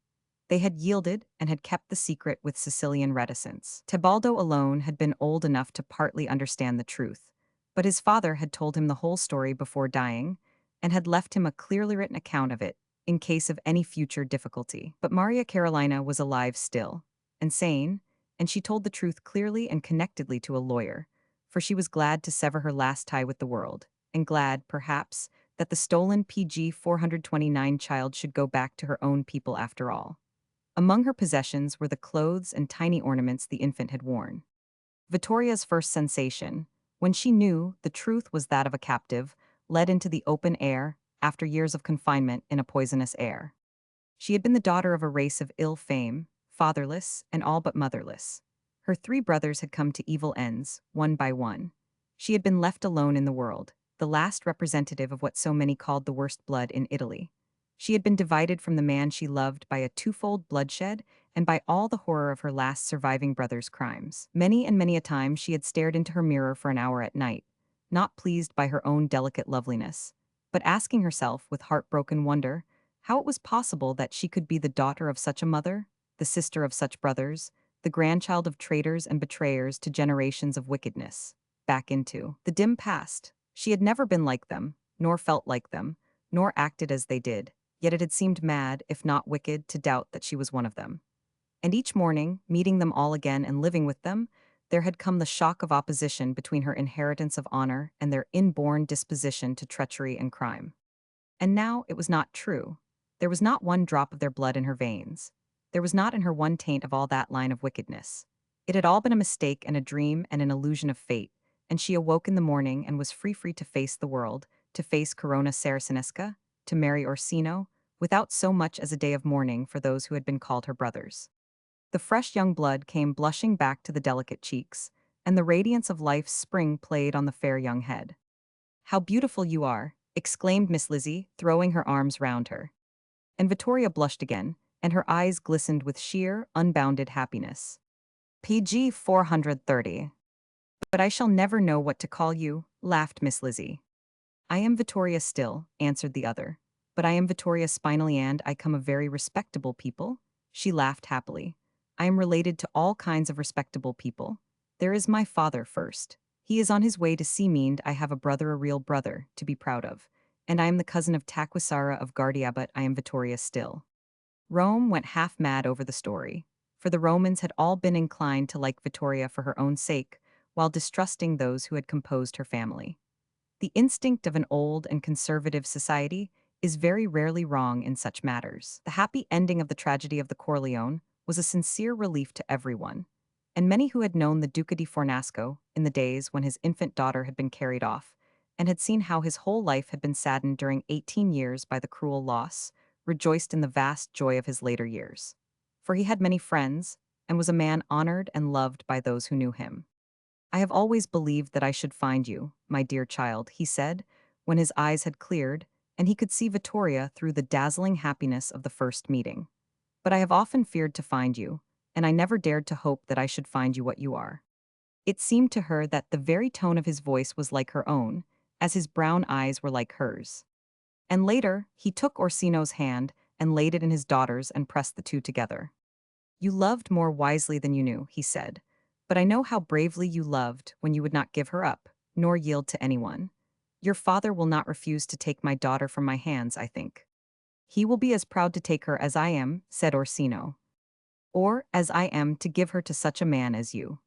Speaker 1: They had yielded and had kept the secret with Sicilian reticence. Tebaldo alone had been old enough to partly understand the truth, but his father had told him the whole story before dying, and had left him a clearly written account of it, in case of any future difficulty. But Maria Carolina was alive still, and sane, and she told the truth clearly and connectedly to a lawyer, for she was glad to sever her last tie with the world, and glad, perhaps, that the stolen PG 429 child should go back to her own people after all. Among her possessions were the clothes and tiny ornaments the infant had worn. Vittoria's first sensation, when she knew the truth was that of a captive, led into the open air after years of confinement in a poisonous air. She had been the daughter of a race of ill fame, fatherless and all but motherless. Her three brothers had come to evil ends, one by one. She had been left alone in the world, the last representative of what so many called the worst blood in Italy. She had been divided from the man she loved by a twofold bloodshed and by all the horror of her last surviving brother's crimes. Many and many a time she had stared into her mirror for an hour at night, not pleased by her own delicate loveliness, but asking herself with heartbroken wonder how it was possible that she could be the daughter of such a mother, the sister of such brothers, the grandchild of traitors and betrayers to generations of wickedness. Back into the dim past. She had never been like them, nor felt like them, nor acted as they did, yet it had seemed mad, if not wicked, to doubt that she was one of them. And each morning, meeting them all again and living with them, there had come the shock of opposition between her inheritance of honor and their inborn disposition to treachery and crime. And now it was not true. There was not one drop of their blood in her veins. There was not in her one taint of all that line of wickedness. It had all been a mistake and a dream and an illusion of fate, and she awoke in the morning and was free to face the world, to face Corona Saracinesca, to marry Orsino, without so much as a day of mourning for those who had been called her brothers. The fresh young blood came blushing back to the delicate cheeks, and the radiance of life's spring played on the fair young head. "How beautiful you are!" exclaimed Miss Lizzie, throwing her arms round her. And Vittoria blushed again, and her eyes glistened with sheer, unbounded happiness. PG 430. "But I shall never know what to call you," laughed Miss Lizzie. "I am Vittoria still," answered the other. "But I am Vittoria Spinelli and I come of very respectable people." She laughed happily. "I am related to all kinds of respectable people. There is my father first. He is on his way to see me and I have a brother, a real brother, to be proud of. And I am the cousin of Taquisara of Guardia, but I am Vittoria still." Rome went half mad over the story, for the Romans had all been inclined to like Vittoria for her own sake, while distrusting those who had composed her family. The instinct of an old and conservative society is very rarely wrong in such matters. The happy ending of the tragedy of the Corleone was a sincere relief to everyone, and many who had known the Duca di Fornasco in the days when his infant daughter had been carried off, and had seen how his whole life had been saddened during 18 years by the cruel loss, rejoiced in the vast joy of his later years. For he had many friends, and was a man honored and loved by those who knew him. "I have always believed that I should find you, my dear child," he said, when his eyes had cleared, and he could see Vittoria through the dazzling happiness of the first meeting. "But I have often feared to find you, and I never dared to hope that I should find you what you are." It seemed to her that the very tone of his voice was like her own, as his brown eyes were like hers. And later, he took Orsino's hand and laid it in his daughter's and pressed the two together. "You loved more wisely than you knew," he said, "but I know how bravely you loved when you would not give her up, nor yield to anyone. Your father will not refuse to take my daughter from my hands, I think. He will be as proud to take her as I am," said Orsino, "or as I am to give her to such a man as you."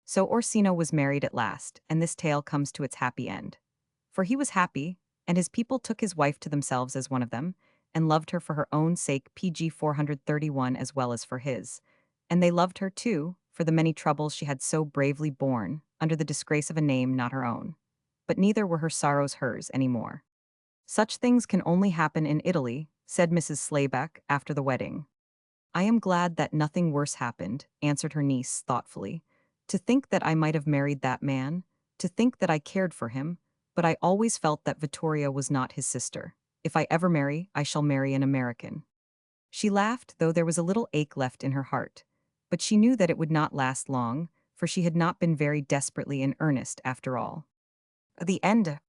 Speaker 1: So Orsino was married at last, and this tale comes to its happy end. For he was happy, and his people took his wife to themselves as one of them, and loved her for her own sake, PG 431, as well as for his. And they loved her, too, for the many troubles she had so bravely borne, under the disgrace of a name not her own. But neither were her sorrows hers any more. "Such things can only happen in Italy," said Mrs. Slayback after the wedding. "I am glad that nothing worse happened," answered her niece thoughtfully. "To think that I might have married that man, to think that I cared for him, but I always felt that Vittoria was not his sister. If I ever marry, I shall marry an American." She laughed, though there was a little ache left in her heart. But she knew that it would not last long, for she had not been very desperately in earnest after all. The end.